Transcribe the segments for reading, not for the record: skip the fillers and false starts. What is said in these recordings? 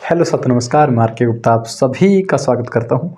Hello सत नमस्कार, मैं आर.के. गुप्ता आप सभी का स्वागत करता हूं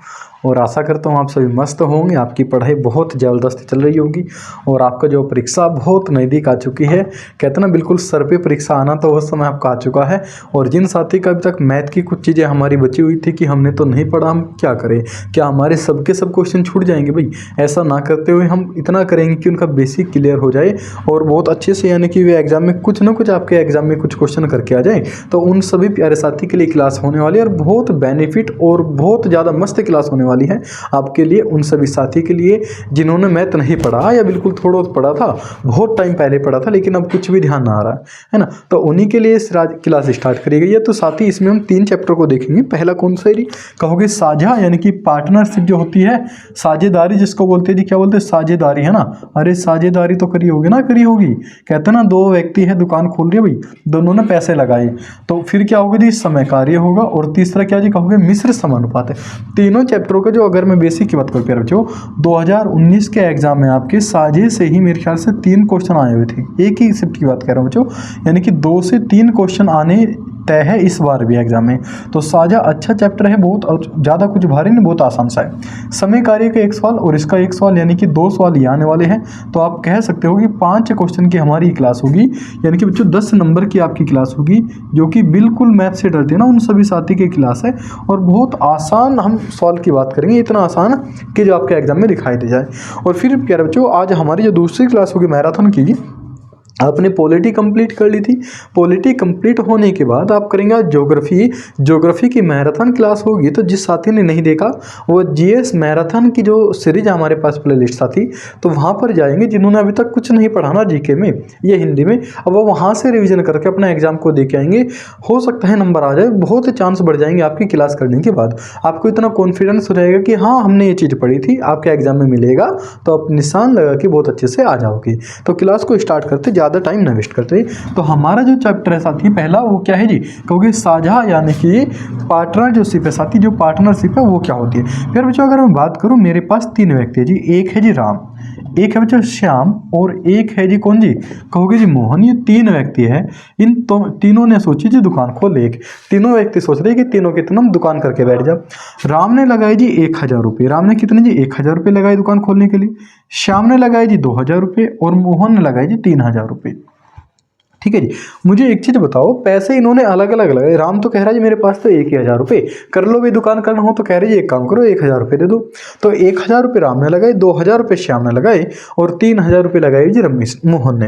और आशा करता हूं आप सभी मस्त होंगे। आपकी पढ़ाई बहुत ज़बरदस्त चल रही होगी और आपका जो परीक्षा बहुत नज़दीक आ चुकी है। कहते ना बिल्कुल सर पे परीक्षा आना तो वो समय आपका आ चुका है। और जिन साथी का अभी तक मैथ की कुछ चीज़ें हमारी बची हुई थी कि हमने तो नहीं पढ़ा, हम क्या करें, क्या हमारे सबके सब क्वेश्चन छूट जाएंगे? भाई ऐसा ना करते हुए हम इतना करेंगे कि उनका बेसिक क्लियर हो जाए और बहुत अच्छे से, यानी कि वे एग्जाम में कुछ ना कुछ, आपके एग्जाम में कुछ क्वेश्चन करके आ जाए। तो उन सभी प्यारे साथी के लिए क्लास होने वाली है और बहुत बेनिफिट और बहुत ज़्यादा मस्त क्लास होने वाली है आपके लिए, उन सभी साथी के लिए जिन्होंने मैथ नहीं पढ़ा या बिल्कुल थोड़ा बहुत पढ़ा था, बहुत टाइम पहले पढ़ा था लेकिन अब कुछ भी ध्यान ना आ रहा है ना। तो उन्हीं के लिए इस क्लास स्टार्ट करी गई है। तो साथी इसमें हम 3 चैप्टर को देखेंगे। पहला कौन सा है? कहोगे साझा, यानी कि पार्टनरशिप जो होती है, साझेदारी जिसको बोलते हैं जी, क्या बोलते हैं? साझेदारी, है ना। अरे साझेदारी तो करी होगी ना, करी होगी। कहते ना 2 व्यक्ति है, दुकान खोल रही है भाई, दोनों ने पैसे लगाए, तो फिर क्या होगा जी? समय कार्य होगा। और तीसरा क्या जी? कहोगे मिश्र समानुपात है। तीनों चैप्टरों का जो, अगर मैं बेसिक की बात करूँ प्यारे बच्चों, 2019 के एग्जाम में आपके साझे से ही मेरे ख्याल से 3 क्वेश्चन आए हुए थे। एक ही शिफ्ट की बात कर रहा हूँ बच्चों, यानी कि 2 से 3 क्वेश्चन आने तय है इस बार भी एग्जाम में। तो साझा अच्छा चैप्टर है, बहुत ज़्यादा कुछ भारी नहीं, बहुत आसान सा है। समय कार्य का 1 सवाल और इसका 1 सवाल, यानी कि 2 सवाल ये आने वाले हैं। तो आप कह सकते हो कि 5 क्वेश्चन की हमारी क्लास होगी, यानी कि बच्चों 10 नंबर की आपकी क्लास होगी, जो कि बिल्कुल मैथ से डरते हैं ना उन सभी साथी की क्लास है। और बहुत आसान हम सवाल की बात करेंगे, इतना आसान कि जो आपके एग्जाम में दिखाई दे जाए। और फिर प्यारे बच्चों, आज हमारी जो दूसरी क्लास होगी मैराथन की, आपने पॉलिटी कंप्लीट कर ली थी। पॉलिटी कंप्लीट होने के बाद आप करेंगे आज ज्योग्राफी। ज्योग्राफी की मैराथन क्लास होगी। तो जिस साथी ने नहीं देखा, वो जीएस मैराथन की जो सीरीज हमारे पास प्लेलिस्ट साथी, तो वहाँ पर जाएंगे। जिन्होंने अभी तक कुछ नहीं पढ़ा ना जीके में, ये हिंदी में, अब वो वहाँ से रिवीजन करके अपना एग्जाम को दे के आएंगे। हो सकता है नंबर आ जाए, बहुत चांस बढ़ जाएंगे आपकी क्लास करने के बाद। आपको इतना कॉन्फिडेंस हो जाएगा कि हाँ हमने ये चीज़ पढ़ी थी, आपके एग्जाम में मिलेगा, तो आप निशान लगा के बहुत अच्छे से आ जाओगे। तो क्लास को स्टार्ट करते, ज़्यादा टाइम ना वेस्ट करते। तो हमारा जो चैप्टर है साथी पहला, वो क्या है जी? क्योंकि साझा, यानी कि पार्टनरशिप है साथी। जो पार्टनरशिप है वो क्या होती है? फिर बच्चों अगर मैं बात करूं, मेरे पास 3 व्यक्ति है जी। एक है जी राम, एक है बच्चों श्याम, और एक है जी कौन जी? कहोगे जी मोहन। ये 3 व्यक्ति है। इन तीनों ने सोची जी दुकान खोले। एक तीनों व्यक्ति सोच रहे कि तीनों के तीनों दुकान करके बैठ जाओ। राम ने लगाए जी 1000 रुपये। राम ने कितने जी? 1000 रुपये लगाए दुकान खोलने के लिए। श्याम ने लगाए जी 2000 रुपये और मोहन ने लगाए जी 3000 रुपये। ठीक है जी। मुझे एक चीज बताओ, पैसे इन्होंने अलग अलग लगाए। राम तो कह रहा है जी मेरे पास तो 1000 रुपये, कर लो भाई दुकान करना हो तो कह रहे जी एक काम करो 1000 रुपये दे दो। तो 1000 रुपये राम ने लगाए, 2000 रुपये श्याम ने लगाए और 3000 रुपये लगाए जी रमेश मोहन ने।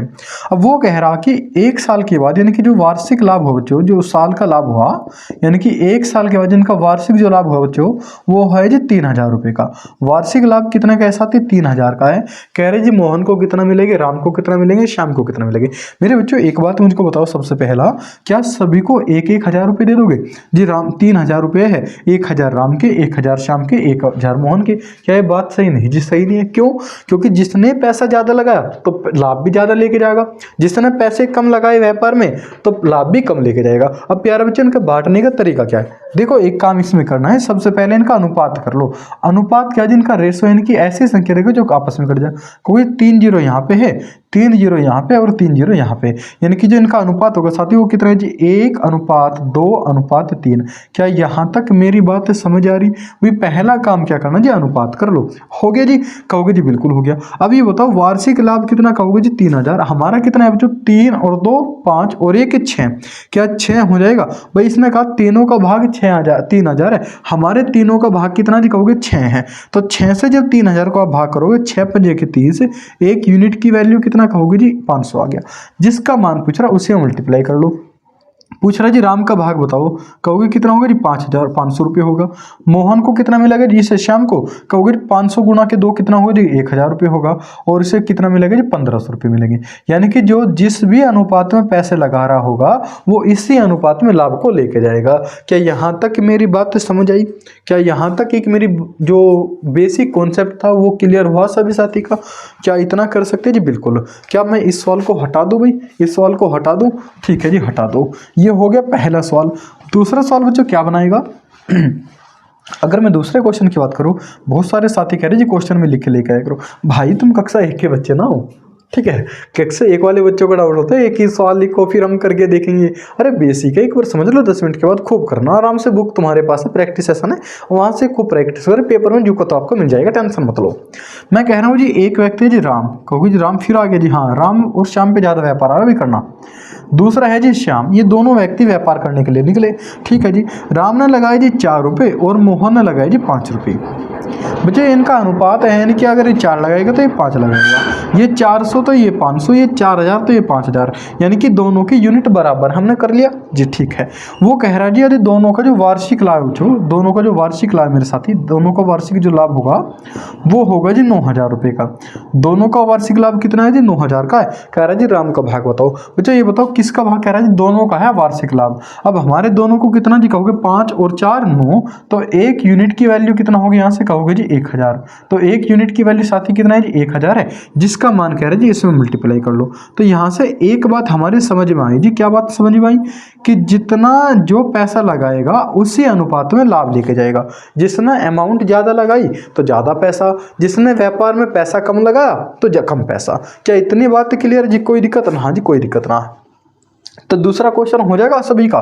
अब वो कह रहा कि 1 साल के बाद, यानी कि जो वार्षिक लाभ हो बच्चों, जो साल का लाभ हुआ, यानी कि 1 साल के बाद जिनका वार्षिक जो लाभ हुआ बच्चों, वो है जी 3000 रुपये का। वार्षिक लाभ कितना का है साथी? 3000 का है। कह रहे जी मोहन को कितना मिलेगा, राम को कितना मिलेंगे, श्याम को कितना मिलेंगे। मेरे बच्चों एक बात मुझको बताओ, सबसे पहला, क्या सभी को 1000 रुपये दे दोगे जी? राम 3000 रुपये है, 1000 राम के, 1000 श्याम के, 1000 मोहन के। क्या ये बात सही नहीं जी? सही नहीं है। क्यों? क्योंकि जिसने पैसा ज्यादा लगाया तो लाभ भी ज्यादा लेके जाएगा, जिसने पैसे कम लगाए व्यापार में तो लाभ भी कम लेके जाएगा। अब प्यारे बच्चे, इनका बांटने का तरीका क्या है? देखो एक काम इसमें करना है, सबसे पहले इनका अनुपात कर लो। अनुपात क्या जी? इनका रेशो, यानी कि ऐसी संख्या रहेगी जो आपस में कट जाए। कोई 3 जीरो यहाँ पे है, 3 जीरो यहाँ पे और 3 जीरो यहाँ पे, यानी कि जो इनका अनुपात होगा साथियों वो कितना है जी? 1:2:3। क्या यहाँ तक मेरी बात समझ आ रही? भाई पहला काम क्या करना जी? अनुपात कर लो। हो गया जी? कहोगे जी बिल्कुल हो गया। अब ये बताओ वार्षिक लाभ कितना? कहोगे जी 3000। हमारा कितना है बच्चों? 3 और 2 5 और 1 6। क्या 6 हो जाएगा? भाई इसने कहा तीनों का भाग 3000 है, हमारे तीनों का भाग कितना जी? कहोगे 6 है। तो 6 से जब 3000 को आप भाग करोगे, 6 पंजे के 30, 1 यूनिट की वैल्यू कितना कहोगे जी? 500 आ गया। जिसका मान पूछ रहा उसे मल्टीप्लाई कर लो। पूछ रहा जी राम का भाग बताओ, कहोगे कितना होगा जी? 5500 रुपये होगा। मोहन को कितना मिलेगा जी? इसे श्याम को, कहोगे 500 गुणा के 2 कितना होगा जी? 1000 रुपये होगा। और इसे कितना मिलेगा जी? 1500 रुपये मिलेंगे। यानी कि जो जिस भी अनुपात में पैसे लगा रहा होगा वो इसी अनुपात में लाभ को लेके जाएगा। क्या यहाँ तक मेरी बात समझ आई? क्या यहाँ तक एक मेरी जो बेसिक कॉन्सेप्ट था वो क्लियर हुआ सभी साथी का? क्या इतना कर सकते हैं जी? बिल्कुल। क्या मैं इस सवाल को हटा दूं भाई? इस सवाल को हटा दूं? ठीक है जी, हटा दो। ये हो गया पहला सवाल। दूसरा सवाल बच्चों क्या बनाएगा? अगर मैं दूसरे क्वेश्चन की बात करूं, बहुत सारे साथी कह रहे जी क्वेश्चन में लिख के लेके आया करो। भाई तुम कक्षा 1 के बच्चे ना हो, ठीक है। कैसे एक वाले बच्चों का डाउट होता है, एक ही सवाल लिखो फिर हम करके देखेंगे। अरे बेसिक है, एक बार समझ लो, 10 मिनट के बाद खूब करना आराम से। बुक तुम्हारे पास है, प्रैक्टिस सेशन है, वहाँ से खूब प्रैक्टिस करें, पेपर में जो को तो आपको मिल जाएगा, टेंशन मत लो। मैं कह रहा हूँ जी, एक व्यक्ति है जी राम, कहोगे जी राम फिर आ गया जी, हाँ राम और श्याम पे ज़्यादा व्यापार आया भी करना। दूसरा है जी श्याम, ये दोनों व्यक्ति व्यापार करने के लिए निकले। ठीक है जी, राम ने लगाए जी 4 रुपये और मोहन ने लगाए जी 5 रुपये। बच्चे इनका अनुपात है, यानी कि अगर ये 4 लगाएगा तो ये 5 लगाएगा, ये 400 तो ये 500, ये 4000 तो ये 5000, यानी कि दोनों की यूनिट बराबर। हमने कर लिया जी, ठीक है। वो कह रहा है जी, यदि दोनों का जो वार्षिक लाभ, जो दोनों का जो वार्षिक लाभ, मेरे साथी, दोनों का वार्षिक जो लाभ होगा वो होगा जी 9000 रुपये का। दोनों का वार्षिक लाभ कितना है जी? 9000 का है। कह रहा है जी राम का भाग बताओ। बच्चे ये बताओ किसका भाग? कह रहा है जी दोनों का है वार्षिक लाभ। अब हमारे दोनों को कितना जी कहोगे? 5 और 4 9, तो एक यूनिट की वैल्यू कितना होगी यहाँ से? कहोगे जी 1000। तो एक यूनिट की वैल्यू साथी कितना है जी? 1000 है, जिसका मान कह रहे जी इसमें मल्टीप्लाई कर लो। तो यहाँ से एक बात हमारे समझ में आई जी, क्या बात समझ में आई? कि जितना जो पैसा लगाएगा उसी अनुपात में लाभ लेके जाएगा। जिसने अमाउंट ज़्यादा लगाई तो ज़्यादा पैसा, जिसने व्यापार में पैसा कम लगाया तो कम पैसा। क्या इतनी बात क्लियर जी? कोई दिक्कत ना? हाँ जी, कोई दिक्कत ना। तो दूसरा क्वेश्चन हो जाएगा सभी का।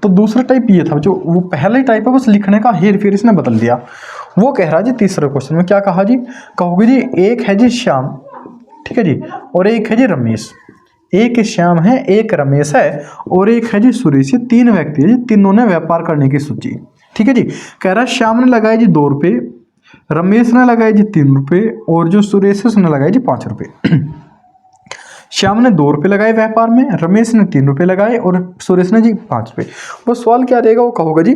तो दूसरा टाइप ये था, जो वो पहले टाइप है बस लिखने का हेर फेर इसने बदल दिया। वो कह रहा जी तीसरे क्वेश्चन में क्या कहा जी? कहोगे जी एक है जी श्याम, ठीक है जी, और एक है जी रमेश। एक श्याम है, एक रमेश है और एक है जी सुरेश। ये 3 व्यक्ति है जी, तीनों ने व्यापार करने की सोची। ठीक है जी। कह रहा श्याम ने लगाए जी 2 रुपये, रमेश ने लगाए जी 3 रुपये और जो सुरेश है उसने लगाए जी 5 रुपये। श्याम ने 2 रुपये लगाए व्यापार में, रमेश ने 3 रुपये लगाए और सुरेश ने जी 5 रुपये। वो सवाल क्या रहेगा? वो कहोगे जी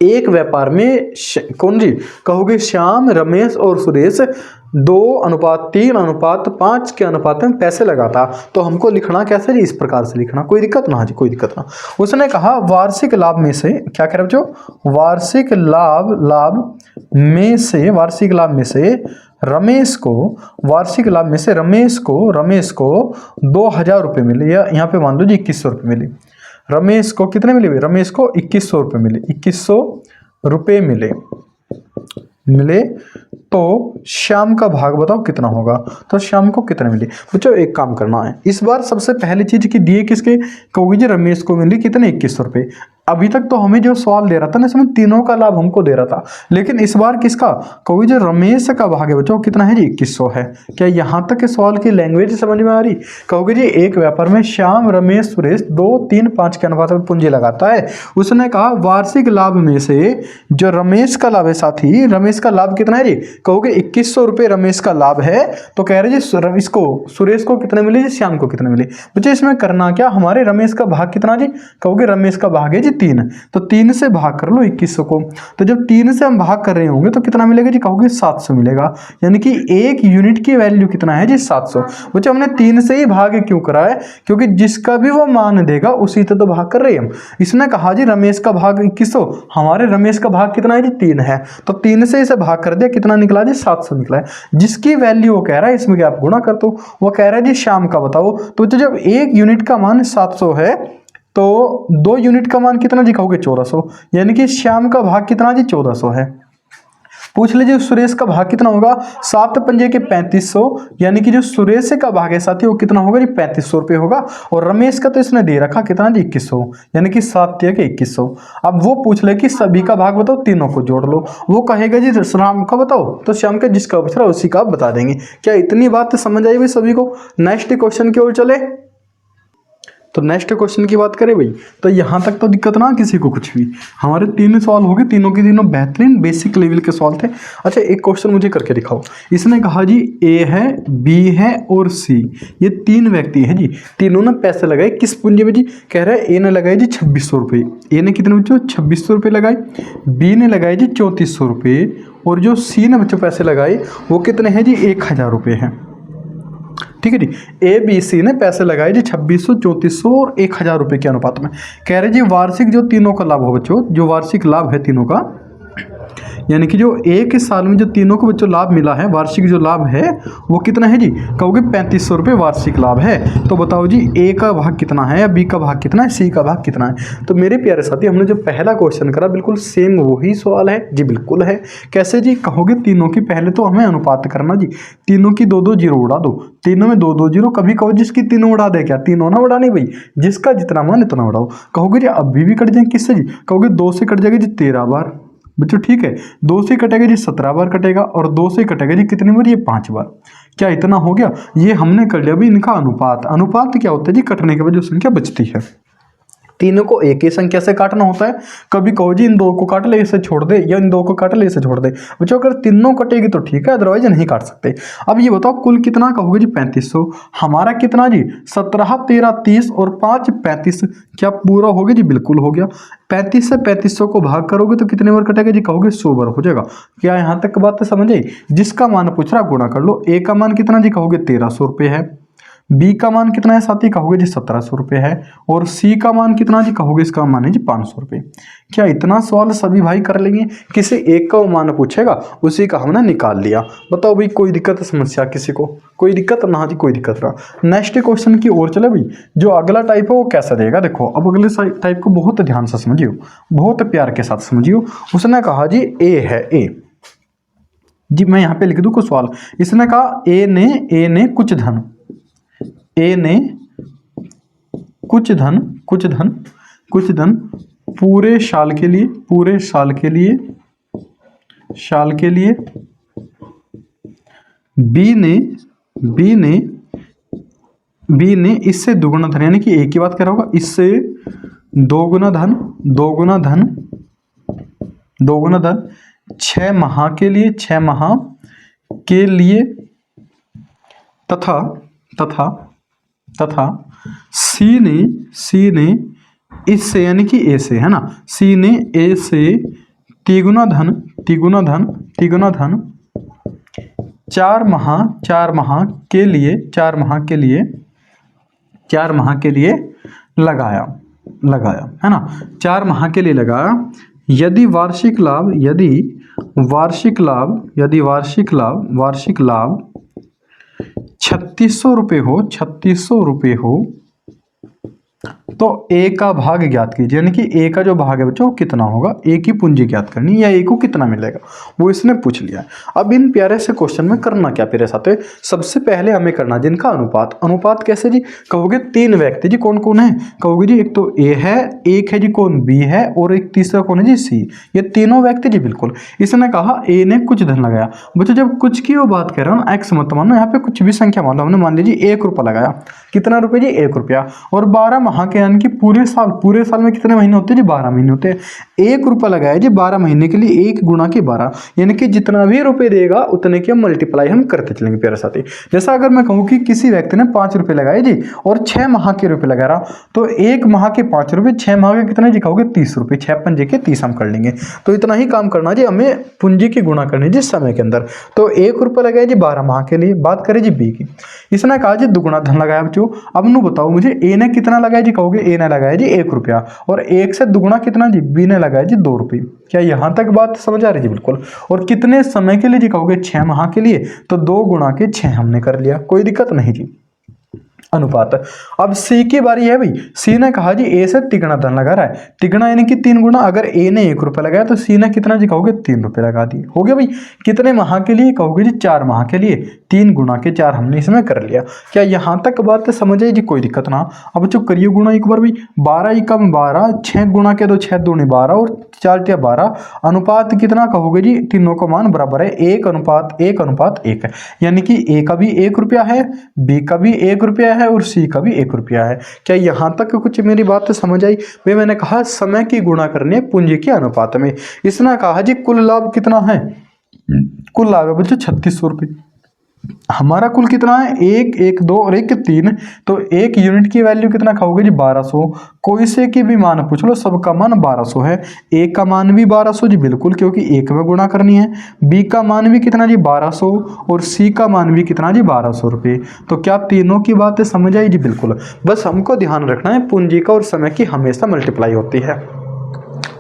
एक व्यापार में कौन जी? कहोगे श्याम, रमेश और सुरेश 2:3:5 के अनुपात में पैसे लगाता। तो हमको लिखना कैसे जी? इस प्रकार से लिखना। कोई दिक्कत ना? जी कोई दिक्कत ना। उसने कहा वार्षिक लाभ में से, क्या कह रहे हो बच्चों? वार्षिक लाभ में से, वार्षिक लाभ में से रमेश को, वार्षिक लाभ में से रमेश को 2000 रुपये मिले, या यहाँ पे मान लो जी 2100 रुपये मिले। रमेश को कितने मिले? रमेश को 2100 रुपये मिले, 2100 रुपये मिले। तो श्याम का भाग बताओ कितना होगा? तो श्याम को कितने मिले? बच्चों एक काम करना है, इस बार सबसे पहली चीज की दिए किसके? कहोगे जी रमेश को मिली कितने? 2100 रुपये। अभी तक तो हमें जो सवाल दे रहा था ना, इसमें तीनों का लाभ हमको दे रहा था, लेकिन इस बार किसका? कहोगे जो रमेश का भाग है बच्चों कितना है जी? 2100 है। क्या यहाँ तक के सवाल की लैंग्वेज समझ में आ रही? कहोगे जी एक व्यापार में श्याम, रमेश, सुरेश 2:3:5 के अनुपात में पूंजी लगाता है। उसने कहा वार्षिक लाभ में से जो रमेश का लाभ है साथी, रमेश का लाभ कितना है जी? कहोगे 2100 रुपये रमेश का लाभ है। तो कह रहे जी इसको, सुरेश को कितने मिले जी? श्याम को कितने मिले? बच्चे इसमें करना क्या? हमारे रमेश का भाग कितना जी? कहोगे रमेश का भाग है जी 3, तो 3 से भाग कर लो 2100 को। तो जब 3 से हम भाग कर रहे होंगे तो कितना मिलेगा जी? कहोगे 700 मिलेगा, यानी कि एक यूनिट की वैल्यू कितना है जी? 700। बच्चे हमने 3 से ही भाग क्यों करा है? क्योंकि जिसका भी वो मान देगा उसी से तो भाग कर रहे हैं हम। इसने कहा जी रमेश का भाग 2100, हमारे रमेश का भाग कितना है जी? 3 है, तो 3 से इसे भाग कर दिया, कितना निकला जी? 700 निकला है, जिसकी वैल्यू वो कह रहा है इसमें क्या आप गुणा कर दो। वो कह रहा है जी श्याम का बताओ। तो जब एक यूनिट का मान 700 है तो 2 यूनिट का मान कितना जी? कहोगे 1400, यानी कि श्याम का भाग कितना जी? 1400 है। पूछ लीजिए सुरेश का भाग कितना होगा? 7 पंजे के 3500, यानी कि जो सुरेश का भाग है साथी वो कितना होगा जी? 3500 रुपये होगा। और रमेश का तो इसने दे रखा कितना जी? 2100, यानी कि 7 के 2100। अब वो पूछ ले कि सभी का भाग बताओ, तीनों को जोड़ लो। वो कहेगा जी श्याम का बताओ, तो श्याम का जिसका बच रहा है उसी का आप बता देंगे। क्या इतनी बात समझ आई भाई सभी को? नेक्स्ट क्वेश्चन की ओर चले। तो नेक्स्ट क्वेश्चन की बात करें भाई, तो यहाँ तक तो दिक्कत ना किसी को कुछ भी। हमारे 3 सवाल हो गए, तीनों के तीनों बेहतरीन बेसिक लेवल के सवाल थे। अच्छा एक क्वेश्चन मुझे करके दिखाओ। इसने कहा जी ए है, बी है और सी, ये 3 व्यक्ति हैं जी, तीनों ने पैसे लगाए किस पूंजी में जी? कह रहा है ए ने लगाए जी 2600 रुपये। ए ने कितने बच्चों? 2600 रुपये लगाए। बी ने लगाए जी 3400 रुपये और जो सी ने बच्चों पैसे लगाए वो कितने हैं जी? 1000 रुपये हैं। ठीक है जी। ए बी सी ने पैसे लगाए जी 2600, 3400 और 1000 रुपये के अनुपात में। कह रहे जी वार्षिक जो तीनों का लाभ हो बच्चों, जो वार्षिक लाभ है तीनों का, यानी कि जो एक साल में जो तीनों को बच्चों लाभ मिला है, वार्षिक जो लाभ है वो कितना है जी, कहोगे 3500 रुपये वार्षिक लाभ है। तो बताओ जी ए का भाग कितना है या बी का भाग कितना है, सी का भाग कितना है। तो मेरे प्यारे साथी हमने जो पहला क्वेश्चन करा बिल्कुल सेम वही सवाल है जी, बिल्कुल है। कैसे जी, कहोगे तीनों की पहले तो हमें अनुपात करना जी, तीनों की 2 2 जीरो उड़ा दो, तीनों में 2 2 जीरो, कभी कहो जिसकी तीनों उड़ा दे, क्या तीनों ना उड़ाने भाई, जिसका जितना मान इतना उड़ाओ। कहोगे जी अभी भी कट जाएंगे किससे जी, कहोगे 2 से कट जाएगा जी 13 बार बच्चों, ठीक है। 2 से कटेगा जी 17 बार कटेगा, और 2 से कटेगा जी कितनी बार, ये 5 बार। क्या इतना हो गया, ये हमने कर लिया अभी इनका अनुपात। अनुपात क्या होता है जी, कटने के बाद जो संख्या बचती है, तीनों को एक ही संख्या से काटना होता है। कभी कहो जी इन दो को काट ले इसे छोड़ दे, या इन दो को काट ले इसे छोड़ दे। बच्चों अगर तीनों कटेगी तो ठीक है, अदरवाइज नहीं काट सकते। अब ये बताओ कुल कितना कहोगे जी 3500, हमारा कितना जी 17 13 30 और 5 35, क्या पूरा हो गया जी, बिल्कुल हो गया। 35 से 3500 को भाग करोगे तो कितने बार कटेगा जी, कहोगे 100 बार हो जाएगा। क्या यहाँ तक बात समझ आई, जिसका मान पूछ रहा गुणा कर लो। ए का मान कितना जी, कहोगे 1300 रुपये है। बी का मान कितना है साथी, कहोगे जी 1700 रुपये है। और सी का मान कितना जी, कहोगे इसका मान है जी 500 रुपये। क्या इतना सवाल सभी भाई कर लेंगे, किसी एक का मान पूछेगा उसी का हमने निकाल लिया। बताओ भाई कोई दिक्कत समस्या किसी को, कोई दिक्कत ना जी, कोई दिक्कत ना। नेक्स्ट क्वेश्चन की ओर चले भाई। जो अगला टाइप है वो कैसा देगा, देखो अब अगले टाइप को बहुत ध्यान से समझियो, बहुत प्यार के साथ समझियो। उसने कहा जी ए है, ए जी मैं यहाँ पे लिख दूँ कुछ सवाल। इसने कहा ए ने कुछ धन, ए ने कुछ धन पूरे साल के लिए बी ने इससे दुगुना धन, यानी कि ए की बात कर रहा होगा, इससे दोगुना धन 6 माह के लिए तथा सी ने इससे, यानी कि ए से है ना, सी ने ए से तिगुना धन 4 माह के लिए लगाया है ना, 4 माह के लिए लगाया। यदि वार्षिक लाभ 3600 रुपये हो तो ए का भाग ज्ञात कीजिए, यानी कि ए का जो भाग है बच्चों कितना होगा, ए की पूंजी ज्ञात करनी या ए को कितना मिलेगा, वो इसने पूछ लिया। अब इन प्यारे से क्वेश्चन में करना क्या प्यारे साथ, सबसे पहले हमें करना जिनका अनुपात कैसे जी, कहोगे 3 व्यक्ति जी, कौन कौन है, कहोगे जी एक तो ए है, एक है जी कौन बी है, और एक तीसरा कौन है जी सी, ये तीनों व्यक्ति जी बिल्कुल। इसने कहा ए ने कुछ धन लगाया। बच्चों जब कुछ की वो बात कर रहा हूँ एक्स मत मानो, यहाँ पे कुछ भी संख्या मान लो, हमने मान लीजिए 1 रुपया लगाया, कितना रुपये जी 1 रुपया, और 12 माह के, यानी कि पूरे साल में कितने महीने होते हैं जी 12 महीने होते हैं। 1 रुपया लगाया जी 12 महीने के लिए, 1 गुणा के 12, यानी कि जितना भी रुपए देगा उतने की मल्टीप्लाई हम करते चलेंगे प्यारे साथी। जैसा अगर मैं कहूँ कि किसी व्यक्ति ने 5 रुपये लगाए जी और 6 माह के रुपए लगा रहा, तो 1 माह के 5 रुपये, 6 माह के कितने जी, कहोगे 30 रुपये, 6 पंजे के 30 हम कर लेंगे। तो इतना ही काम करना जी, हमें पूंजी की गुणा करनी जी समय के अंदर। तो 1 रुपया लगाया जी 12 माह के लिए। बात करें जी बी की, इसने कहा जी दुगुना धन लगाया बच्चों। अब नु बताओ मुझे ए ने कितना लगाया जी, कहोगे ए ने लगाया जी 1 रुपया, और 1 से दुगुना कितना जी, बी ने लगाया जी 2 रुपये। क्या यहाँ तक बात समझ आ रही जी, बिल्कुल। और कितने समय के लिए जी, कहोगे 6 माह के लिए, तो 2 गुणा के 6 हमने कर लिया, कोई दिक्कत नहीं जी। अनुपात। अब सी की बारी है भाई। सी ने कहा जी ए से तिगुना धन लगा रहा है, तिगुना यानी कि 3 गुना। अगर ए ने 1 रुपया लगाया तो सी ने कितना जी, कहोगे 3 रुपये लगा दिए। हो गया भाई। कितने माह के लिए, कहोगे जी 4 माह के लिए, 3 गुना के 4 हमने इसमें कर लिया। क्या यहाँ तक बात समझ आई जी, कोई दिक्कत ना। अब जो करिए गुणा एक बार भाई, 12 एकम 12, 6 गुणा के 2 6 दूनी 12 और 4 × 12। अनुपात कितना, कहोगे जी तीनों का मान बराबर है, 1:1:1 है, यानी कि ए का भी 1 रुपया है, बी का भी 1 रुपया है और सी का भी 1 रुपया है। क्या यहाँ तक कुछ मेरी बात समझ आई भाई? मैंने कहा समय की गुणा करनी है पूंजी के अनुपात में। इसने कहा जी कुल लाभ कितना है, कुल लाभ है बच्चों 3600 रुपये। हमारा कुल कितना है, 1 1 2 और 1 3, तो 1 यूनिट की वैल्यू कितना खाओगे जी 1200। कोई से की भी मान पूछ लो, सबका मान 1200 है। ए का मान भी 1200 जी बिल्कुल, क्योंकि 1 में गुणा करनी है। बी का मान भी कितना जी 1200, और सी का मान भी कितना जी 1200 रुपये। तो क्या तीनों की बातें समझ आई जी? बिल्कुल। बस हमको ध्यान रखना है पूंजी का और समय की हमेशा मल्टीप्लाई होती है।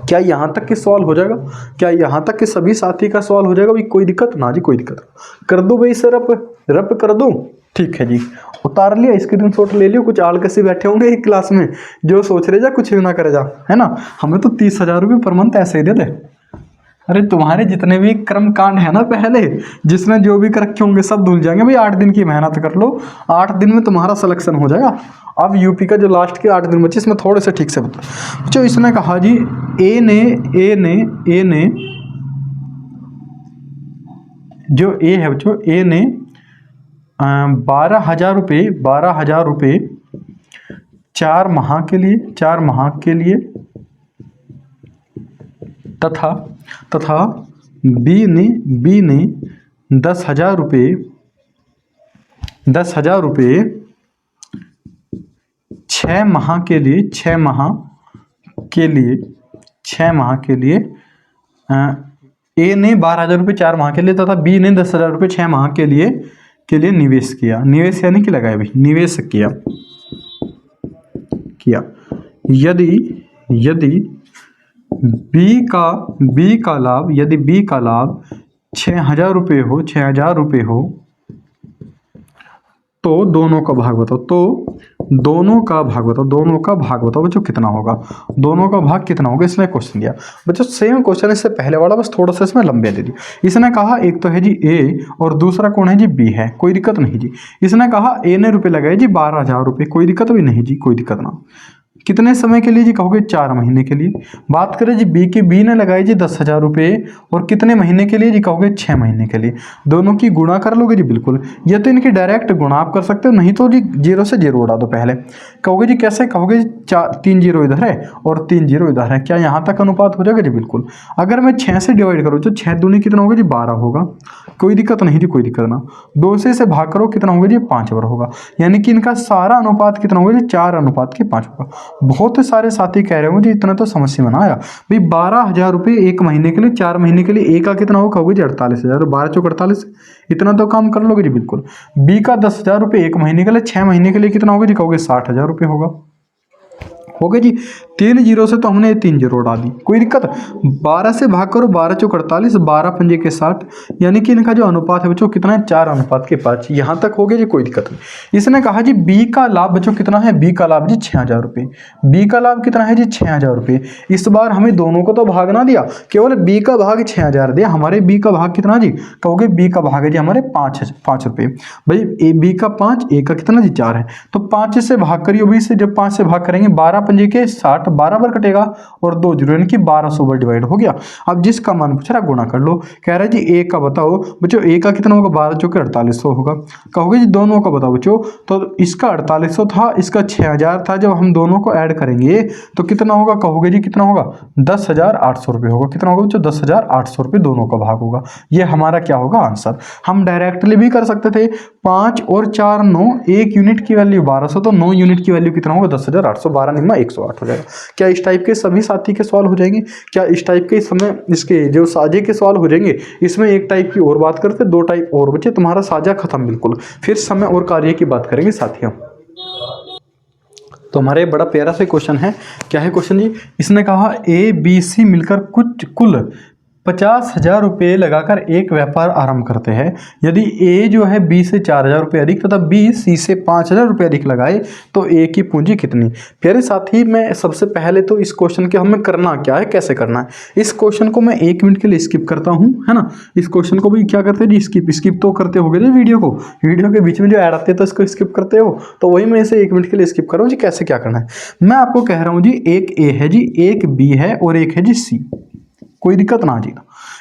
क्या यहाँ तक के सवाल हो जाएगा? क्या यहाँ तक के सभी साथी का सवाल हो जाएगा भाई? कोई दिक्कत ना जी, कोई दिक्कत कर दो भाई सर, रप कर दो। ठीक है जी, उतार लिया, स्क्रीनशॉट ले लियो। कुछ आलकसी बैठे होंगे एक क्लास में जो सोच रहे जा कुछ भी ना करे जा, है ना। हमें तो 30,000 रुपये पर मंथ ऐसे ही दे दे। अरे तुम्हारे जितने भी कर्म कांड है ना पहले, जिसने जो भी कर रखे होंगे सब धुल जाएंगे भाई। 8 दिन की मेहनत कर लो, 8 दिन में तुम्हारा सिलेक्शन हो जाएगा। अब यूपी का जो लास्ट के 8 दिन बचे, इसमें थोड़े से ठीक से बता। जो इसने कहा जी, ए ने जो ए है बच्चों, ए ने 12,000 रुपये 4 माह के लिए तथा बी ने 10,000 रुपये 6 माह के लिए ए ने 12,000 रुपये 4 माह के लिए तथा बी ने 10,000 रुपये 6 माह के लिए निवेश किया। निवेश यानी कि लगाया भाई, निवेश किया। यदि बी का लाभ 6,000 रुपये हो तो दोनों का भाग बताओ। दोनों का भाग बताओ बच्चों कितना होगा। दोनों का भाग कितना होगा, इसने क्वेश्चन दिया बच्चों। सेम क्वेश्चन इससे पहले वाला, बस थोड़ा सा इसमें लंबे दे दी। इसने कहा एक तो है जी ए और दूसरा कौन है जी, बी है। कोई दिक्कत नहीं जी। इसने कहा ए ने रुपये लगाए जी 12,000 रुपये, कोई दिक्कत भी नहीं जी, कोई दिक्कत ना। कितने समय के लिए जी, कहोगे 4 महीने के लिए। बात करें जी बी ने लगाई जी 10,000 रुपये, और कितने महीने के लिए जी, कहोगे 6 महीने के लिए। दोनों की गुणा कर लोगे जी, बिल्कुल। या तो इनकी डायरेक्ट गुणा आप कर सकते हो, नहीं तो जी 0 से 0 उड़ा दो पहले। कहोगे जी कैसे, कहोगे जी 3 0 इधर है और 3 0 इधर है, क्या यहाँ तक अनुपात हो जाएगा जी, बिल्कुल। अगर मैं 6 से डिवाइड करूँ तो 6 दूनी कितना होगा जी, 12 होगा। कोई दिक्कत नहीं जी, कोई दिक्कत ना। 2 से इसे भाग करो, कितना होगा जी, 5 बार होगा। यानी कि इनका सारा अनुपात कितना होगा जी, 4:5 होगा। बहुत सारे साथी कह रहे होंगे जी इतना तो समस्या में ना आया भाई। 12,000 रुपये 1 महीने के लिए, 4 महीने के लिए। ए का कितना होगा, कहोगे जी 48,000, 12 चौक 48, इतना तो काम कर लोगे जी, बिल्कुल। बी का 10,000 रुपये 1 महीने के लिए, 6 महीने के लिए कितना होगा जी, कहोगे 60,000 रुपये होगा। हो गया जी। 3 0 से तो हमने 3 0 उड़ा दी, कोई दिक्कत। 12 से भाग करो, 12 चौक 48, 12 पंजे के 60, यानी कि इनका जो अनुपात है बच्चों कितना है, 4:5। यहाँ तक हो गया जी, कोई दिक्कत नहीं। इसने कहा जी बी का लाभ बच्चों कितना है, बी का लाभ जी 6,000 रुपये। बी का लाभ कितना है जी, 6,000 रुपये। इस बार हमें दोनों को तो भाग ना दिया, केवल बी का भाग 6,000 दिया। हमारे बी का भाग कितना जी, कहोगे बी का भाग है जी हमारे 5 रुपये। भाई ए बी का 5, ए का कितना जी 4 है, तो 5 से भाग करिए। 20 से जब 5 से भाग करेंगे, 12 पंजे के 60, 12 बार कटेगा और 2 0, यानी कि 1200 बार डिवाइड हो गया। अब जिसका मान पूछ रहा गुणा कर लो। कह रहा है जी ए का बताओ बच्चों, ए का कितना होगा, 12 चौके 4800 होगा। कहोगे जी दोनों का बताओ बच्चों, तो इसका 4800 था, इसका 6,000 था। जब हम दोनों को ऐड करेंगे तो कितना होगा, कहोगे जी कितना होगा, 10,800 रुपये होगा। कितना होगा बच्चों, 10,800 रुपये, दोनों का भाग होगा। ये हमारा क्या होगा, आंसर। हम डायरेक्टली भी कर सकते थे। 5 और 4 9, 1 यूनिट की वैल्यू 1200, तो 9 यूनिट की वैल्यू कितना होगा, 10,800, 12 निम्मा 108 हो जाएगा। क्या इस टाइप के सभी साथी के सवाल हो जाएंगे? क्या इस टाइप के समय इसके जो साझे के सवाल हो जाएंगे? इसमें एक टाइप की और बात करते, 2 टाइप और बचे, तुम्हारा साझा खत्म बिल्कुल। फिर समय और कार्य की बात करेंगे साथियों। तो हमारे बड़ा प्यारा सा क्वेश्चन है। क्या है क्वेश्चन जी, इसने कहा ए बी सी मिलकर कुल 50,000 रुपये लगाकर एक व्यापार आरंभ करते हैं। यदि ए जो है बी से 4,000 रुपये अधिक तथा बी सी से 5,000 रुपये अधिक लगाए तो ए की पूंजी कितनी। प्यारे साथी, मैं सबसे पहले तो इस क्वेश्चन के हमें करना क्या है, कैसे करना है। इस क्वेश्चन को मैं 1 मिनट के लिए स्किप करता हूँ, है ना। इस क्वेश्चन को भी क्या करते हैं जी, स्किप तो करते हो गए वीडियो को। वीडियो के बीच में जो ऐड आते हैं तो इसको स्किप करते हो, तो वही मैं इसे 1 मिनट के लिए स्किप कर रहा हूँ जी। कैसे क्या करना है मैं आपको कह रहा हूँ जी। एक ए है जी, एक बी है और एक है जी सी। कोई दिक्कत ना जी।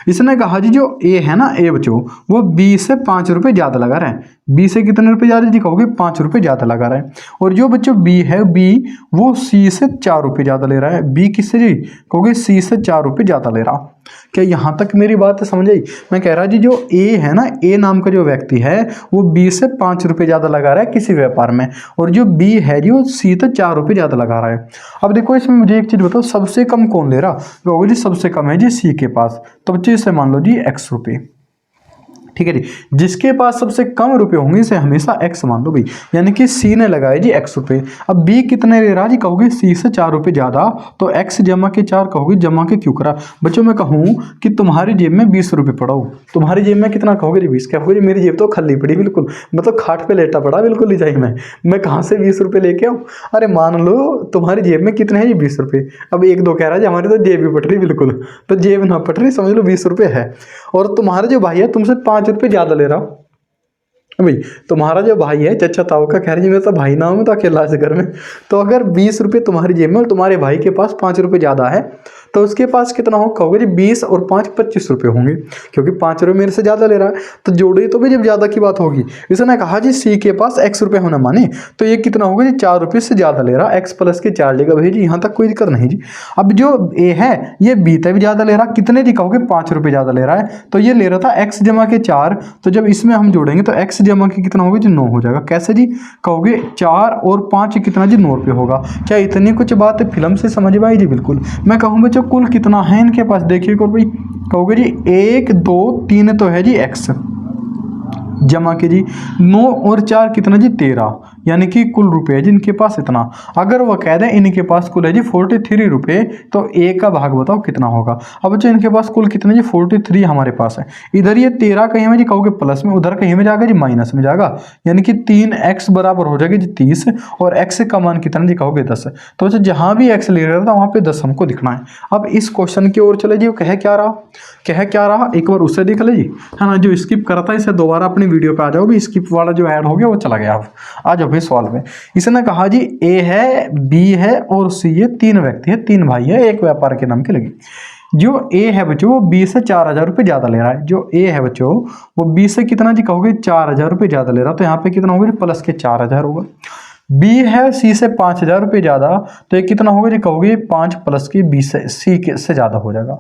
इसने कहा जी जो ए है ना, ए बच्चों, वो बी से 5 रुपये ज़्यादा लगा रहा है। बी से कितने रुपये ज़्यादा जी, कहोगे 5 रुपये ज़्यादा लगा रहा है। और जो बच्चों बी है, बी वो सी से 4 रुपये ज़्यादा ले रहा है। बी किससे जी, कहोगे सी से 4 रुपये ज़्यादा ले रहा। क्या यहाँ तक मेरी बात समझ आई? मैं कह रहा जी जो ए है ना, ए नाम का जो व्यक्ति है वो बी से 5 रुपये ज़्यादा लगा रहा है किसी व्यापार में, और जो बी है जी वो सी से 4 रुपये ज़्यादा लगा रहा है। अब देखो इसमें मुझे एक चीज़ बताओ, सबसे कम कौन ले रहा? कहोगे जी सबसे कम है जी सी के पास, तो बच्चे इसे मान लो जी x रुपये। ठीक है जी। जिसके पास सबसे कम रुपए होंगे इसे हमेशा एक्स मान लो भाई, यानी कि सी ने लगाए जी एक्स रुपए। अब बी कितने ले रहा जी, कहोगे सी से 4 रुपए ज्यादा, तो एक्स जमा के 4 कहोगे जमा के क्यों करा। बच्चों मैं कहूँ कि तुम्हारी जेब में 20 रुपए पड़ा हो, तुम्हारी जेब में कितना कहोगे जी 20, कहोगे जी मेरी जेब तो खाली पड़ी बिल्कुल, मतलब खाट पे लेटा पड़ा बिल्कुल ही में, मैं कहाँ से 20 रुपए लेके आऊँ। अरे मान लो तुम्हारी जेब में कितने हैं जी 20 रुपए। अब एक दो कह रहा है जी हमारी तो जेब भी पट रही बिल्कुल, तो जेब ना पट रही समझ लो 20 रुपए है। और तुम्हारा जो भाई है तुमसे 5 रुपए ज्यादा ले रहा हो भाई, तुम्हारा जो भाई है चचा ताऊ का कह रहे जी मैं तो भाई ना हूं, मैं तो अकेला से घर में। तो अगर 20 रुपए तुम्हारी जेब में और तुम्हारे भाई के पास 5 रुपए ज्यादा है, तो उसके पास कितना हो, कहोगे जी 20 और 5 25 रुपए होंगे, क्योंकि 5 रुपए मेरे से ज्यादा ले रहा है। तो जोड़े तो भी जब ज्यादा की बात होगी, इसने कहा जी सी के पास एक्स रुपए होना माने, तो ये कितना होगा जी 4 रुपए से ज्यादा ले रहा, एक्स प्लस के 4 लेगा भाई जी, यहाँ तक कोई दिक्कत नहीं जी। अब जो ए है ये बी से भी ज्यादा ले रहा, कितने जी कहोगे 5 रुपए ज्यादा ले रहा है, तो ये ले रहा था एक्स जमा के 4, तो जब इसमें हम जोड़ेंगे तो एक्स जमा के कितना होगा जी 9 हो जाएगा। कैसे जी, कहोगे 4 और 5 कितना जी 9 रुपए होगा। क्या इतनी कुछ बात फिल्म से समझ में आई जी, बिल्कुल। मैं कहूँ बच्चों कुल कितना है इनके पास, देखिए को भाई, कहोगे जी 1 2 3 तो है जी एक्स जमा के जी 9 और 4 कितना जी 13, यानी कि कुल रुपए है जिनके पास इतना। अगर वह कह दें इनके पास कुल है जी 43 रुपए, तो ए का भाग बताओ कितना होगा। अब बच्चों इनके पास कुल कितना जी 43 हमारे पास है, इधर ये 13 कहीं में जी कहोगे प्लस में, उधर कहीं में जाएगा जी माइनस में जाएगा, यानी कि 3x बराबर हो जाएगा जी 30, और x का मान कितना जी कहोगे 10। तो बच्चों जहां भी x ले रहा था वहां पे 10 हमको दिखना है। अब इस क्वेश्चन की ओर चले जी, वो कह क्या रहा एक बार उससे देख ले जी, है ना। जो स्किप करा था इसे दोबारा अपनी वीडियो पे आ जाओ भी, स्किप वाला जो ऐड हो गया वो चला गया। अब आ जाओ भाई सवाल में। इसने कहा जी ए है, बी है और सी है, 3 व्यक्ति है, 3 भाई है, एक व्यापार के नाम की लगी। जो ए है बच्चों वो बी से 4000 रुपये ज्यादा ले रहा है, जो ए है बच्चों वो बी से कितना जी कहोगे 4000 रुपये ज्यादा ले रहा, तो यहाँ पे कितना होगा प्लस के 4000 होगा। बी है सी से 5000 रुपये ज्यादा, तो ये कितना होगा जी कहोगे 5 प्लस की बी से सी के से ज्यादा हो जाएगा।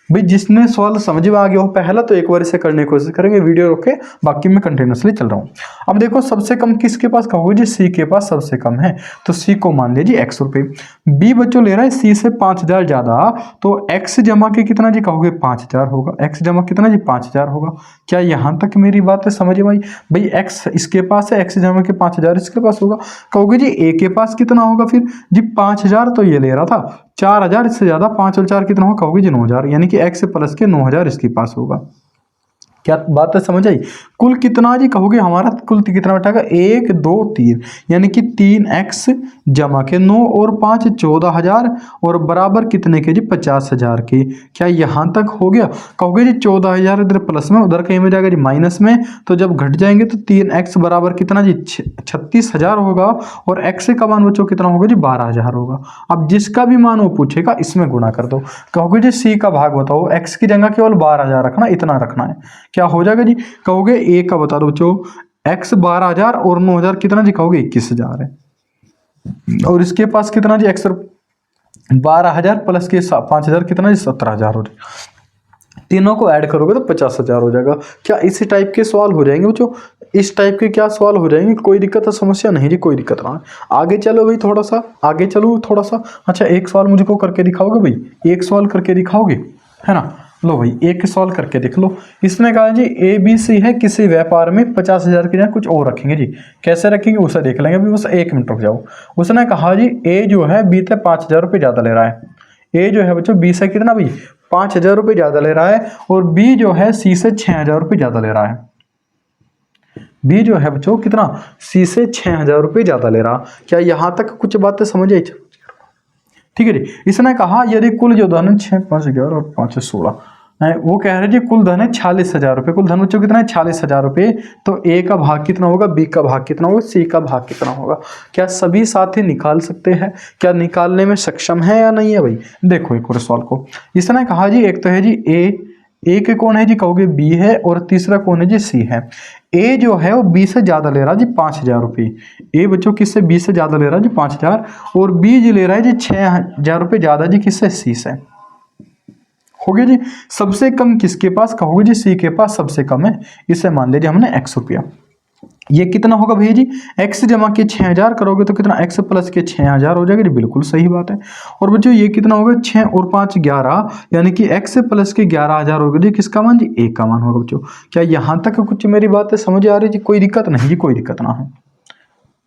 भाई जिसने सवाल समझ में आ गया हो पहला, तो एक बार इसे करने की कोशिश करेंगे, वीडियो रोके, बाकी मैं कंटिन्यूसली चल रहा हूँ। अब देखो सबसे कम किसके पास कहोगे जी, सी के पास सबसे कम है, तो सी को मान लीजिए एक्स रुपये। बी बच्चों ले रहा है सी से 5000 ज्यादा, तो एक्स जमा के कितना जी कहोगे 5000 होगा, एक्स जमा कितना जी 5000 होगा। क्या यहाँ तक मेरी बात है समझ में आई भाई। एक्स इसके पास है, एक्स जमा के 5000 इसके पास होगा। कहोगे जी ए के पास कितना होगा फिर जी 5000, तो ये ले रहा था 4000, इससे ज्यादा 5 और 4 कितना होगा कहोगे जी 9000, यानी कि एक्स प्लस के 9000 इसके पास होगा। क्या बात है समझ आई। कुल कितना जी कहोगे हमारा कुल कितना बैठेगा 1 2 3, यानी कि 3x जमा के 9 और 5 14000 और बराबर कितने के जी 50000 के। क्या यहाँ तक हो गया। कहोगे जी 14000 इधर प्लस में, उधर कहीं में जाएगा जी माइनस में, तो जब घट जाएंगे तो 3x बराबर कितना जी 36000 होगा, और x का मान बच्चों कितना होगा जी 12000 होगा। अब जिसका भी मान वो पूछेगा इसमें गुणा कर दो। कहोगे जी सी का भाग बताओ, x की जगह केवल 12000 रखना, इतना रखना है। क्या हो जाएगा जी कहोगे ए का बता दो बच्चों, x 12000 और 9000 कितना जी कहोगे 21000 है, और इसके पास कितना जी x 12000 प्लस के 5000 कितना जी 17000 हो जाएगा। तीनों को ऐड करोगे तो 50000 हो जाएगा। क्या इसी टाइप के सवाल हो जाएंगे बच्चों, इस टाइप के क्या सवाल हो जाएंगे, कोई दिक्कत है समस्या नहीं जी, कोई दिक्कत ना। आगे चलो भाई, थोड़ा सा आगे चलो थोड़ा सा। अच्छा एक सवाल मुझको करके दिखाओगे भाई, एक सवाल करके दिखाओगे, है ना। लो भाई एक सवाल करके देख लो। इसने कहा जी ए बी सी है, किसी व्यापार में 50000 की जगह कुछ और रखेंगे जी, कैसे रखेंगे उसे देख लेंगे अभी, बस 1 मिनट रुक जाओ। उसने कहा जी ए जो है बी से 5000 रुपये ज्यादा ले रहा है, ए जो है बच्चों बी से कितना भाई 5000 रुपये ज्यादा ले रहा है, और बी जो है सी से 6000 रुपये ज्यादा ले रहा है। बी जो है बच्चों कितना सी से 6000 रुपये ज्यादा ले रहा। क्या यहाँ तक कुछ बातें समझ आई। ठीक है जी। इसने कहा यदि कुल जो धन 6 5 11 और 5 16 वो कह रहे जी कुल धन है 46000 रुपये, कुल धन बच्चों कितना है 46000 रुपये, तो ए का भाग कितना होगा, बी का भाग कितना होगा, सी का भाग कितना होगा। क्या सभी साथी निकाल सकते हैं, क्या निकालने में सक्षम है या नहीं है भाई। देखो एक और सवाल को। इसने कहा जी एक तो है जी ए के कौन है जी कहोगे बी है, और तीसरा कौन है जी सी है। ए जो है वो बी से ज्यादा ले रहा है जी 5000 रुपये, ए बच्चों किससे बी से ज्यादा ले रहा है जी 5000, और बी जी ले रहा है जी 6000 रुपये ज्यादा जी किससे सी से। हो गया जी। सबसे कम किसके पास कहोगे जी सी के पास सबसे कम है, इसे मान लीजिए हमने x रुपया। ये कितना होगा भैया जी, x जमा के 6000 करोगे तो कितना x प्लस के 6000 हो जाएगा जी, बिल्कुल सही बात है। और बच्चों ये कितना होगा, 6 और 5 11, यानी कि x प्लस के 11000 होगा जी, किसका मान जी, a का मान होगा बच्चों। क्या यहाँ तक कुछ मेरी बात समझ आ रही जी, कोई दिक्कत नहीं जी, कोई दिक्कत ना है।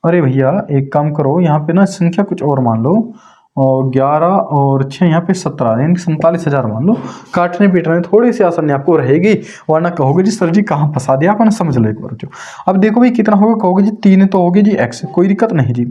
अरे भैया एक काम करो, यहाँ पे ना संख्या कुछ और मान लो, और 11 और 6 यहाँ पे 17, यानी 47,000 मान लो। काटने पीटने में थोड़ी सी आसानी आपको रहेगी, वरना कहोगे जी सर जी कहाँ फंसा दिया आपने, समझ लो एक बार जो। अब देखो भाई कितना होगा, कहोगे जी 3 तो होगी जी x, कोई दिक्कत नहीं जी।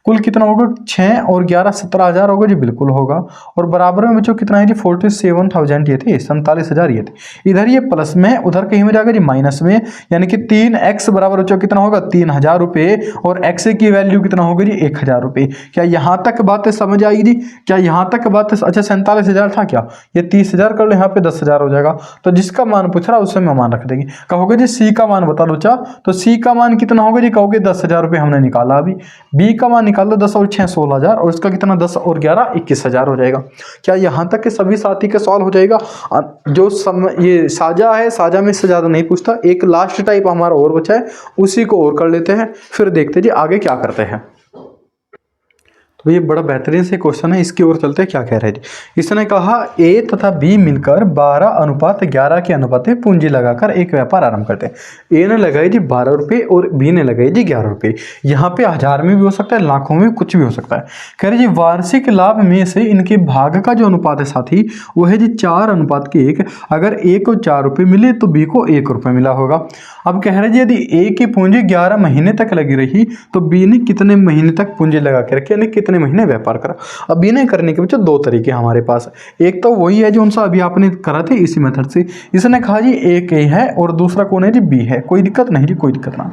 कुल कितना होगा, 6 और 11 17,000 होगा जी, बिल्कुल होगा। और बराबर में बच्चों कितना है जी, 47,000 ये थे, 47,000 ये थे। इधर ये प्लस में, उधर कहीं में जाएगा जी माइनस में, यानी कि 3x बराबर बच्चों कितना होगा, 3,000 रुपये, और x की वैल्यू कितना होगा जी, 1,000 रुपये। क्या यहाँ तक बात समझ आएगी जी, क्या यहाँ तक बात, अच्छा 47,000 था क्या, ये 30,000 कर लो, यहाँ पे 10,000 हो जाएगा। तो जिसका मान पूछ रहा है उससे मैं मान रख देंगे। कहोगे जी सी का मान बता दो चा, तो सी का मान कितना होगा जी, कहोगे 10,000 रुपये हमने निकाला अभी। बी का मान निकाल दो, 10 और 6 16,000, और इसका कितना 10 और 11 21,000 हो जाएगा। क्या यहाँ तक के सभी साथी का सॉल्व हो जाएगा। जो ये साझा है, साझा में इससे ज़्यादा नहीं पूछता। एक लास्ट टाइप हमारा और बचा है, उसी को और कर लेते हैं, फिर देखते जी आगे क्या करते हैं। तो ये बड़ा बेहतरीन से क्वेश्चन है, इसकी ओर चलते हैं। क्या कह रहे हैं जी, इसने कहा A तथा B मिलकर 12:11 के अनुपात में पूंजी लगाकर एक व्यापार आरंभ करते हैं। A ने लगाई जी 12 रुपये और B ने लगाई जी 11 रुपये। यहाँ पे 1000 में भी हो सकता है, लाखों में कुछ भी हो सकता है। कह रहे जी वार्षिक लाभ में से इनके भाग का जो अनुपात है साथी, वो है जी 4:1। अगर A को 4 रुपये मिले तो B को 1 रुपये मिला होगा। अब कह रहे जी यदि A की पूंजी 11 महीने तक लगी रही तो B ने कितने महीने तक पूंजी लगा के रखी, यानी कितने महीने व्यापार करा। अब B ने करने के बच्चों दो तरीके हमारे पास, एक तो वही है जो उनसा अभी आपने करा थे इसी मेथड से। इसने कहा जी एक A है और दूसरा कौन है जी, B है। कोई दिक्कत नहीं जी, कोई दिक्कत ना।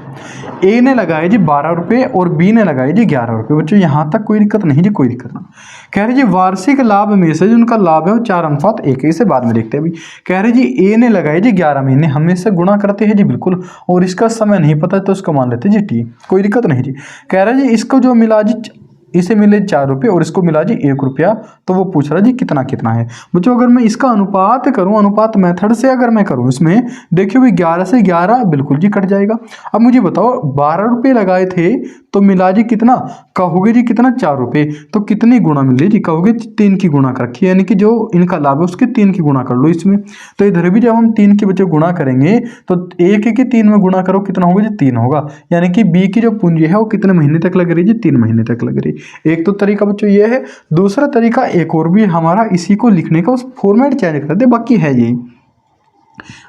A ने लगाए जी 12 रुपये और B ने लगाए जी 11 रुपये। बच्चों यहाँ तक कोई दिक्कत नहीं जी, कोई दिक्कत ना। कह रहे जी वार्षिक लाभ में से जो उनका लाभ है वो 4:1 है। इसे बाद में देखते हैं अभी। कह रहे जी A ने लगाए जी 11 महीने, हम इससे गुणा करते हैं जी बिल्कुल, और इसका समय नहीं पता तो उसको मान लेते जी T, कोई दिक्कत नहीं जी। कह रहे जी इसको जो मिला जी, इसे मिले 4 रुपये और इसको मिला जी 1 रुपया, तो वो पूछ रहा जी कितना कितना है। बच्चों अगर मैं इसका अनुपात करूं, अनुपात मेथड से अगर मैं करूं, इसमें देखियो भाई 11 से 11 बिल्कुल जी कट जाएगा। अब मुझे बताओ 12 रुपये लगाए थे तो मिला जी कितना, कहोगे जी कितना 4 रुपये, तो कितनी गुणा मिल रही जी, कहोगे 3 की गुणा कर रखी है, यानी कि जो इनका लाभ है उसके 3 की गुणा कर लो इसमें। तो इधर भी जब हम 3 की बच्चों गुणा करेंगे तो 1 के 3 में गुणा करो, कितना होगा जी 3 होगा, यानी कि B की जो पूंजी है वो कितने महीने तक लग रही जी, 3 महीने तक लग रही। एक तो तरीका बच्चों ये है। दूसरा तरीका एक और भी हमारा, इसी को लिखने का उस फॉर्मेट चेंज कर दे, बाकी है यही।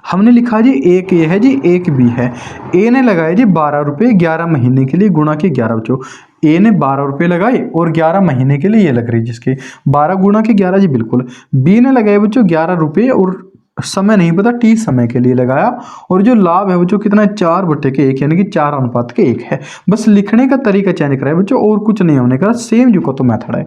हमने लिखा जी एक ए है जी, एक बी है। ए ने लगाए जी 12 रुपये 11 महीने के लिए, गुणा के 11 बच्चों। ए ने 12 रुपये लगाए और 11 महीने के लिए ये लग रही जिसके 12 गुणा के 11 जी बिल्कुल। बी ने लगाए बच्चों 11 रुपये और समय नहीं पता, T समय के लिए लगाया, और जो लाभ है बच्चों कितना है 4/1, यानी कि 4:1 है। बस लिखने का तरीका चेंज करा है बच्चों, और कुछ नहीं होने का, सेम जो को तो मेथड है।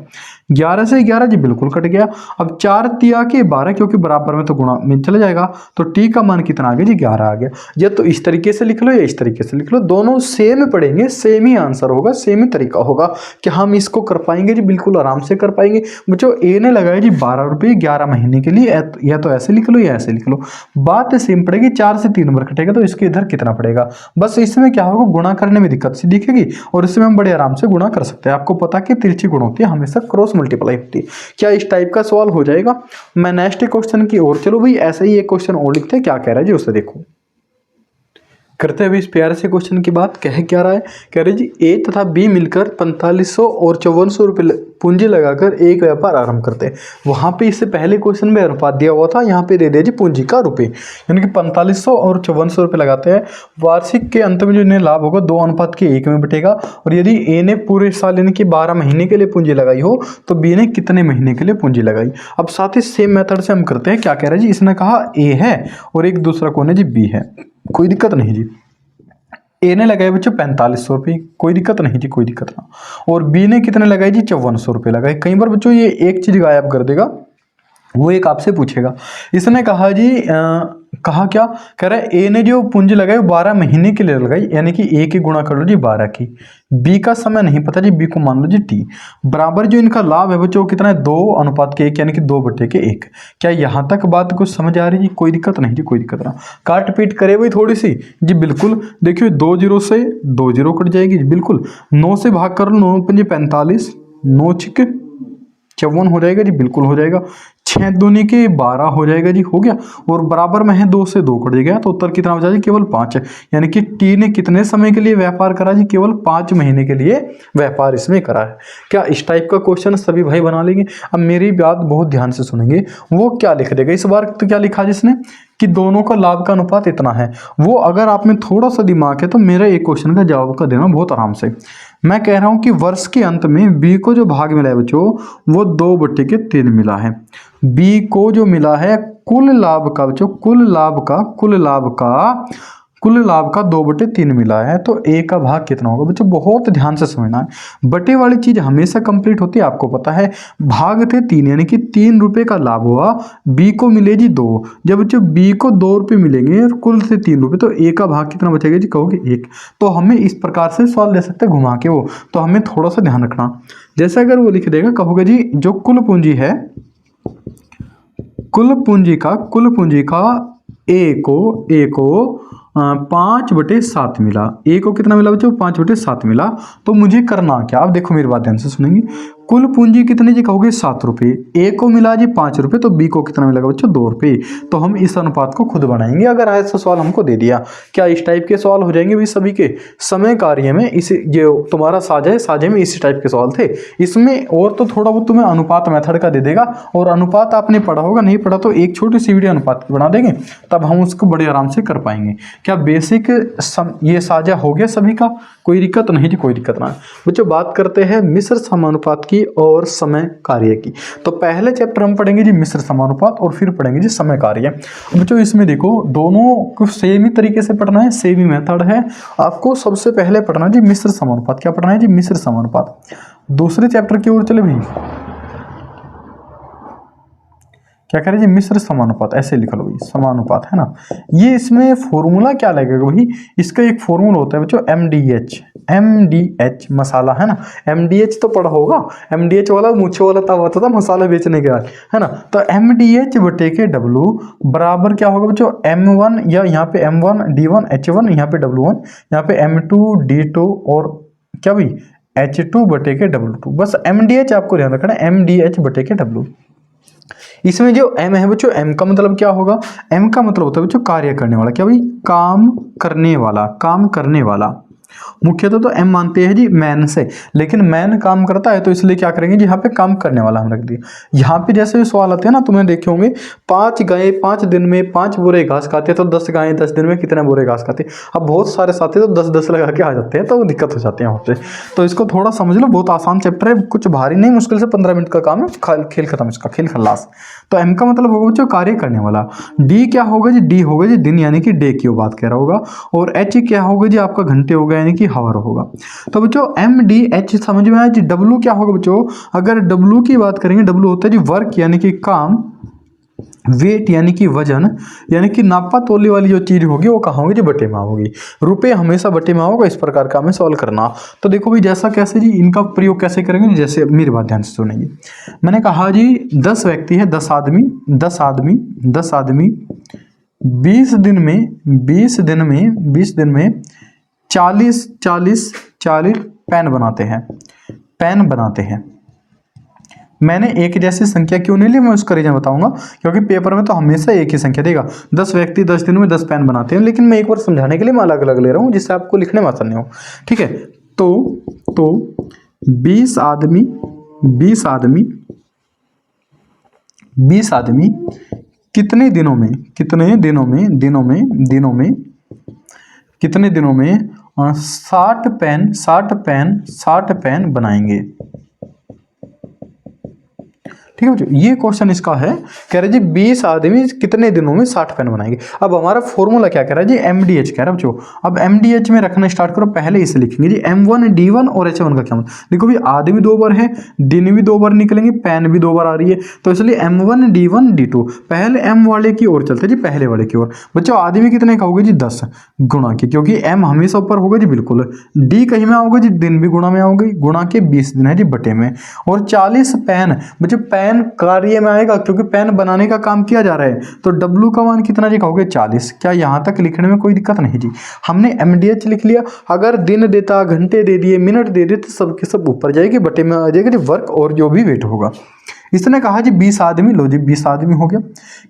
11 से 11 जी बिल्कुल कट गया। अब 4 तिया के 12, क्योंकि बराबर में तो गुणा में चला जाएगा, तो T का मान कितना आ गया जी 11 आ गया। या तो इस तरीके से लिख लो या इस तरीके से लिख लो, दोनों सेम पढ़ेंगे, सेम ही आंसर होगा, सेम ही तरीका होगा। कि हम इसको कर पाएंगे जी, बिल्कुल आराम से कर पाएंगे बच्चों। ए ने लगाया जी 12 रुपये 11 महीने के लिए, या तो ऐसे लिख लो या ऐसे लिख लो, बात सेम पड़ेगी। 4 से 3 नंबर कटेगा तो इसके इधर कितना पड़ेगा, बस इसमें क्या होगा, गुणा करने में दिक्कत सी दिखेगी, और इसमें हम बड़े आराम से गुणा कर सकते हैं। आपको पता कि तिरछी गुण होती है, हमेशा क्रॉस मल्टीप्लाई होती है। क्या इस टाइप का सवाल हो जाएगा। मैं नेक्स्ट क्वेश्चन की ओर चलो भाई, ऐसे ही एक क्वेश्चन और लिखते हैं, क्या कह रहा है जी उसे देखो। करते हैं अभी इस प्यारे से क्वेश्चन की बात। कह क्या रहा है, कह रहे जी ए तथा बी मिलकर 4500 और 5400 रुपये पूंजी लगाकर एक व्यापार आरंभ करते हैं। वहां पे इससे पहले क्वेश्चन में अनुपात दिया हुआ था, यहाँ पे दे दिया जी पूंजी का रुपये, यानी कि 4500 और 5400 रुपये लगाते हैं। वार्षिक के अंत में जो इन्हें लाभ होगा 2:1 में बटेगा। और यदि ए ने पूरे साल यानी कि 12 महीने के लिए पूंजी लगाई हो तो बी ने कितने महीने के लिए पूंजी लगाई। अब साथ ही सेम मेथड से हम करते हैं। क्या कह रहा है जी, इसने कहा ए है और एक दूसरा कौन है जी, बी है। कोई दिक्कत नहीं जी। ए ने लगाए बच्चों 4500 रुपये, कोई दिक्कत नहीं जी, कोई दिक्कत ना। और बी ने कितने लगाए जी, 5400 रुपये लगाए। कई बार बच्चों ये एक चीज गायब कर देगा, वो एक आपसे पूछेगा। इसने कहा जी कहा क्या कह रहा है, ए ने जो पूंजी लगाई वो 12 महीने के लिए लगाई, यानी कि ए की गुणा कर लो जी 12 की। बी का समय नहीं पता जी, बी को मान लो जी टी। बराबर जो इनका लाभ है बच्चों कितना है, 2:1 यानी कि 2/1। क्या यहाँ तक बात कुछ समझ आ रही जी? कोई दिक्कत नहीं जी, कोई दिक्कत ना। काट पीट करे भाई थोड़ी सी जी, बिल्कुल। देखिए 2 0 से 2 0 कट जाएगी जी, बिल्कुल। 9 से भाग कर लो, 9 पंजे 45, 9 छिके 54 हो जाएगा जी, बिल्कुल हो जाएगा। 6 दूनी के 12 हो जाएगा जी, हो गया। और बराबर में है 2 से 2 कट जाएगा, तो उत्तर कितना बचा जी, केवल 5। यानी कि टी ने कितने समय के लिए व्यापार करा जी, केवल 5 महीने के लिए व्यापार इसमें करा है। क्या इस टाइप का क्वेश्चन सभी भाई बना लेंगे? अब मेरी बात बहुत ध्यान से सुनेंगे। वो क्या लिख देगा इस बार, तो क्या लिखा जिसने कि दोनों का लाभ का अनुपात इतना है। वो अगर आप में थोड़ा सा दिमाग है तो मेरा एक क्वेश्चन का जवाब का देना बहुत आराम से। मैं कह रहा हूं कि वर्ष के अंत में बी को जो भाग मिला है बच्चों, वो 2/3 मिला है। बी को जो मिला है कुल लाभ का बच्चों, कुल लाभ का 2/3 मिला है, तो ए का भाग कितना होगा बच्चों? बहुत ध्यान से समझना है। बटे वाली चीज हमेशा कंप्लीट होती है, आपको पता है। भाग थे 3, यानी कि 3 रुपए का लाभ हुआ, बी को मिले जी 2। जब बच्चों बी को 2 रुपए मिलेंगे और कुल से 3 रुपए, तो ए का भाग कितना बचेगा जी? कहोगे 1। तो हमें इस प्रकार से सवाल दे सकते हैं घुमा के वो, तो हमें थोड़ा सा ध्यान रखना। जैसे अगर वो लिख देगा, कहोगे जी जो कुल पूंजी है, कुल पूंजी का ए को 5/7 मिला। ए को कितना मिला बच्चों? 5/7 मिला। तो मुझे करना क्या? अब देखो मेरी बात ध्यान से सुनेंगे। कुल पूंजी कितनी जी? कहोगे 7 रुपये। ए को मिला जी 5 रुपये, तो बी को कितना मिलेगा बच्चों? 2 रुपये। तो हम इस अनुपात को खुद बनाएंगे अगर ऐसा सवाल हमको दे दिया। क्या इस टाइप के सवाल हो जाएंगे भी सभी के समय कार्य में? इस जो तुम्हारा साझे में इसी टाइप के सवाल थे। इसमें और तो थोड़ा बहुत तुम्हें अनुपात मेथड का दे देगा, और अनुपात आपने पढ़ा होगा, नहीं पढ़ा तो एक छोटी सी वीडियो अनुपात की बना देंगे, तब हम उसको बड़े आराम से कर पाएंगे। क्या बेसिक ये साझा हो गया सभी का? कोई दिक्कत नहीं जी, कोई दिक्कत ना। बच्चों बात करते हैं मिश्र समानुपात की और समय कार्य की। तो पहले चैप्टर हम पढ़ेंगे जी मिश्र समानुपात, और फिर पढ़ेंगे जी समय कार्य। बच्चों इसमें देखो दोनों को सेम ही तरीके से पढ़ना है, सेम ही मेथड है। आपको सबसे पहले पढ़ना है जी मिश्र समानुपात। क्या पढ़ना है जी? मिश्र समानुपात। दूसरे चैप्टर की ओर चले भाई, क्या करें जी? मिश्र समानुपात, ऐसे लिख लो भाई, समानुपात है ना। ये इसमें फॉर्मूला क्या लगेगा भाई? इसका एक फॉर्मूला होता है बच्चों, MDH मसाला, है ना। MDH तो पढ़ा होगा, MDH वाला मूछे वाला तब होता था मसाला बेचने के बाद, है ना। तो MDH/W बराबर क्या होगा बच्चों? M1, या यहाँ पे M1 D1 H1, यहाँ पे W1, यहाँ पे M2 D2, और क्या भाई H2/W2। बस MDH आपको ध्यान रखना है, MDH/W। इसमें जो M है बच्चों, M का मतलब क्या होगा? M का मतलब होता है बच्चों कार्य करने वाला। क्या भाई? काम करने वाला। मुख्यतः तो M मानते हैं जी मैन से, लेकिन मैन काम करता है तो इसलिए क्या करेंगे जी, यहाँ पे काम करने वाला हम रख दिए। यहाँ पे जैसे भी सवाल आते हैं ना, तुम्हें देखे होंगे 5 गायें 5 दिन में 5 बोरे घास खाते हैं, तो 10 गायें 10 दिन में कितने बोरे घास खाते हैं। अब बहुत सारे साथी तो 10-10 लगा के आ जाते हैं, तो दिक्कत हो जाती है वहाँ पे। तो इसको थोड़ा समझ लो, बहुत आसान चैप्टर है, कुछ भारी नहीं, मुश्किल से 15 मिनट का काम है, खेल खत्म इसका, खेल खल्लास। तो M का मतलब होगा बच्चों कार्य करने वाला। D क्या होगा जी? D होगा जी दिन, यानी कि डे की बात कह रहा होगा। और H क्या होगा जी? आपका घंटे होगा, यानी कि हावर होगा। तो बच्चों MDH समझ में आया जी। W क्या होगा बच्चों? अगर W की बात करेंगे, W होता है जी वर्क, यानी कि काम, वेट यानी कि वजन, यानी कि नापा तोले वाली जो चीज होगी वो कहाँ होगी जी? बटे में होगी। रुपए हमेशा बटे में होगा। इस प्रकार का हमें सॉल्व करना। तो देखो भाई जैसा कैसे जी, इनका प्रयोग कैसे करेंगे, जैसे मेरी बात ध्यान से सुनेंगे। मैंने कहा जी 10 व्यक्ति है, 10 आदमी 20 दिन में 40 पेन बनाते हैं। मैंने एक जैसी संख्या क्यों नहीं ली, मैं उसका रीजन बताऊंगा, क्योंकि पेपर में तो हमेशा एक ही संख्या देगा। 10 व्यक्ति 10 दिन में 10 पेन बनाते हैं, लेकिन मैं एक बार समझाने के लिए मैं अलग अलग ले रहा हूँ, जिससे आपको लिखने में आसानी हो। ठीक है, तो 20 आदमी कितने दिनों में 60 पेन बनाएंगे। ठीक है बच्चों, ये क्वेश्चन इसका है, कह रहे जी 20 आदमी कितने दिनों में 60 पेन बनाएंगे। अब हमारा फॉर्मूला क्या कह रहा है जी, MDH कह रहा है बच्चों। अब MDH में रखना स्टार्ट करो, पहले इसे लिखेंगे जी M1 D1 और H1 का क्या मतलब। देखो भी आदमी 2 बार है, दिन भी 2 बार निकलेंगे, पेन भी 2 बार आ रही है, तो इसलिए M1 D1 D2 पहले M वाले की ओर चलते जी, पहले वाले की ओर। बच्चों आदमी कितने का होगा जी 10 गुणा के, क्योंकि M हमेशा ऊपर होगा जी बिल्कुल, D कहीं में आओगे जी, दिन भी गुणा में आओगे, गुणा के 20 दिन है जी बटे में, और 40 पेन। बच्चों पेन कार्य में आएगा क्योंकि पेन बनाने का काम किया जा रहा है, तो W का मान कितना जी कहोगे 40। क्या यहाँ तक लिखने में कोई दिक्कत नहीं जी, हमने MDH लिख लिया। अगर दिन देता, घंटे दे दिए, मिनट दे दिए, तो सब के सब ऊपर जाएगी, बटे में आ जाएगा जी वर्क और जो भी वेट होगा। इसने कहा जी 20 आदमी, लो जी 20 आदमी हो गया,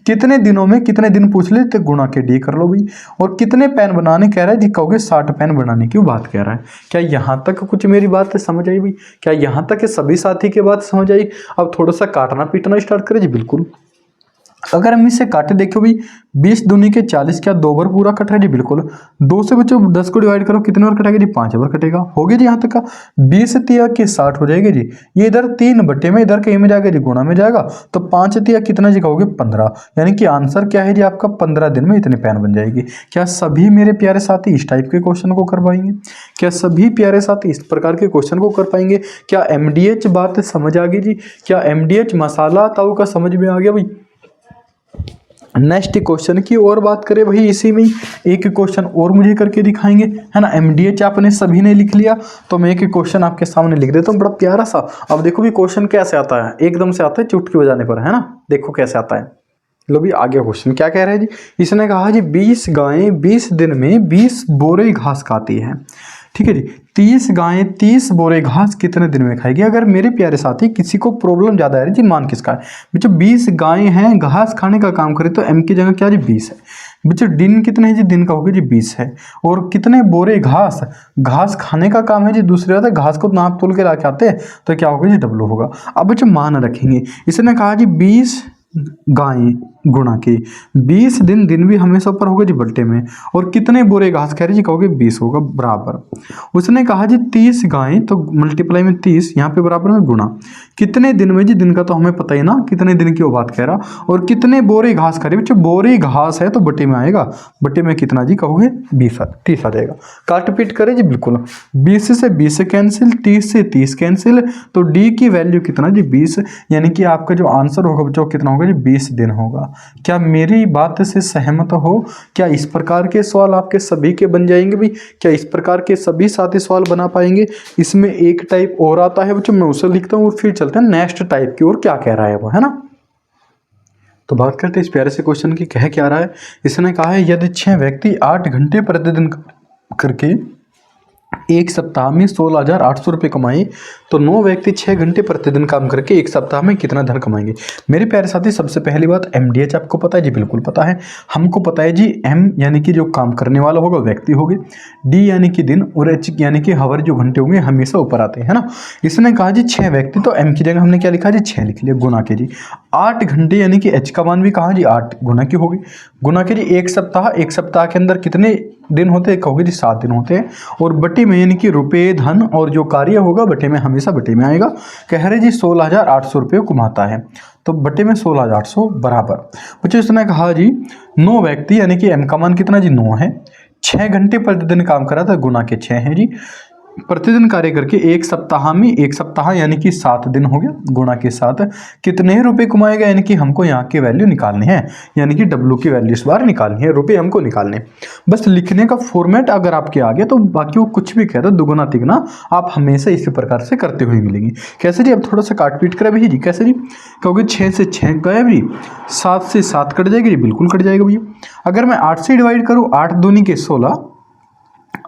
कितने दिनों में, कितने दिन पूछ ले तो गुणा के D कर लो भाई, और कितने पेन बनाने कह रहा है जी कहोगे 60 पेन बनाने की बात कह रहा है। क्या यहाँ तक कुछ मेरी बात समझ आई भाई, क्या यहाँ तक सभी साथी की बात समझ आई। अब थोड़ा सा काटना पीटना स्टार्ट करें जी, बिल्कुल। अगर हम इसे काटे देखो भाई, 20 दूनी के 40, क्या 2 बार पूरा कट रहा है जी बिल्कुल। 2 से बच्चों 10 को डिवाइड करो, कितने बार कटेगा जी 5 बार कटेगा, हो गया जी यहाँ तक का। 20 तिया के 60 हो जाएगा जी, ये इधर 3 बटे में, इधर कहीं में जाएगा जी गुणा में जाएगा, तो 5 तिया कितना जी कहोगे 15, यानी कि आंसर क्या है जी आपका 15 दिन में इतने पेन बन जाएगी। क्या सभी मेरे प्यारे साथी इस टाइप के क्वेश्चन को कर पाएंगे, क्या सभी प्यारे साथी इस प्रकार के क्वेश्चन को कर पाएंगे। क्या MDH बात समझ आ गई जी, क्या MDH मसाला ताऊ का समझ में आ गया भाई। नेक्स्ट क्वेश्चन की और बात करें भाई, इसी में एक क्वेश्चन और मुझे करके दिखाएंगे, है ना। MDH आपने सभी ने लिख लिया, तो मैं एक क्वेश्चन आपके सामने लिख देता हूँ, बड़ा प्यारा सा। अब देखो भी क्वेश्चन कैसे आता है, एकदम से आता है चुटकी बजाने पर, है ना। देखो कैसे आता है, लो भी आगे क्वेश्चन क्या कह रहा है जी। इसने कहा जी 20 गायें 20 दिन में 20 बोरे घास खाती है, ठीक है जी। 30 गायें 30 बोरे घास कितने दिन में खाएगी। अगर मेरे प्यारे साथी किसी को प्रॉब्लम ज़्यादा है जी, मान किसका है बच्चों, 20 गायें हैं, घास खाने का काम करें, तो M की जगह क्या जी 20 है बच्चों। दिन कितने हैं जी, दिन का होगा जी 20 है, और कितने बोरे घास, घास खाने का काम है जी दूसरी बात है, घास को नाप तोल के लाके आते हैं, तो क्या होगा जी W होगा। अब बच्चों मान रखेंगे, इसने कहा जी 20 गायें गुणा के 20 दिन, दिन भी हमेशा ऊपर होगा जी बल्टे में, और कितने बोरे घास कह रहे जी कहोगे 20 होगा बराबर। उसने कहा जी 30 गायें, तो मल्टीप्लाई में 30, यहाँ पे बराबर में गुणा, कितने दिन में जी, दिन का तो हमें पता ही ना कितने दिन की वो बात कह रहा, और कितने बोरे घास खा रही बच्चों, बोरे घास है तो बटे में आएगा, बटे में कितना जी कहोगे 20, 30 आ जाएगा। काट पीट करे जी बिल्कुल, 20 से 20 कैंसिल, 30 से 30 कैंसिल, तो D की वैल्यू कितना जी 20, यानी कि आपका जो आंसर होगा बच्चों कितना होगा जी 20 दिन होगा। क्या मेरी बात से सहमत हो। क्या इस प्रकार के सवाल आपके सभी के बन जाएंगे भी, क्या इस प्रकार के सभी साथी सवाल बना पाएंगे। इसमें एक टाइप और आता है बच्चों, मैं उसे लिखता हूँ और फिर चलते हैं नेक्स्ट टाइप की ओर, क्या कह रहा है वो, है ना। तो बात करते हैं इस प्यारे से क्वेश्चन की, कह क्या रहा है। इसने कहा है यदि 6 व्यक्ति 8 घंटे प्रतिदिन करके एक सप्ताह में 16,800 रुपये कमाए, तो 9 व्यक्ति 6 घंटे प्रतिदिन काम करके एक सप्ताह में कितना धन कमाएंगे। मेरे प्यारे साथी सबसे पहली बात, MDH आपको पता है जी, बिल्कुल पता है, हमको पता है जी। M यानी कि जो काम करने वाला होगा व्यक्ति होगी, D यानी कि दिन, और H यानी कि हावर जो घंटे होंगे हमेशा ऊपर आते हैं, है ना। इसने कहा जी 6 व्यक्ति, तो M की जगह हमने क्या लिखा जी 6 लिख लिया, गुना के जी 8 घंटे, यानी कि H का मान भी कहा जी 8 गुना की होगी, गुना के जी एक सप्ताह के अंदर कितने दिन होते हैं कहोगे जी 7 दिन होते हैं, और बटे में यानी कि रुपये धन और जो कार्य होगा बटे में हमेशा बटे में आएगा। कह रहे जी 16,800 रुपये कमाता है, तो बटे में 16,800 बराबर। बच्चों इसने कहा जी 9 व्यक्ति, यानी कि M का मान कितना जी 9 है, 6 घंटे प्रतिदिन काम करा था, गुना के 6 है जी, प्रतिदिन कार्य करके एक सप्ताह में, एक सप्ताह यानी कि 7 दिन हो गया, गुणा के 7 कितने रुपए कमाएगा, यानी कि हमको यहाँ की वैल्यू निकालनी है, यानी कि W की वैल्यू इस बार निकालनी है, रुपए हमको निकालने। बस लिखने का फॉर्मेट अगर आपके आ गया तो बाकी वो कुछ भी कहता है, दुगुना तिगुना आप हमेशा इसी प्रकार से करते हुए मिलेंगे। कैसे जी, अब थोड़ा सा काट पीट कर भी जी, कैसे जी कहोगे 6 से 6 गए भी, 7 से 7 कट जाएगी जी, बिल्कुल कट जाएगा भैया। अगर मैं 8 से डिवाइड करूँ, 8 दूनी के 16,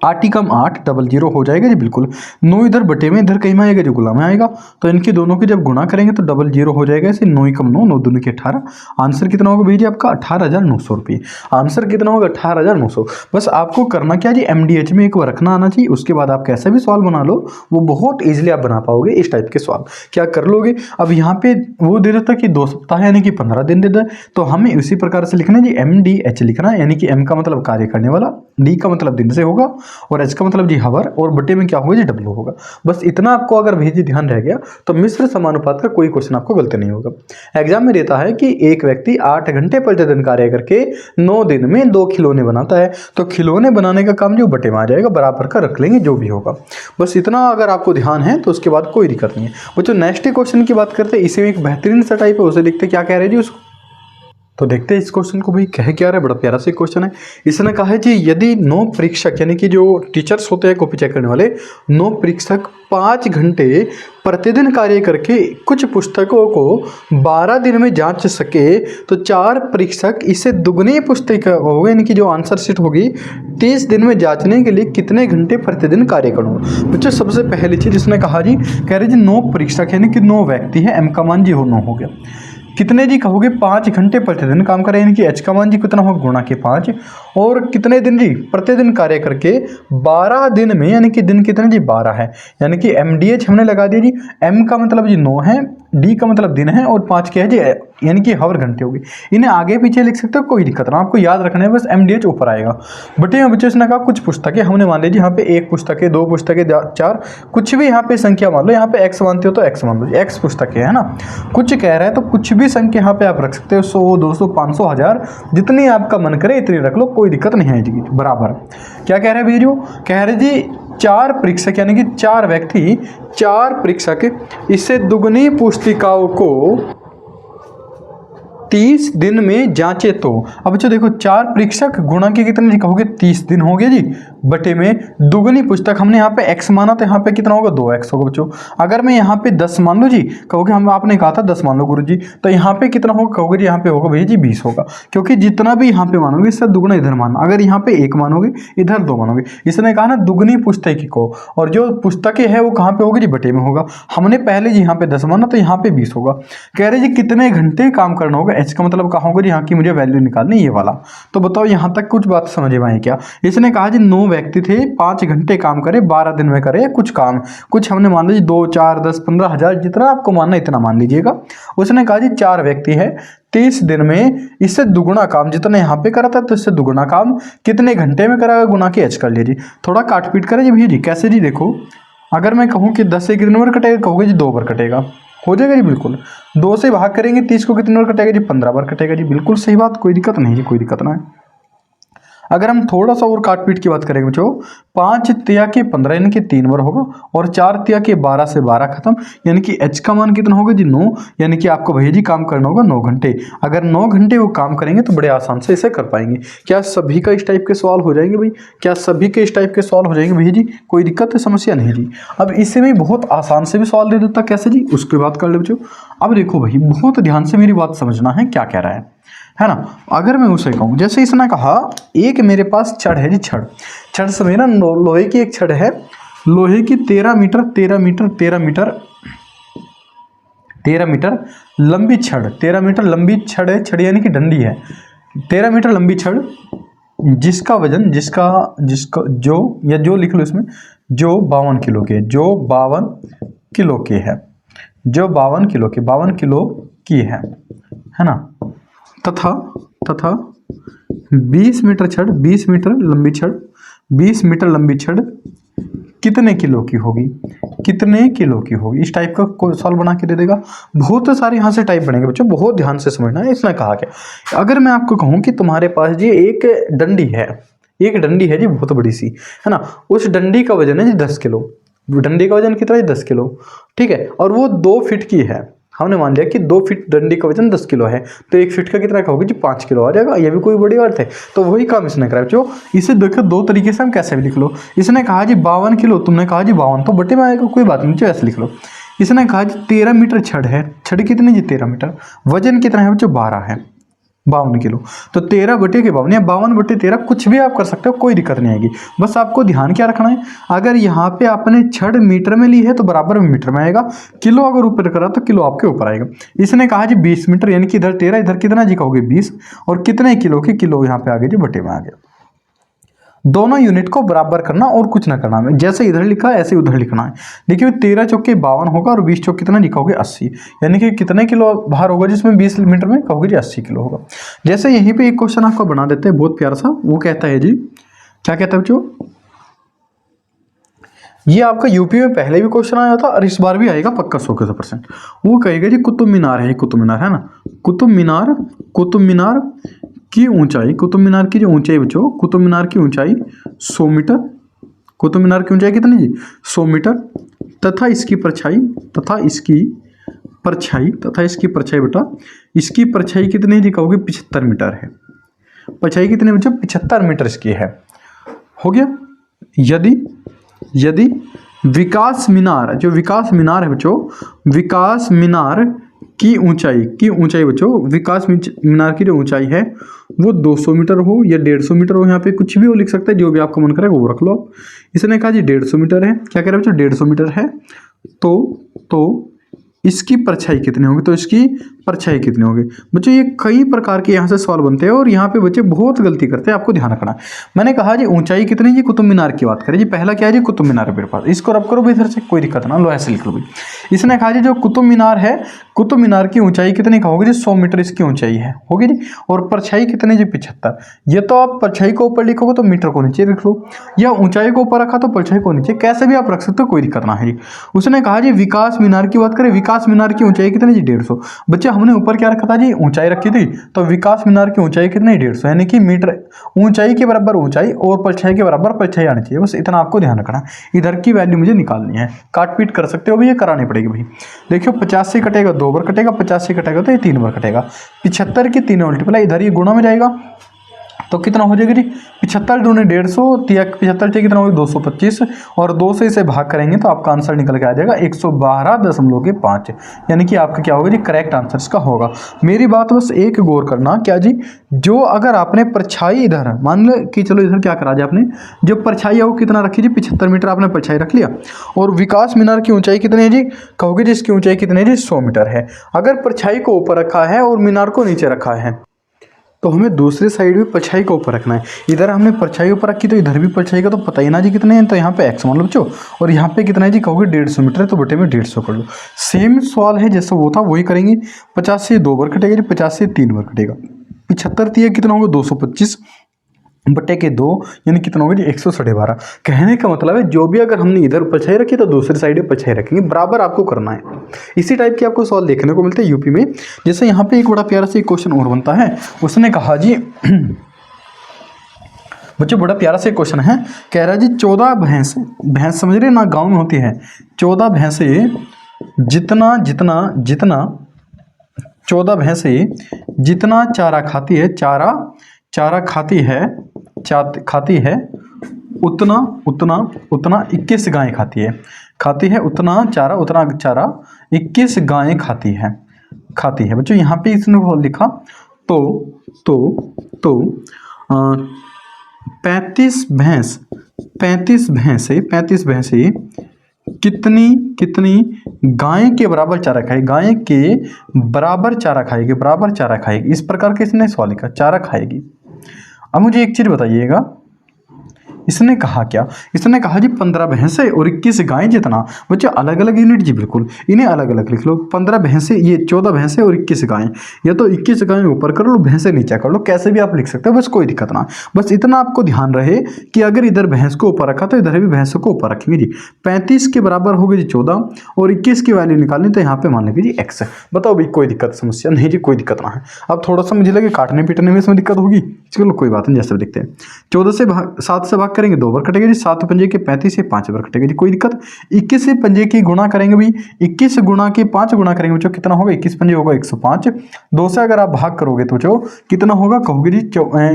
8 ही कम 8, 00 हो जाएगा जी बिल्कुल। 9 इधर बटे में, इधर कहीं में आएगा जो गुला में आएगा, तो इनके दोनों के जब गुणा करेंगे तो 00 हो जाएगा। ऐसे 9 ही कम 9, 9 दूनी के 18, आंसर कितना होगा भैया जी आपका 18,900 रुपये। आंसर कितना होगा 18,900। बस आपको करना क्या जी, MDH में एक बार रखना आना चाहिए, उसके बाद आप कैसा भी सवाल बना लो वो बहुत ईजिली आप बना पाओगे। इस टाइप के सवाल क्या कर लोगे। अब यहाँ पे वो दे देता कि 2 सप्ताह यानी कि 15 दिन दे दे, तो हमें उसी प्रकार से लिखना है जी MDH लिखना है, यानी कि M का मतलब कार्य करने वाला, D का मतलब दिन से होगा, और एच का मतलब जी हावर, और बटे में क्या होगा जी डब्ल्यू होगा। बस इतना आपको अगर भैया जी ध्यान रह गया तो मिश्र समानुपात का कोई क्वेश्चन आपको गलत नहीं होगा। एग्जाम में रहता है कि एक व्यक्ति 8 घंटे प्रतिदिन कार्य करके 9 दिन में 2 खिलौने बनाता है, तो खिलौने बनाने का काम जो बटे में आ जाएगा, बराबर का रख लेंगे जो भी होगा। बस इतना अगर आपको ध्यान है तो उसके बाद कोई दिक्कत नहीं है। बच्चों नेक्स्ट क्वेश्चन की बात करते हैं, इसी में एक बेहतरीन सा टाइप है, उसे देखते क्या कह रहे हैं जी उसको। तो देखते हैं इस क्वेश्चन को भाई कह क्या रहा है, बड़ा प्यारा सा क्वेश्चन है। इसने कहा है जी यदि 9 परीक्षक यानी कि जो टीचर्स होते हैं कॉपी चेक करने वाले, 9 परीक्षक 5 घंटे प्रतिदिन कार्य करके कुछ पुस्तकों को 12 दिन में जांच सके, तो 4 परीक्षक इससे दुगनी पुस्तक होगी यानी कि जो आंसर शीट होगी 30 दिन में जांचने के लिए कितने घंटे प्रतिदिन कार्य करूँगा। बच्चों सबसे पहली चीज इसने कहा जी, कह रहे जी 9 परीक्षक यानी कि 9 व्यक्ति है, एम का मान जी हो 9 हो गया, कितने जी कहोगे 5 घंटे प्रतिदिन काम करें, यानी कि एच का मान जी कितना होगा गुणा के 5, और कितने दिन जी प्रतिदिन कार्य करके 12 दिन में, यानी कि दिन कितने जी 12 है, यानी कि MDH हमने लगा दिया जी। एम का मतलब जी 9 है, डी का मतलब दिन है, और 5 क्या है जी यानी कि हावर घंटे होगी। इन्हें आगे पीछे लिख सकते हो कोई दिक्कत ना, आपको याद रखना है बस MDH ऊपर आएगा। बटे में बच्चों इसने कहा कुछ पुस्तकें, हमने मान लीजिए यहाँ पे 1 पुस्तक है, 2 पुस्तकें, 4, कुछ भी यहाँ पे संख्या मान लो, यहाँ पे x मानते हो तो x मान लो, x पुस्तकें है ना, कुछ कह रहा है तो कुछ भी संख्या यहाँ पे आप रख सकते हो, 100, 200, 500, 1000, जितनी आपका मन करे इतनी रख लो, कोई दिक्कत नहीं है जी बराबर। क्या कह रहे हैं भैया, कह रहे जी 4 परीक्षक यानी कि 4 व्यक्ति, 4 परीक्षक इससे दुगनी पुस्तिकाओं को 30 दिन में जांचे तो। अब बच्चों देखो 4 परीक्षक गुणा के कितने जी कहोगे 30 दिन हो गया जी, बटे में दुगनी पुस्तक, हमने यहाँ पे x माना तो यहाँ पे कितना होगा 2x होगा बच्चों। अगर मैं यहाँ पे 10 मान लो जी, कहोगे हम आपने कहा था 10 मान लो गुरु जी, तो यहाँ पे कितना होगा कहोगे जी, यहाँ पे होगा भैया जी 20 होगा, क्योंकि जितना भी यहाँ पे मानोगे इससे दुगना इधर मानना, अगर यहाँ पे 1 मानोगे इधर 2 मानोगे। इसने कहा ना दुगनी पुस्तक को, और जो पुस्तकें है वो कहाँ पे होगी जी बटे में होगा, हमने पहले जी यहाँ पे 10 माना तो यहाँ पे 20 होगा। कह रहे जी कितने घंटे काम करना होगा, एच का मतलब कहा होगा जी यहाँ की मुझे वैल्यू निकालनी ये वाला। तो बताओ यहाँ तक कुछ बात समझ में आई क्या। इसने कहा जी 9 व्यक्ति थे, 5 घंटे काम करे, 12 दिन में करे कुछ काम, कुछ हमने मान लीजिए 2, 4, 10, 15 हजार, जितना आपको मानना इतना मान लीजिएगा। उसने कहा जी 4 व्यक्ति है, 30 दिन में इससे दुगुना काम, जितना यहाँ पे करा था तो इससे दुगुना काम कितने घंटे में कराएगा, गुना के एच कर लीजिए। थोड़ा काट पीट करें जी भैया जी, कैसे जी देखो, अगर मैं कहूँ कि 10 से कितने बार कटेगा, कहोगे जी 2 बार कटेगा, हो जाएगा जी बिल्कुल। 2 से भाग करेंगे 30 को कितने बार कटेगा जी 15 बार कटेगा जी, बिल्कुल सही बात, कोई दिक्कत नहीं जी, कोई दिक्कत ना है। अगर हम थोड़ा सा और काट पीट की बात करेंगे बच्चों, 5 तिया के 15 यानी कि 3 बार होगा, और 4 तिया के 12 से 12 खत्म, यानी कि एच का मान कितना होगा जी 9, यानी कि आपको भैया जी काम करना होगा 9 घंटे। अगर 9 घंटे वो काम करेंगे तो बड़े आसान से इसे कर पाएंगे। क्या सभी का इस टाइप के सवाल हो जाएंगे भाई, क्या सभी के इस टाइप के सवाल हो जाएंगे भैया जी, कोई दिक्कत है समस्या नहीं जी। अब इससे मैं बहुत आसान से भी सवाल दे देता, कैसे जी उसकी बात कर ले बच्चों। अब देखो भाई बहुत ध्यान से मेरी बात समझना है क्या कह रहा है ना। अगर मैं उसे कहूँ, जैसे इसने कहा एक मेरे पास छड़ है जी, छड़ से मेरा लोहे की एक छड़ है, लोहे की 13 मीटर लंबी छड़, 13 मीटर लंबी छड़ है, छड़ यानी कि डंडी है, 13 मीटर लंबी छड़, जिसका वजन जिसका जो लिख लो इसमें, जो 52 किलो के, जो 52 किलो के है, जो 52 किलो की है ना, तथा 20 मीटर छड़, 20 मीटर लंबी छड़ कितने किलो की होगी, इस टाइप का कोई सवाल बना के दे देगा। बहुत सारे यहाँ से टाइप बनेंगे बच्चों, बहुत ध्यान से समझना है। इसने कहा क्या, अगर मैं आपको कहूँ कि तुम्हारे पास जी एक डंडी है जी बहुत बड़ी सी, है ना, उस डंडी का वजन है जी 10 किलो, डंडी का वजन कितना है 10 किलो, ठीक है, और वो 2 फीट की है, हमने मान लिया कि 2 फीट डंडी का वजन 10 किलो है, तो 1 फीट का कितना का होगा जी 5 किलो आ जाएगा, ये भी कोई बड़ी बात है। तो वही काम इसने करा बच्चों। इसे देखो 2 तरीके से हम कैसे भी लिख लो। इसने कहा जी 52 किलो, तुमने कहा जी 52, तो बटे में आएगा, कोई बात नहीं, ऐसे लिख लो। इसने कहा जी 13 मीटर छड़ है, छड़ कितनी जी 13 मीटर, वजन कितना है बच्चों 12 है, 52 किलो, तो 13 बटे के 52 या 52 बटे 13, कुछ भी आप कर सकते हो, कोई दिक्कत नहीं आएगी। बस आपको ध्यान क्या रखना है, अगर यहाँ पे आपने छड़ मीटर में ली है तो बराबर में मीटर में आएगा, किलो अगर ऊपर करा तो किलो आपके ऊपर आएगा। इसने कहा जी 20 मीटर, यानी कि इधर 13, इधर कितना जी कहोगे 20, और कितने किलो के, किलो यहाँ पे आगे जी बटे में आ गया। दोनों यूनिट को बराबर करना और कुछ ना करना है, जैसे इधर लिखा है ऐसे उधर लिखना है। देखिए 13 चौके 52 होगा, और 20 चौक कितना लिखोगे 80, यानी कि कितने किलो भार होगा जिसमें 20 मीटर में कहोगे जी 80 किलो होगा। जैसे यहीं पे एक क्वेश्चन आपको बना देते हैं बहुत प्यारा सा, वो कहता है जी, क्या कहता है बच्चों, ये आपका यूपी में पहले भी क्वेश्चन आया था और इस बार भी आएगा पक्का 100%। वो कहेगा जी कुतुब मीनार है, कुतुब मीनार है ना, कुतुब मीनार की ऊंचाई, कुतुब मीनार की जो ऊंचाई बच्चों, कुतुब मीनार की ऊंचाई 100 मीटर, कुतुब मीनार की ऊंचाई कितनी जी 100 मीटर, तथा इसकी परछाई बेटा, इसकी परछाई कितनी जी कहोगे 75 मीटर है। परछाई कितनी बच्चों 75 मीटर इसकी है। हो गया। यदि विकास मीनार, जो विकास मीनार है बच्चों, विकास मीनार की ऊंचाई बच्चों, विकास मीनार की जो ऊंचाई है वो 200 मीटर हो या 150 मीटर हो, यहाँ पे कुछ भी हो लिख सकता है, जो भी आपका मन करे वो रख लो आप। इसने कहा जी 150 मीटर है, क्या कह रहे हैं बच्चों 150 मीटर है, तो इसकी परछाई कितनी होगी, तो इसकी परछाई कितनी होगी बच्चों। ये कई प्रकार के यहाँ से सवाल बनते हैं और यहाँ पे बच्चे बहुत गलती करते हैं, आपको ध्यान रखना। मैंने कहा जी ऊंचाई कितनी जी, कुतुब मीनार की बात करें जी, पहला क्या है जी कुतुब मीनार है मेरे पास, इसको रब करो भाई इधर से, कोई दिक्कत ना लो, ऐसे लिख लो भाई। इसने कहा जी जो कुतुब मीनार है, कुतुब मीनार की ऊंचाई कितनी कहोगे जी 100 मीटर इसकी ऊंचाई है, होगी जी, और परछाई कितनी जी 75। ये तो आप परछाई को ऊपर लिखोगे तो मीटर को नीचे लिख लो, या ऊंचाई को ऊपर रखा तो परछाई को नीचे, कैसे भी आप रख सकते हो, कोई दिक्कत ना है जी। उसने कहा जी विकास मीनार की बात करें, विकास मीनार की ऊंचाई कितनी जी 150। बच्चे हमने ऊपर क्या रखा था जी ऊंचाई रखी थी, तो विकास मीनार की ऊंचाई कितनी 150, यानी कि मीटर ऊंचाई के बराबर ऊंचाई और परछाई के बराबर परछाई आनी चाहिए, बस इतना आपको ध्यान रखना। इधर की वैल्यू मुझे निकालनी है, काट पीट कर सकते हो भाई, ये करानी पड़ेगी भाई। देखियो 50 से कटेगा 2 बार कटेगा, 50 से कटेगा तो ये 3 बार कटेगा, 75 की 3 मल्टीप्लाई, इधर ये गुणा में जाएगा तो कितना हो जाएगा जी 75 दूनी 150, 75 से कितना होगा 225, और 2 से इसे भाग करेंगे तो आपका आंसर निकल के आ जाएगा 112.5, यानी कि आपका क्या होगा जी करेक्ट आंसर इसका होगा। मेरी बात बस एक गौर करना, क्या जी जो अगर आपने परछाई इधर मान लो कि चलो इधर क्या करा जाए आपने, जो परछाई है वो कितना रखी जी 75 मीटर आपने परछाई रख लिया, और विकास मीनार की ऊंचाई कितनी है जी कहोगे जी इसकी ऊंचाई कितनी है जी 100 मीटर है। अगर परछाई को ऊपर रखा है और मीनार को नीचे रखा है तो हमें दूसरी साइड भी परछाई को ऊपर रखना है। इधर हमने परछाई ऊपर रखी तो इधर भी परछाई का तो पता ही ना जी कितने हैं, तो यहाँ पे x मान लो बच्चों, और यहाँ पे कितना है जी कहोगे 150 मीटर है, तो बटे में 150 कर लो। सेम सवाल है जैसा वो था वही करेंगे। 50 से 2 बार कटेगा जी, 50 से 3 बार कटेगा, 75 दिया कितना होगा 225 बटे के 2, यानी कितना होगा जी 112.5। कहने का मतलब है जो भी अगर हमने इधर परछाई रखी तो दूसरी साइड में परछाई रखेंगे, बराबर आपको करना है। इसी टाइप के आपको सवाल देखने को मिलते हैं यूपी में। जैसे यहाँ पे एक बड़ा प्यारा सा क्वेश्चन और बनता है, उसने कहा जी बच्चों बड़ा प्यारा सा क्वेश्चन है, कह रहा है जी 14 भैंस समझ रहे ना, गाँव में होती है 14 भैंसे जितना 14 भैंसे जितना चारा खाती है, चारा खाती है उतना 21 गायें खाती है उतना चारा 21 गायें खाती है बच्चों। यहाँ पे इसने लिखा तो 35 भैंसे कितनी गाय के बराबर चारा खाएगी, गाय के बराबर चारा खाएगी, इस प्रकार के इसने सवाल लिखा, चारा खाएगी। अब मुझे एक चीज बताइएगा, इसने कहा क्या, इसने कहा जी 15 भैंसे और 21 गायें जितना। बच्चे अलग अलग यूनिट जी, बिल्कुल इन्हें अलग अलग लिख लो। 15 भैंसे, ये 14 भैंसे और 21 गायें, या तो 21 गायें ऊपर कर लो, भैंसे नीचे कर लो, कैसे भी आप लिख सकते हो, बस कोई दिक्कत ना। बस इतना आपको ध्यान रहे कि अगर इधर भैंस को ऊपर रखा तो इधर भी भैंसों को ऊपर रखेंगे जी। 35 के बराबर हो गई जी 14, और 21 की वैल्यू निकालनी तो यहाँ पे मान लेंगे जी x। बताओ भाई कोई दिक्कत समस्या नहीं जी, कोई दिक्कत ना है। अब थोड़ा सा मुझे लगे काटने पीटने में इसमें दिक्कत होगी, चलो कोई बात नहीं, जैसे भी देखते हैं। 14 से 7 से भाग करेंगे 2 बार कटेगा जी, 7 पंजे के 35 से 5 बार कटेगा जी, कोई दिक्कत। 21 से पंजे की गुणा करेंगे भाई, 21 गुणा के 5 गुणा करेंगे बच्चों, कितना होगा 21 पंजे होगा 105। 2 से अगर आप भाग करोगे तो बच्चों कितना होगा कहोगे जी,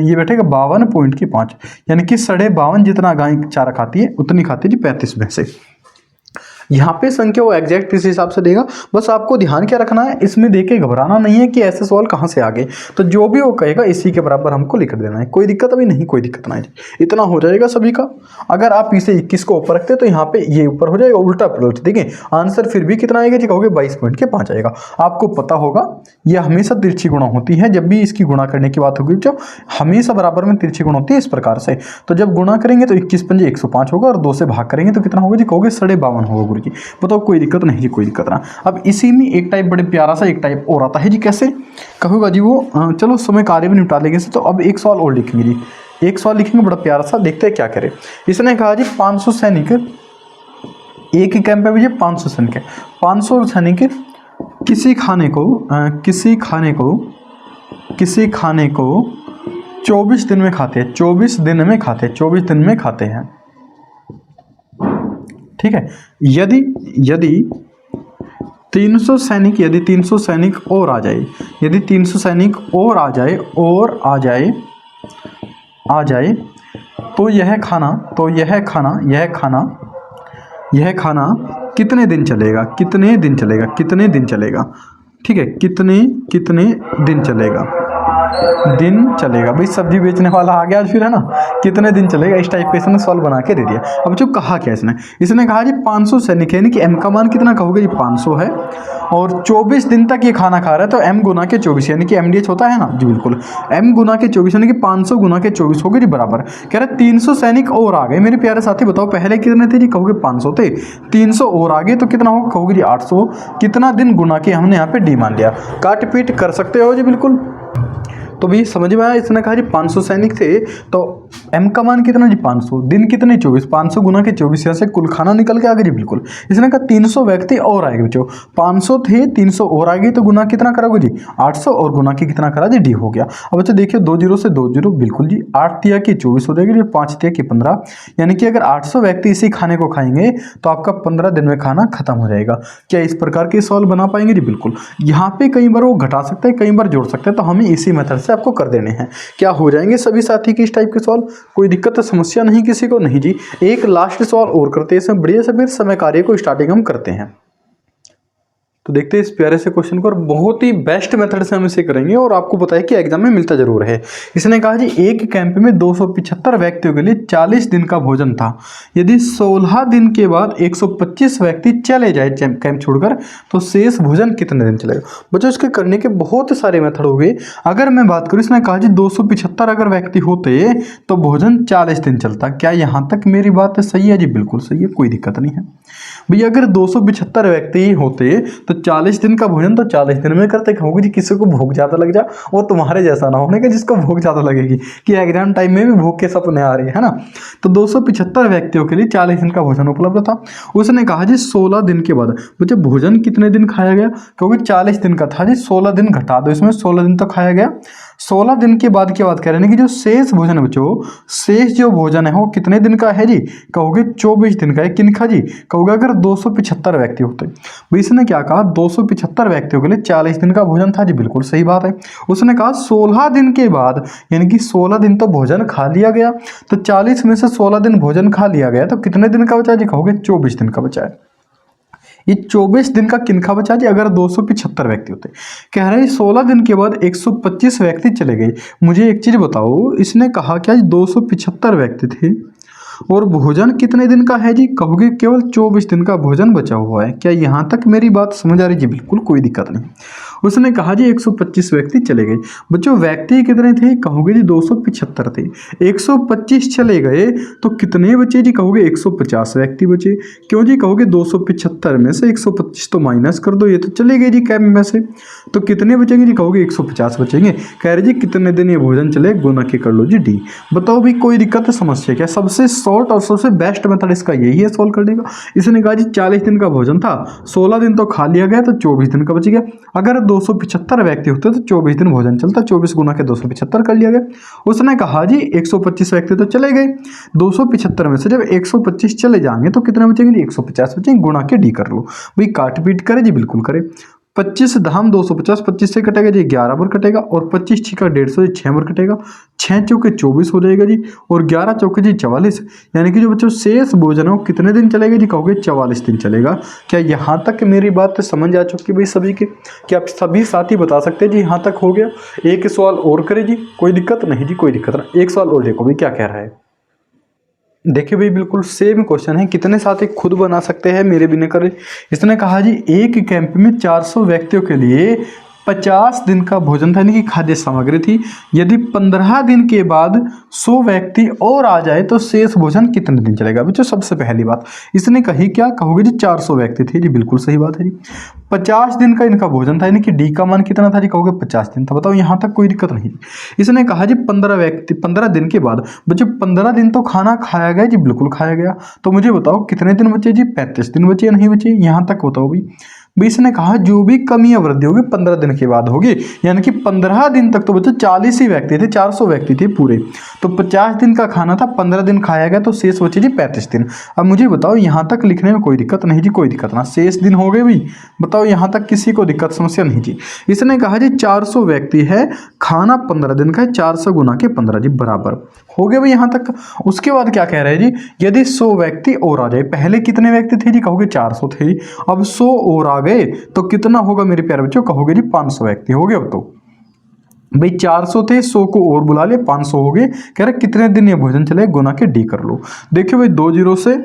ये बैठेगा 52.5, यानी कि 52.5 जितना गाय चारा खाती है उतनी खाती है जी 35 भैंसे। यहाँ पे संख्या वो एग्जैक्ट इस हिसाब से देगा, बस आपको ध्यान क्या रखना है, इसमें देख के घबराना नहीं है कि ऐसे सवाल कहाँ से आ गए, तो जो भी वो कहेगा इसी के बराबर हमको लिख देना है, कोई दिक्कत अभी नहीं, कोई दिक्कत नहीं, इतना हो जाएगा सभी का। अगर आप इसे 21 को ऊपर रखते तो यहाँ पे ये ऊपर हो जाएगा, उल्टा पलट देखिए आंसर फिर भी कितना आएगा जी कहोगे 22.5 आएगा। आपको पता होगा ये हमेशा तिरछी गुणा होती है, जब भी इसकी गुणा करने की बात होगी जो हमेशा बराबर में तिरछी गुणा होती है इस प्रकार से। तो जब गुणा करेंगे तो 21 पंजे 105 होगा, और 2 से भाग करेंगे तो कितना होगा जी कहोगे 52.5 होगा गुरु जी। बताओ कोई दिक्कत नहीं जी, कोई दिक्कत ना। अब इसी में एक टाइप बड़े प्यारा सा एक टाइप और आता है जी, कैसे कहोगा जी वो, चलो समय कार्य भी निपटा लेंगे। तो अब एक सवाल और लिखेंगे जी, एक सवाल लिखेंगे बड़ा प्यारा सा, देखते हैं क्या करे। इसने कहा जी 500 सैनिक एक कैंप में भैया 500 सैनिक है। 500 सैनिक किसी खाने को 24 दिन में खाते हैं, 24 दिन में खाते हैं। ठीक है। यदि 300 सैनिक और आ जाए, यदि 300 सैनिक और आ जाए तो यह खाना कितने दिन चलेगा? ठीक है, कितने दिन चलेगा भाई। सब्जी बेचने वाला आ गया फिर, है ना, कितने दिन चलेगा, इस टाइप का इसने सॉल्व बना के दे दिया। अब जो कहा क्या इसने कहा जी 500 सैनिक है, यानी कि m का मान कितना कहोगे जी 500 है, और 24 दिन तक ये खाना खा रहा है, तो m गुना के 24 यानी कि MDH होता है ना जी, बिल्कुल m गुना के 24 यानी कि 500 गुना के 24 हो गए जी बराबर। कह रहे 300 सैनिक और आ गए मेरे प्यारे साथी, बताओ पहले कितने थे जी, कहोगे 500 थे, 300 और आ गए तो कितना होगा, कहोगे जी 800। कितना दिन गुना के हमने यहाँ पे डी मान लिया, काट पीट कर सकते हो जी बिल्कुल। तो भी समझ में आया, इसने कहा जी 500 सैनिक थे तो m का मान कितना जी 500, दिन कितने 24, 500 गुना के 24, यहाँ से कुल खाना निकल के आ गया जी बिल्कुल। इसने कहा 300 व्यक्ति और आएंगे बच्चों, 500 थे 300 और आ गए तो गुना कितना करोगे जी 800, और गुना के कितना करा जी डी हो गया। अब बच्चों देखिए 2 0 से 2 0 बिल्कुल जी, 8 तिया की 24 हो जाएगी, 5 तिया की 15, यानी कि अगर 800 व्यक्ति इसी खाने को खाएंगे तो आपका 15 दिन में खाना खत्म हो जाएगा। क्या इस प्रकार के सॉल्व बना पाएंगे जी बिल्कुल। यहाँ पे कई बार वो घटा सकते हैं, कई बार जोड़ सकते हैं, तो हमें इसी मेथड से आपको कर देने हैं। क्या हो जाएंगे सभी साथी की इस टाइप के सॉल्व, कोई दिक्कत समस्या नहीं किसी को, नहीं जी। एक लास्ट सॉल्व और करते हैं, इसमें बढ़िया से फिर समय कार्य को स्टार्टिंग हम करते हैं। तो देखते हैं इस प्यारे से क्वेश्चन को, और बहुत ही बेस्ट मेथड से हम इसे करेंगे, और आपको पता है कि एग्जाम में मिलता जरूर है। इसने कहा जी एक कैंप में 275 व्यक्तियों के लिए 40 दिन का भोजन था, यदि 16 दिन के बाद 125 व्यक्ति चले जाए कैंप छोड़कर तो शेष भोजन कितने दिन चलेगा। बच्चों इसके करने के बहुत सारे मेथड हो गए। अगर मैं बात करूँ, इसने कहा जी 275 अगर व्यक्ति होते तो भोजन 40 दिन चलता। क्या यहाँ तक मेरी बात सही है जी, बिल्कुल सही है, कोई दिक्कत नहीं है भैया। अगर 275 व्यक्ति होते तो 40 दिन का भोजन तो 40 दिन में करते। कहोगे जी किसी को भूख ज्यादा लग जा, वो तुम्हारे जैसा ना होने का जिसको भूख ज्यादा लगेगी कि एग्जाम टाइम में भी भूख के सपने आ रहे हैं ना। तो 275 व्यक्तियों के लिए 40 दिन का भोजन उपलब्ध था। उसने कहा जी 16 दिन के बाद मुझे भोजन कितने दिन खाया गया, क्योंकि 40 दिन का था जी, 16 दिन घटा दो इसमें, 16 दिन तो खाया गया। 16 दिन के बाद की बात कह रहे हैं कि जो शेष भोजन है बच्चों, शेष जो भोजन है वो कितने दिन का है जी, कहोगे 24 दिन का है। किनका जी, कहोगे अगर 275 व्यक्ति होते। भाई इसने क्या कहा, 275 व्यक्तियों के लिए 40 दिन का भोजन था जी, बिल्कुल सही बात है। उसने कहा 16 दिन के बाद, यानी कि 16 दिन तो भोजन खा लिया गया, तो 40 में से 16 दिन भोजन खा लिया गया तो कितने दिन का बचा जी, कहोगे 24 दिन का बचा है। ये 24 दिन का किनका बचा जी, अगर 275 व्यक्ति होते। कह रहे हैं 16 दिन के बाद 125 व्यक्ति चले गए। मुझे एक चीज बताओ, इसने कहा क्या 275 व्यक्ति थे और भोजन कितने दिन का है जी, कहोगे केवल 24 दिन का भोजन बचा हुआ है। क्या यहाँ तक मेरी बात समझ आ रही जी, बिल्कुल कोई दिक्कत नहीं। उसने कहा जी 125 व्यक्ति चले गए। बच्चों व्यक्ति कितने थे, कहोगे जी 275 थे, 125 चले गए तो कितने बचे जी, कहोगे 150 व्यक्ति बचे। क्यों जी, कहोगे 275 में से 125 तो माइनस कर दो, ये तो चले गए जी कैंप में से, तो कितने बचेंगे जी, कहोगे 150 बचेंगे। कह रहे जी कितने दिन ये भोजन चले, गुना के कर लो जी डी। बताओ भाई कोई दिक्कत समस्या क्या, सबसे शॉर्ट और सबसे बेस्ट मेथड इसका यही है सॉल्व करने का। इसने कहा जी 40 दिन का भोजन था, 16 दिन तो खा लिया गया तो 24 दिन का बच गया। अगर 275 व्यक्ति होते तो 24 दिन भोजन चलता, 24 गुना के 275 कर लिया गया। उसने कहा जी 125 व्यक्ति तो चले गए, 275 में से जब 125 चले जाएंगे तो कितने बचेंगे जी, 150 बचेंगे, गुना के डी कर लो। भाई काट पीट करे जी, बिल्कुल करे। 25 धाम 250, 25 से कटेगा जी 11 बार कटेगा, और 25 छिका 150 जी 6 बार कटेगा, 6 चौके 24 हो जाएगा जी, और 11 चौके जी 44, यानी कि जो बच्चों शेष भोजन है वो कितने दिन चलेगा जी, कहोगे 44 दिन चलेगा। क्या यहाँ तक मेरी बात समझ आ चुकी भाई सभी के, क्या आप सभी साथी बता सकते हैं जी यहाँ तक हो गया। एक सवाल और करे जी, कोई दिक्कत नहीं जी, कोई दिक्कत नहीं। एक सवाल और देखो भाई क्या कह रहा है, देखिए भाई बिल्कुल सेम क्वेश्चन है, कितने साथी खुद बना सकते हैं मेरे बिना करे। इसने कहा जी एक कैंप में 400 व्यक्तियों के लिए 50 दिन का भोजन था, यानी कि खाद्य सामग्री थी। यदि 15 दिन के बाद 100 व्यक्ति और आ जाए तो शेष भोजन कितने दिन चलेगा? बच्चों सबसे पहली बात इसने कही क्या, कहोगे जी 400 व्यक्ति थे जी, बिल्कुल सही बात है जी। 50 दिन का इनका भोजन था, यानी कि डी का मान कितना था जी, कहोगे 50 दिन था। बताओ यहाँ तक कोई दिक्कत नहीं। इसने कहा जी 15 दिन के बाद। बच्चों 15 दिन तो खाना खाया गया जी, बिल्कुल खाया गया। तो मुझे बताओ कितने दिन बचे जी, 35 दिन बचे या नहीं बचे, यहाँ तक बताओ भाई। इसने कहा जो भी कमी या वृद्धि होगी 15 दिन के बाद होगी, यानी कि 15 दिन तक तो बच्चों 40 ही व्यक्ति थे, 400 व्यक्ति थे पूरे। तो 50 दिन का खाना था, 15 दिन खाया गया, तो शेष बचे जी 35 दिन। अब मुझे बताओ यहाँ तक लिखने में कोई दिक्कत नहीं जी, कोई दिक्कत ना, शेष दिन हो गए भाई। बताओ यहाँ तक किसी को दिक्कत समस्या नहीं जी। इसने कहा जी 400 व्यक्ति है, खाना 15 दिन का है, 400 गुना के 15 जी बराबर हो गए भाई यहाँ तक। उसके बाद क्या कह रहे हैं जी, यदि 100 व्यक्ति और आ जाए, पहले कितने व्यक्ति थे जी, कहोगे 400 थे जी, अब 100 और आ गए तो कितना होगा मेरे प्यारे बच्चों, कहोगे जी 500 व्यक्ति हो गए। अब तो भाई 400 थे, 100 को और बुला ले, 500 हो गए। कह रहे कितने दिन ये भोजन चले, गुना के डी कर लो। देखिए भाई 2 जीरो से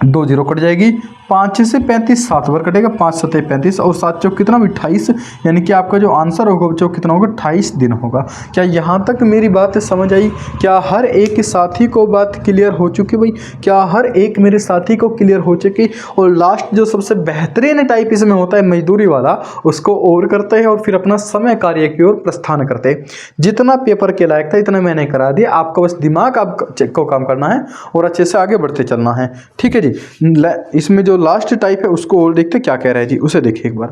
2 जीरो कट जाएगी, 5 से 35 7 बार कटेगा, 5 7 35 और 7 चौक कितना भी 28, यानी कि आपका जो आंसर होगा बच्चों कितना होगा, 28 दिन होगा। क्या यहाँ तक मेरी बात समझ आई? क्या हर एक साथी को बात क्लियर हो चुकी भाई? क्या हर एक मेरे साथी को क्लियर हो चुकी? और लास्ट जो सबसे बेहतरीन टाइप इसमें होता है मजदूरी वाला, उसको और करते हैं और फिर अपना समय कार्य की ओर प्रस्थान करते हैं। जितना पेपर के लायक था इतना मैंने करा दिया, आपका बस दिमाग आपको काम करना है और अच्छे से आगे बढ़ते चलना है, ठीक है जी। इसमें जो लास्ट टाइप है उसको और देखते क्या कह रहा है जी, उसे देखिए एक बार।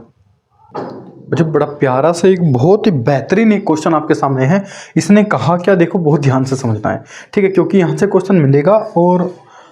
अच्छा बड़ा प्यारा सा एक बहुत ही बेहतरीन एक क्वेश्चन आपके सामने है। इसने कहा क्या, देखो बहुत ध्यान से समझना है, ठीक है, क्योंकि यहाँ से क्वेश्चन मिलेगा और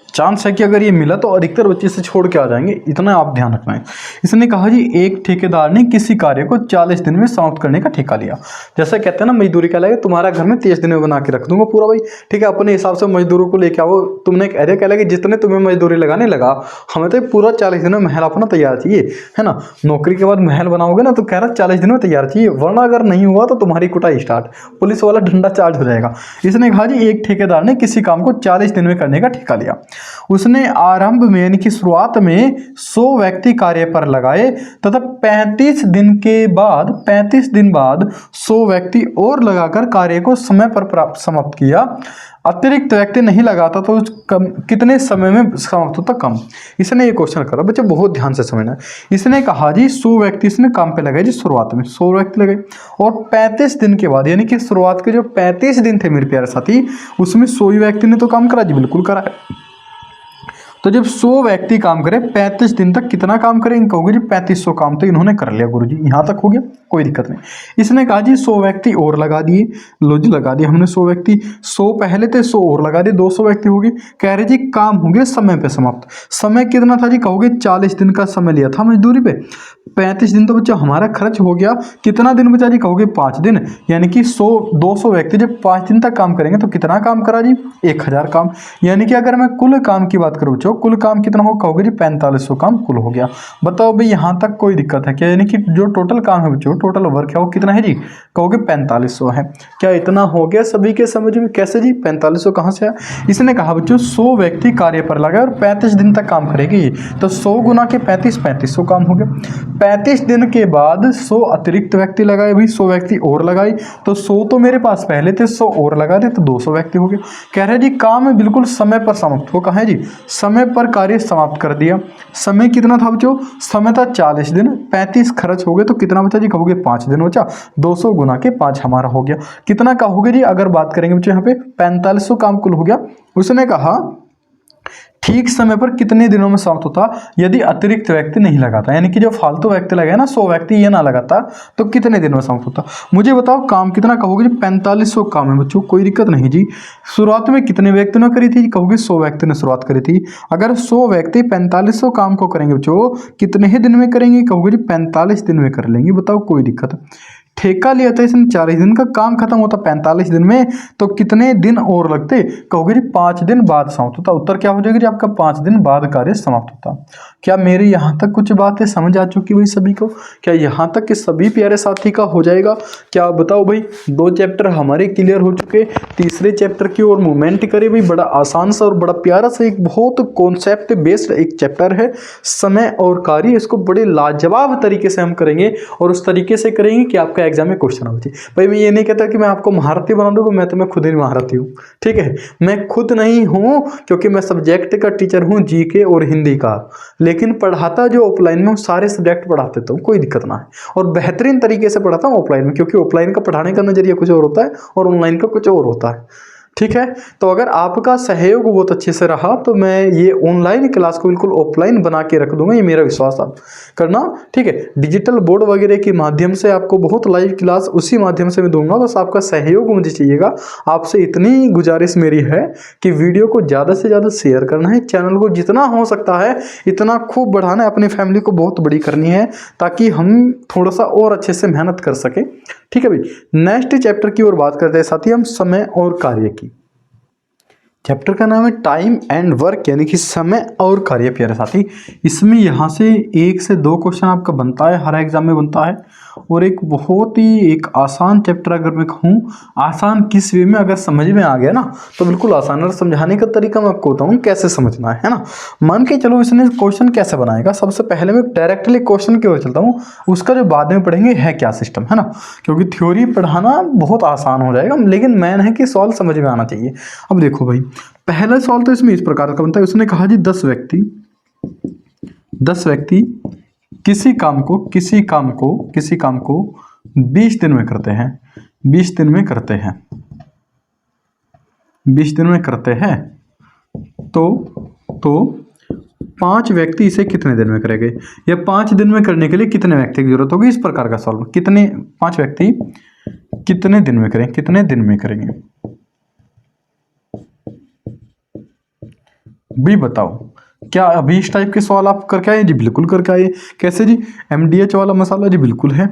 चांस है कि अगर ये मिला तो अधिकतर बच्चे से छोड़ के आ जाएंगे, इतना आप ध्यान रखना है। इसने कहा जी एक ठेकेदार ने किसी कार्य को 40 दिन में समाप्त करने का ठेका लिया। जैसे कहते हैं ना मजदूरी क्या लगे, तुम्हारा घर में 30 दिन में बना के रख दूंगा पूरा भाई, ठीक है, अपने हिसाब से मजदूरों को लेके आओ। तुमने कह दिया क्या लगे जितने तुम्हें मजदूरी लगाने लगा, हमें तो पूरा 40 दिन में महल अपना तैयार चाहिए, है ना। नौकरी के बाद महल बनाओगे ना तो कह रहा 40 दिन में तैयार चाहिए, वरना अगर नहीं हुआ तो तुम्हारी कुटाई स्टार्ट, पुलिस वाला डंडा चार्ज हो जाएगा। इसने कहा जी एक ठेकेदार ने किसी काम को 40 दिन में करने का ठेका लिया। उसने आरंभ में यानी कि शुरुआत में 100 व्यक्ति कार्य पर लगाए तथा 35 दिन बाद 100 व्यक्ति और लगाकर कार्य को समय पर समाप्त किया। अतिरिक्त व्यक्ति नहीं लगाता तो कितने समय में समाप्त होता, कम। इसने ये क्वेश्चन करा बच्चे, बहुत ध्यान से समझना है। इसने कहा जी 100 व्यक्ति इसने काम पे लगाए जी, शुरुआत में 100 व्यक्ति लगाए और 35 दिन के बाद, यानी कि शुरुआत के जो 35 दिन थे मेरे प्यारे साथी, उसमें 100 व्यक्ति ने तो काम करा जी, बिल्कुल करा। तो जब 100 व्यक्ति काम करें 35 दिन तक कितना काम करें, कहोगे जी 3500 काम तो इन्होंने कर लिया गुरुजी, यहाँ तक हो गया, कोई दिक्कत नहीं। इसने कहा जी 100 व्यक्ति और लगा दिए, लो जी लगा दिए हमने 100 व्यक्ति, 100 पहले थे 100 और लगा दिए, 200 व्यक्ति हो गए। कह रहे जी काम हो गया समय पे समाप्त। समय कितना था जी, कहोगे 40 दिन का समय लिया था मजदूरी पे, 35 दिन तो बच्चा हमारा खर्च हो गया। कितना दिन बचा जी, कहोगे 5 दिन, यानी कि 200 व्यक्ति जब 5 दिन तक काम करेंगे तो कितना काम करा जी, 1000 काम। यानी कि अगर मैं कुल काम की बात करूँ बच्चों, कुल काम कितना हो, कहोगे जी 4500 काम कुल हो गया। बताओ भाई यहाँ तक कोई दिक्कत है क्या? यानी कि जो टोटल काम है बच्चों, टोटल वर्क है वो कितना है जी, कहोगे 4500 है। क्या इतना हो गया सभी के समझ में? कैसे जी 4500 कहाँ से आया? इसने कहा बच्चों 100 व्यक्ति कार्य पर लगा और 35 दिन तक काम करेगी, तो 100 गुना के 3500 काम हो गया। 35 दिन के बाद 100 अतिरिक्त व्यक्ति लगाए भाई, 100 व्यक्ति और लगाए, तो 100 तो मेरे पास पहले थे, 100 और लगा दे तो 200 व्यक्ति हो गए। कह रहे जी काम बिल्कुल समय पर समाप्त हो, कहा है जी समय पर कार्य समाप्त कर दिया। समय कितना था बच्चों, समय था 40 दिन, 35 खर्च हो गए तो कितना बचा जी, कहोगे 5 दिन बचा, 200 गुना के 5 हमारा हो गया। कितना का हो गया जी, अगर बात करेंगे बच्चों यहाँ पे 4500 काम कुल हो गया। उसने कहा ठीक समय पर कितने दिनों में समाप्त होता यदि अतिरिक्त व्यक्ति नहीं लगाता, यानी कि जो फालतू व्यक्ति लगे ना 100 व्यक्ति ये ना लगाता तो कितने दिनों में समाप्त होता। मुझे बताओ काम कितना, कहोगे जी 4500 काम है बच्चों, कोई दिक्कत नहीं जी। शुरुआत में कितने व्यक्ति ने करी थी, कहोगे 100 व्यक्ति ने शुरुआत करी थी। अगर 100 व्यक्ति 4500 काम को करेंगे बच्चों, कितने ही दिन में करेंगे, कहोगे जी 45 दिन में कर लेंगे। बताओ कोई दिक्कत, ठेका लिया था इसने 40 दिन का, काम खत्म होता 45 दिन में, तो कितने दिन और लगते? कहोगे जी 5 दिन बाद समाप्त होता। उत्तर क्या हो जाएगा जी आपका? 5 दिन बाद कार्य समाप्त होता। क्या मेरी यहाँ तक कुछ बातें समझ आ चुकी भाई सभी को? क्या यहाँ तक के सभी प्यारे साथी का हो जाएगा? क्या आप बताओ भाई, 2 चैप्टर हमारे क्लियर हो चुके, तीसरे चैप्टर की ओर मूवमेंट करें भाई। बड़ा आसान सा और बड़ा प्यारा सा, एक बहुत कॉन्सेप्ट बेस्ड एक चैप्टर है, समय और कार्य। इसको बड़े लाजवाब तरीके से हम करेंगे, और उस तरीके से करेंगे कि आपका एग्जाम में क्वेश्चन आ जाए। भाई मैं ये नहीं कहता कि मैं आपको महारथी बना दूंगा, मैं खुद ही महारथी हूँ, ठीक है। मैं खुद नहीं हूँ क्योंकि मैं सब्जेक्ट का टीचर हूँ, जीके और हिंदी का, लेकिन पढ़ाता जो ऑफलाइन में सारे सब्जेक्ट पढ़ाते तो कोई दिक्कत ना है, और बेहतरीन तरीके से पढ़ाता हूँ ऑफलाइन में, क्योंकि ऑफलाइन का पढ़ाने का नजरिया कुछ और होता है और ऑनलाइन का कुछ और होता है, ठीक है। तो अगर आपका सहयोग बहुत अच्छे से रहा तो मैं ये ऑनलाइन क्लास को बिल्कुल ऑफलाइन बना के रख दूंगा, ये मेरा विश्वास आप करना, ठीक है। डिजिटल बोर्ड वगैरह के माध्यम से आपको बहुत लाइव क्लास उसी माध्यम से मैं दूंगा, बस आपका सहयोग मुझे चाहिएगा। आपसे इतनी गुजारिश मेरी है कि वीडियो को ज़्यादा से ज़्यादा शेयर करना है, चैनल को जितना हो सकता है इतना खूब बढ़ाना है, अपनी फैमिली को बहुत बड़ी करनी है, ताकि हम थोड़ा सा और अच्छे से मेहनत कर सकें, ठीक है भाई। नेक्स्ट चैप्टर की ओर बात करते हैं साथी हम, समय और कार्य की। चैप्टर का नाम है टाइम एंड वर्क, यानी कि समय और कार्य प्यारे साथी। इसमें यहाँ से 1 से 2 क्वेश्चन आपका बनता है, हर एग्जाम में बनता है, और एक बहुत ही एक आसान चैप्टर, अगर मैं कहूँ आसान किस वे में, अगर समझ में आ गया ना तो बिल्कुल आसान। और समझाने का तरीका मैं आपको बताऊँ कैसे समझना है ना। मान के चलो इसने क्वेश्चन कैसे बनाएगा, सबसे पहले मैं डायरेक्टली क्वेश्चन की ओर चलता हूँ, उसका जो बाद में पढ़ेंगे है क्या सिस्टम, है ना। क्योंकि थ्योरी पढ़ाना बहुत आसान हो जाएगा, लेकिन मैन है कि सवाल समझ में आना चाहिए। अब देखो भाई, पहला सवाल तो इसमें इस प्रकार का बनता है, उसने कहा जी 10 व्यक्ति किसी काम को 20 दिन में करते हैं, 20 दिन में करते हैं, 20 दिन में करते हैं, तो 5 व्यक्ति इसे कितने दिन में करेंगे, या 5 दिन में करने के लिए कितने व्यक्ति की जरूरत होगी, इस प्रकार का सवाल। कितने 5 व्यक्ति कितने दिन में करें, कितने दिन में करेंगे भी बताओ। क्या अभी इस टाइप के सवाल आप करके आए जी? बिल्कुल करके आए। कैसे जी? MDH वाला मसाला जी बिल्कुल है।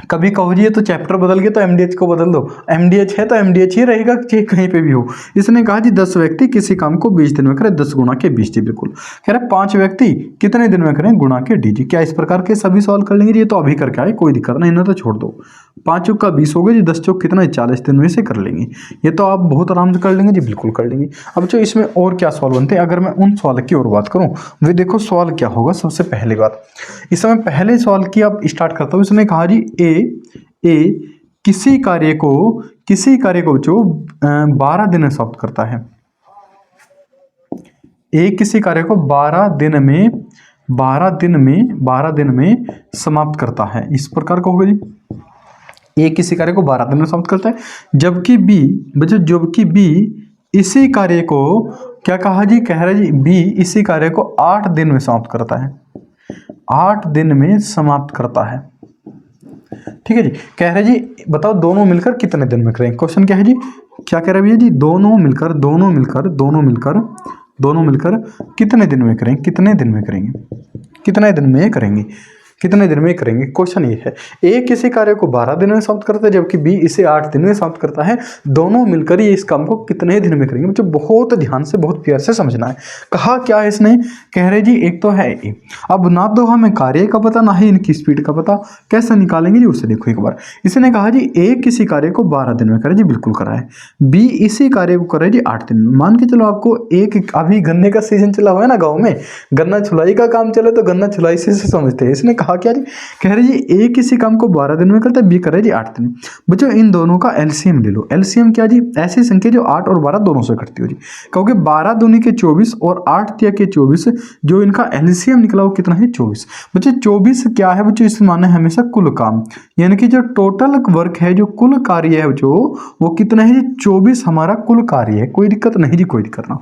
कभी कहो जी ये तो चैप्टर बदल गया तो MDH को बदल दो, MDH है तो MDH ही रहेगा, चाहे कहीं पे भी हो। इसने कहा जी 10 व्यक्ति किसी काम को 20 दिन में करें, 10 गुणा के 20 जी बिल्कुल। कह रहे 5 व्यक्ति कितने दिन में करें, गुणा के डी जी। क्या इस प्रकार के सभी सवाल कर लेंगे? ये तो अभी करके आए, कोई दिक्कत नहीं, इन्हें तो छोड़ दो। 5 चौक का 20 हो गया जी, 10 चौक कितना, 40 दिन में से कर लेंगे। ये तो आप बहुत आराम से कर लेंगे जी, बिल्कुल कर लेंगे। अब जो इसमें और क्या सवाल बनते हैं, अगर मैं उन सवाल की और बात करूं, वे देखो सवाल क्या होगा। सबसे पहली बात, इस समय पहले सवाल की आप स्टार्ट करता हूं। इसने कहा जी ए किसी कार्य को जो 12 दिन में समाप्त करता है, ए किसी कार्य को 12 दिन में समाप्त करता है, इस प्रकार का होगा जी। ए किसी कार्य को 12 दिन में समाप्त करता है, जबकि बी इसी कार्य को क्या कहा जी, कह रहा है जी बी इसी कार्य को 8 दिन में समाप्त करता है, 8 दिन में समाप्त करता है, ठीक है जी। कह रहे जी बताओ दोनों मिलकर कितने दिन में करेंगे। क्वेश्चन क्या है जी, क्या कह रहे भैया जी, दोनों मिलकर कितने दिन में करेंगे, कितने दिन में करेंगे। क्वेश्चन ये है, ए किसी कार्य को 12 दिन में समाप्त करता है, जबकि बी इसे 8 दिन में समाप्त करता है, दोनों मिलकर ये इस काम को कितने दिन में करेंगे। मुझे बहुत ध्यान से बहुत प्यार से समझना है। कहा क्या है इसने, कह रहे जी एक तो है ए, अब ना तो हमें कार्य का पता ना ही इनकी स्पीड का पता, कैसे निकालेंगे जी उसे देखो एक बार। इसने कहा जी ए किसी कार्य को 12 दिन में करे जी, बिल्कुल करा है। बी इसी कार्य को करे जी 8 दिन में। मान के चलो आपको एक अभी गन्ने का सीजन चला हुआ है ना, गाँव में गन्ना छुलाई का काम चले तो गन्ना छुलाई से समझते हैं। इसने कहा क्या जी, कह रहे जी ए किसी काम को 12 दिन में करता है, बी करे जी 8 दिन में। बच्चों इन दोनों का एलसीएम ले लो। एलसीएम क्या जी, ऐसी संख्या जो 8 और 12 दोनों से कटती हो जी, क्योंकि 12 दूनी के 24 और 8 तिया के 24, जो इनका एलसीएम निकला वो कितना है 24। बच्चों 24 क्या है बच्चों, इस माने हमेशा कुल काम, यानी कि जो टोटल वर्क है, जो कुल कार्य है जो वो कितना है जी 24 हमारा कुल कार्य है। कोई दिक्कत नहीं जी, कोई दिक्कत ना।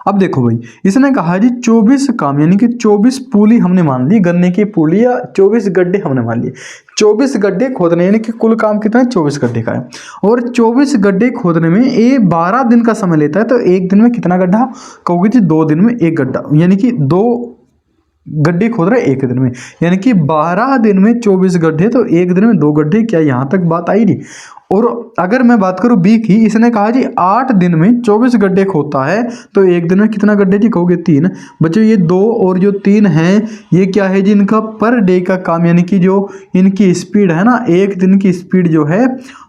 अब देखो भाई, इसने कहा जी 24 काम, यानी कि 24 पुली हमने मान ली, गन्ने की पुली, या 24 गड्ढे हमने मान लिए। 24 गड्ढे खोदने, यानी कि कुल काम कितना है 24 गड्ढे का है, और 24 गड्ढे खोदने में ये 12 दिन का समय लेता है, तो एक दिन में कितना गड्ढा, कहोगे जी 2 दिन में 1 गड्ढा, यानी कि 2 गड्ढे खोद रहे एक दिन में, यानी कि 12 दिन में 24 गड्ढे, तो एक दिन में 2 गड्ढे। क्या यहाँ तक बात आई नहीं? और अगर मैं बात करूं बी की, इसने कहा जी 8 दिन में 24 गड्ढे खोदता है, तो एक दिन में कितना गड्ढे जी? कहोगे 3। बच्चों ये 2 और जो 3 है ये क्या है जी? इनका पर डे का काम, यानी कि जो इनकी स्पीड है ना, एक दिन की स्पीड जो है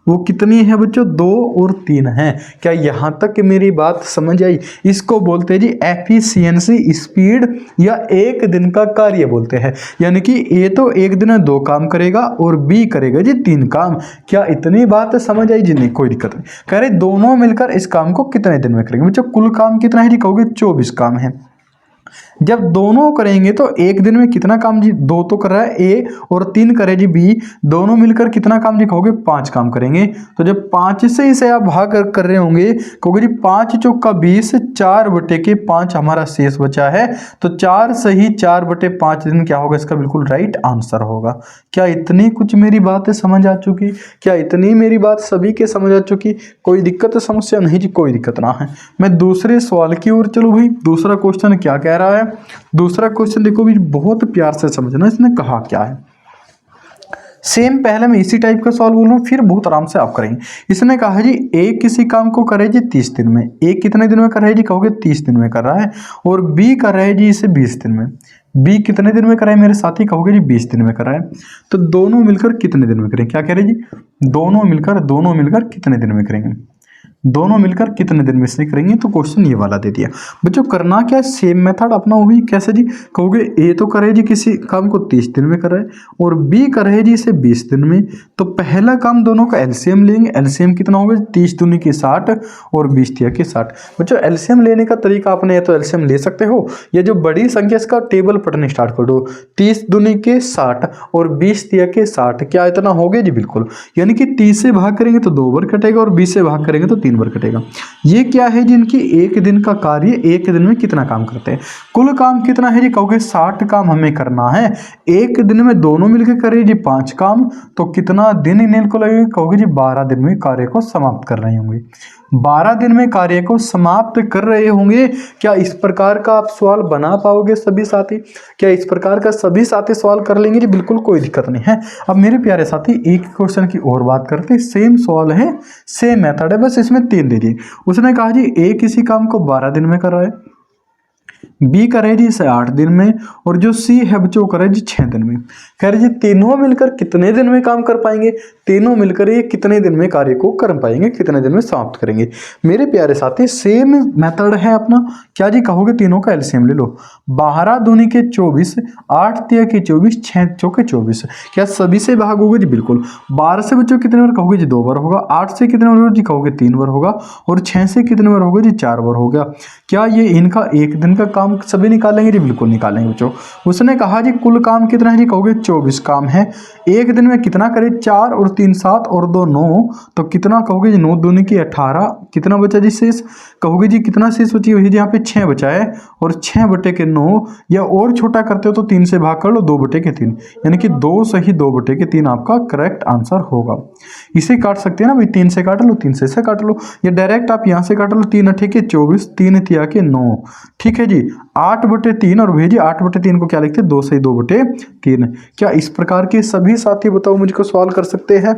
वो कितनी है बच्चों? 2 और 3 है। क्या यहाँ तक मेरी बात समझ आई? इसको बोलते हैं जी एफिशिएंसी, स्पीड, या एक दिन का कार्य बोलते हैं। यानी कि ए तो एक दिन में 2 काम करेगा और बी करेगा जी 3 काम। क्या इतनी बात समझ आई जी? नहीं, कोई दिक्कत नहीं। कह रहे दोनों मिलकर इस काम को कितने दिन में करेंगे? बच्चों कुल काम कितना है जी? कहोगे 24 काम है। जब दोनों करेंगे तो एक दिन में कितना काम जी? 2 तो कर रहा है ए और 3 करे जी बी, दोनों मिलकर कितना काम जी? कहोगे 5 काम करेंगे। तो जब 5 से इसे आप भाग कर रहे होंगे, कहोगे जी 5 चौका 20, 4/5 हमारा शेष बचा है। तो 4 सही 4/5 दिन क्या होगा? इसका बिल्कुल राइट आंसर होगा। क्या इतनी कुछ मेरी बातें समझ आ चुकी? क्या इतनी मेरी बात सभी के समझ आ चुकी? कोई दिक्कत समस्या नहीं जी? कोई दिक्कत ना है। मैं दूसरे सवाल की ओर चलूँ भाई। दूसरा क्वेश्चन क्या कह रहा है? दूसरा क्वेश्चन देखो भी, बहुत प्यार से समझना इसने कहा क्या है। सेम पहले मैं इसी टाइप का सवाल बोलूँ, फिर बहुत आराम से आप करेंगे। इसने कहा है जी ए किसी काम को करे जी 30 दिन में। ए कितने दिन में कर रहा है जी? कहोगे 30 दिन में कर रहा है। और बी कर रहा है जी इसे 20 दिन में। बी कितने दिन में कर रहा है मेरे साथी? कहोगे जी 20 दिन में कर रहा है। तो दोनों मिलकर कितने दिन में करें? क्या कह रहे जी? दोनों मिलकर कितने दिन में करेंगे? दोनों मिलकर कितने दिन में से करेंगे? तो क्वेश्चन ये वाला दे दिया। बच्चों करना क्या? सेम मेथड अपना वही। कैसे जी? कहोगे ए तो करे जी किसी काम को 30 दिन में कर रहा है और बी करे जी इसे 20 दिन में। तो पहला काम दोनों का एलसीएम लेंगे। एलसीएम कितना होगा? 30 दूनी की 60 और 20 तिया की 60। बच्चों एलसीएम लेने का तरीका आपने या तो एलसीएम ले सकते हो, या जो बड़ी संख्या इसका टेबल पढ़ने स्टार्ट कर दो। 30 दूनी के 60 और 20 तिया के 60। क्या इतना हो गया जी? बिल्कुल। यानी कि 30 से भाग करेंगे तो 2 बार कटेगा और 20 से भाग करेंगे तो 3 बार कटेगा। ये क्या है जिनकी एक दिन का कार्य, एक दिन में कितना काम करते हैं। कुल काम कितना है जी? कहोगे 60 काम हमें करना है। एक दिन में दोनों मिलकर करें जी 5 काम, तो कितना दिन इनको लगेगा? कहोगे जी 12 दिन में कार्य को समाप्त कर रहे होंगे। 12 दिन में कार्य को समाप्त कर रहे होंगे। क्या इस प्रकार का आप सवाल बना पाओगे सभी साथी? क्या इस प्रकार का सभी साथी सवाल कर लेंगे जी? बिल्कुल कोई दिक्कत नहीं है। अब मेरे प्यारे साथी एक क्वेश्चन की और बात करते हैं। सेम सवाल है, सेम मेथड है, बस इसमें 3 दे दिए। उसने कहा जी ए किसी काम को 12 दिन में कर रहा है, बी करे जी इसे 8 दिन में, और जो सी है बच्चों करे जी 6 दिन में। कह रहे जी तीनों मिलकर कितने दिन में काम कर पाएंगे? तीनों मिलकर ये कितने दिन में कार्य को कर पाएंगे, कितने दिन में समाप्त करेंगे? मेरे प्यारे साथी सेम मेथड है अपना। क्या जी? कहोगे तीनों का एलसीएम ले लो। 12 दूनी के 24, 8 तिया के 24, 6 चौके 24। क्या सभी से भागोगे जी? बिल्कुल। 12 से बच्चों कितने बार? कहोगे जी 2 बार होगा। 8 से कितने बार जी? कहोगे 3 बार होगा। और 6 से कितने बार होगा जी? 4 बार हो गया। क्या ये इनका एक दिन का काम सभी निकालेंगे जी? बिल्कुल निकालेंगे बच्चों। उसने कहा जी कुल काम कितना है जी? कहोगे 24 काम है। एक दिन में कितना करे? 4 और 3 7 और 2 9, तो कितना कहोगे जी? 9 दूनी की 18। कितना बचा जी शेष? कहोगे जी कितना शेष बची हुई? यहाँ पे 6 बचा है, और 6/9, या और छोटा करते हो तो 3 से भाग कर लो, 2/3, यानी कि 2 सही 2/3 आपका करेक्ट आंसर होगा। इसे काट सकते हैं ना भाई, 3 से काट लो, 3 से काट लो, या डायरेक्ट आप यहाँ से काट लो। 3 8 के 24, 3 तिया के 9। ठीक है जी। 8/3 और भेजी 8/3 को क्या लिखते हैं? 2 सही 2/3। क्या इस प्रकार के सभी साथी बताओ मुझको सवाल कर सकते हैं?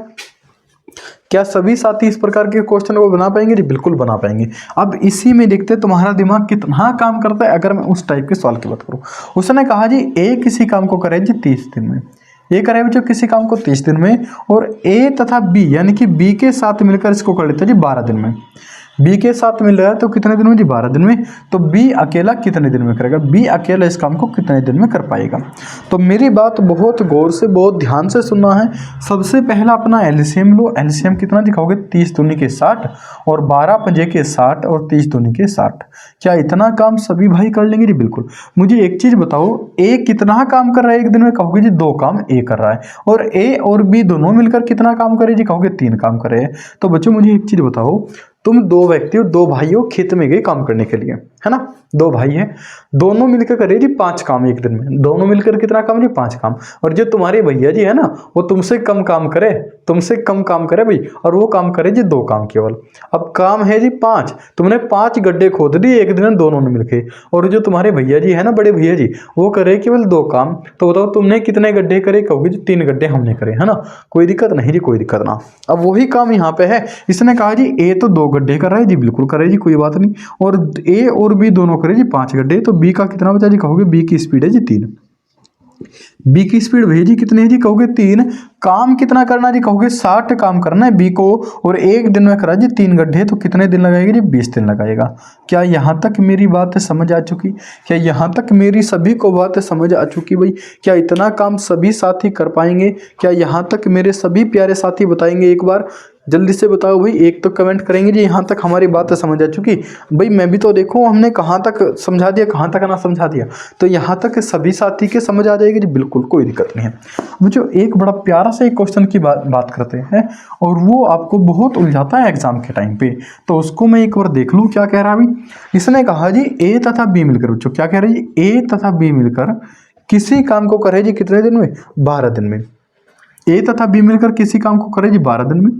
क्या सभी साथी इस प्रकार के क्वेश्चन को बना पाएंगे जी? बिल्कुल बना पाएंगे। अब इसी में देखते हैं तुम्हारा दिमाग कितना काम करता है अगर मैं उस टाइप के सवाल की बात करूं। उसने कहा जी ए किसी काम को करे जी 30 दिन में। ए करे बच्चों किसी काम को 30 दिन में, और ए तथा बी यानी कि बी के साथ मिलकर इसको कर लेते हैं जी 12 दिन में। बी के साथ मिल रहा है तो कितने दिन में जी? 12 दिन में। तो बी अकेला कितने दिन में करेगा? बी अकेला इस काम को कितने दिन में कर पाएगा? तो मेरी बात बहुत गौर से, बहुत ध्यान से सुनना है। सबसे पहला अपना एलसीएम लो। एलसीएम कितना दिखाओगे? 30 दूनी के 60 और 12 पंजे के 60 और 30 दूनी के 60। क्या इतना काम सभी भाई कर लेंगे जी? बिल्कुल। मुझे एक चीज बताओ, ए कितना काम कर रहा है एक दिन में? कहोगे जी 2 काम ए कर रहा है। और ए और बी दोनों मिलकर कितना काम करे जी? कहोगे 3 काम कर रहे हैं। तो बच्चों मुझे एक चीज बताओ, तुम 2 व्यक्ति हो, 2 भाई हो, खेत में गए काम करने के लिए। है ना, 2 भाई हैं, दोनों मिलकर करे जी 5 काम एक दिन में। दोनों मिलकर कितना काम जी? 5 काम। और जो तुम्हारे भैया जी है ना, वो तुमसे कम काम करे, तुमसे कम काम करे भाई, और वो काम करे जी 2 काम केवल। अब काम है जी 5, तुमने 5 गड्ढे खोद दिए एक दिन में दोनों ने मिलके। और जो तुम्हारे भैया जी है ना, बड़े भैया जी, वो करे केवल 2 काम। तो बताओ तुमने कितने गड्ढे करे? कहोगे जी 3 गड्ढे हमने करे, है ना। कोई दिक्कत नहीं जी, कोई दिक्कत ना। अब वही काम यहाँ पे है, इसने कहा जी ए तो 2 गड्ढे कर रहा है जी, बिल्कुल करे जी, कोई बात नहीं। और ए और बी दोनों करे जी 5 गड्ढे, तो बी का कितना बचा जी? कहोगे बी की स्पीड है जी 3। बी की स्पीड भैया जी कितनी है जी? कहोगे 3। काम कितना करना जी? कहोगे 60 काम करना है बी को, और एक दिन में करा जी 3 गड्ढे, तो कितने दिन लगाएगा जी? 20 दिन लगाएगा। क्या यहाँ तक मेरी बात समझ आ चुकी? क्या यहाँ तक मेरी सभी को बात समझ आ चुकी भाई? क्या इतना काम सभी साथी कर पाएंगे? क्या यहाँ तक मेरे सभी प्यारे साथी बताएंगे? एक बार जल्दी से बताओ भाई, एक तो कमेंट करेंगे जी यहाँ तक हमारी बात समझ आ चुकी। भाई मैं भी तो देखूँ हमने कहाँ तक समझा दिया, कहाँ तक ना समझा दिया। तो यहाँ तक सभी साथी के समझ आ जाएगी जी, बिल्कुल कोई दिक्कत नहीं है। मुझे एक बड़ा प्यारा सा एक क्वेश्चन की बात करते हैं, और वो आपको बहुत उलझाता है एग्जाम के टाइम पे, तो उसको मैं एक बार देख लूँ क्या कह रहा है अभी। इसने कहा जी ए तथा बी मिलकर, बच्चों क्या कह रहे हैं जी? ए तथा बी मिलकर किसी काम को करे जी कितने दिन में? 12 दिन में। ए तथा बी मिलकर किसी काम को करे जी 12 दिन में।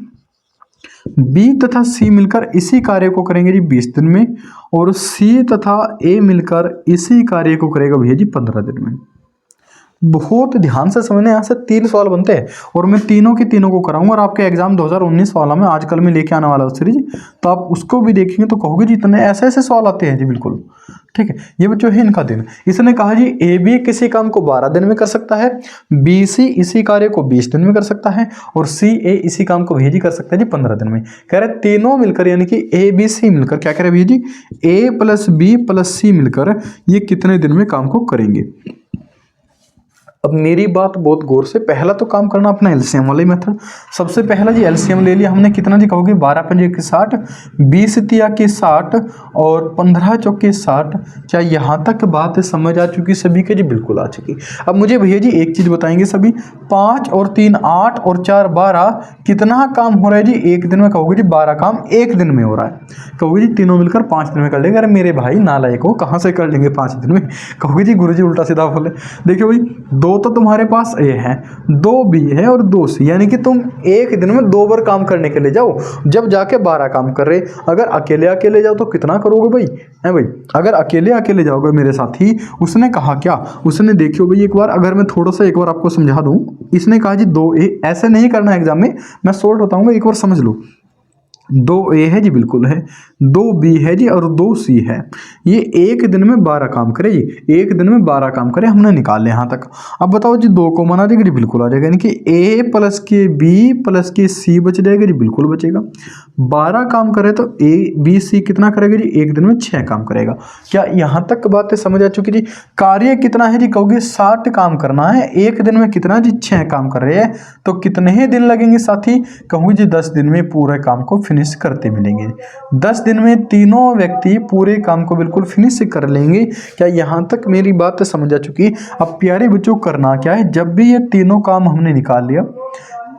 बी तथा सी मिलकर इसी कार्य को करेंगे जी 20 दिन में, और सी तथा ए मिलकर इसी कार्य को करेगा भैया जी 15 दिन में। बहुत ध्यान से समझना, यहाँ से 3 सवाल बनते हैं, और मैं तीनों की तीनों को कराऊंगा। और आपके एग्जाम 2019 वाला में आजकल में लेके आने वाला सीरीज, तो आप उसको भी देखेंगे तो कहोगे जी इतने ऐसे ऐसे सवाल आते हैं जी, बिल्कुल ठीक है। ये बच्चों है इनका दिन। इसने कहा जी ए बी किसी काम को 12 दिन में कर सकता है, बी सी इसी कार्य को 20 दिन में कर सकता है, और सी ए इसी काम को भैया जी कर सकता है जी 15 दिन में। कह रहे तीनों मिलकर, यानी कि ए बी सी मिलकर क्या कह रहे भैया जी? ए प्लस बी प्लस सी मिलकर ये कितने दिन में काम को करेंगे? अब मेरी बात बहुत गौर से, पहला तो काम करना अपना एलसीएम वाले मेथड। सबसे पहला जी एलसीएम ले लिया हमने, कितना जी? कहोगे 12 पंजे के 60, 20 तिया के 60, और 15 चौके 60। क्या यहाँ तक बात समझ आ चुकी सभी के जी? बिल्कुल आ चुकी। अब मुझे भैया जी एक चीज़ बताएंगे सभी, 5 और 3 8 और 4 12, कितना काम हो रहा है जी एक दिन में? कहोगे जी 12 काम एक दिन में हो रहा है। कहोगे जी तीनों मिलकर 5 दिन में कर लेंगे। अरे मेरे भाई नालायक हो, कहाँ से कर लेंगे 5 दिन में? कहोगे जी गुरुजी उल्टा सीधा बोले। देखिए भाई, 2 तो तुम्हारे पास ए है, 2 बी है और 2 सी, यानी कि तुम एक दिन में 2 बार काम करने के लिए जाओ, जब जाके 12 काम कर रहे। अगर अकेले अकेले जाओ तो कितना करोगे भाई? है भाई, अगर अकेले अकेले जाओगे मेरे साथी। उसने कहा क्या? उसने देखियो भाई एक बार, अगर मैं थोड़ा सा एक बार आपको समझा दूं। इसने कहा जी 2 ए, ऐसे नहीं करना एग्जाम में, मैं शॉर्ट बताऊंगा, एक बार समझ लो। 2 ए है जी, बिल्कुल है, 2 बी है जी, और 2 सी है। ये एक दिन में 12 काम करे जी, एक दिन में 12 काम करे, हमने निकाल लिया यहाँ तक। अब बताओ जी 2 को मना देगा जी, बिल्कुल आ जाएगा, यानी कि ए प्लस के बी प्लस के सी बच जाएगा जी, बिल्कुल बचेगा। 12 काम करे तो ए बी सी कितना करेगा जी? एक दिन में 6 काम करेगा। क्या यहाँ तक बातें समझ आ चुकी जी? कार्य कितना है जी? कहोगे 60 काम करना है, एक दिन में कितना जी? 6 काम कर रहे हैं, तो कितने ही दिन लगेंगे साथी? कहूँगी जी 10 दिन में पूरे काम को फिनिश करते मिलेंगे। 10 दिन में तीनों व्यक्ति पूरे काम को बिल्कुल फिनिश कर लेंगे। क्या यहाँ तक मेरी बात समझ आ चुकी? अब प्यारे बच्चों करना क्या है, जब भी ये तीनों काम हमने निकाल लिया,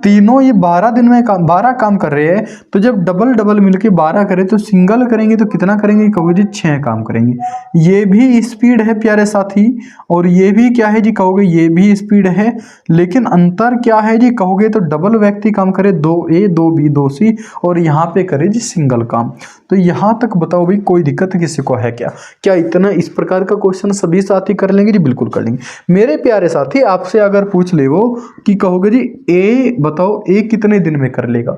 तीनों ये 12 दिन में 12 काम कर रहे हैं, तो जब डबल डबल मिलके 12 करें तो सिंगल करेंगे तो कितना करेंगे? कहोगे जी 6 काम करेंगे। ये भी स्पीड है प्यारे साथी, और ये भी क्या है जी? कहोगे ये भी स्पीड है, लेकिन अंतर क्या है जी? कहोगे तो डबल व्यक्ति काम करे, 2 ए 2 बी 2 सी, और यहाँ पे करे जी सिंगल काम। तो यहाँ तक बताओ भाई, कोई दिक्कत किसी को है क्या? क्या इतना इस प्रकार का क्वेश्चन सभी साथी कर लेंगे जी? बिल्कुल कर लेंगे मेरे प्यारे साथी। आपसे अगर पूछ ले वो कि कहोगे जी ए बताओ ए कितने दिन में कर लेगा?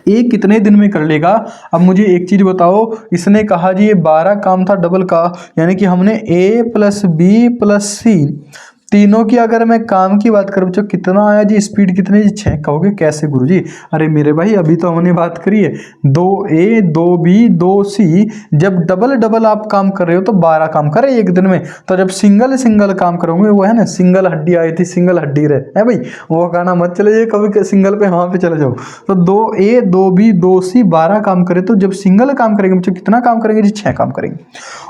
ए कितने दिन में कर लेगा? अब मुझे एक चीज बताओ, इसने कहा जी ये 12 काम था डबल का, यानी कि हमने ए प्लस बी प्लस सी तीनों की अगर मैं काम की बात करूँ तो कितना आया जी? स्पीड कितनी जी? 6। कहोगे कैसे गुरुजी? अरे मेरे भाई अभी तो हमने बात करी है 2 ए 2 बी 2 सी, जब डबल डबल आप काम कर रहे हो तो 12 काम करे एक दिन में। तो जब सिंगल सिंगल काम करोगे, वो है ना सिंगल हड्डी आई थी सिंगल हड्डी रहे है भाई, वो गाना मत चले जाइए कभी सिंगल पे, वहाँ पे चले जाओ। तो 2 ए 2 बी 2 सी 12 काम करे, तो जब सिंगल काम करेंगे बच्चों कितना काम करेंगे जी? 6 काम करेंगे।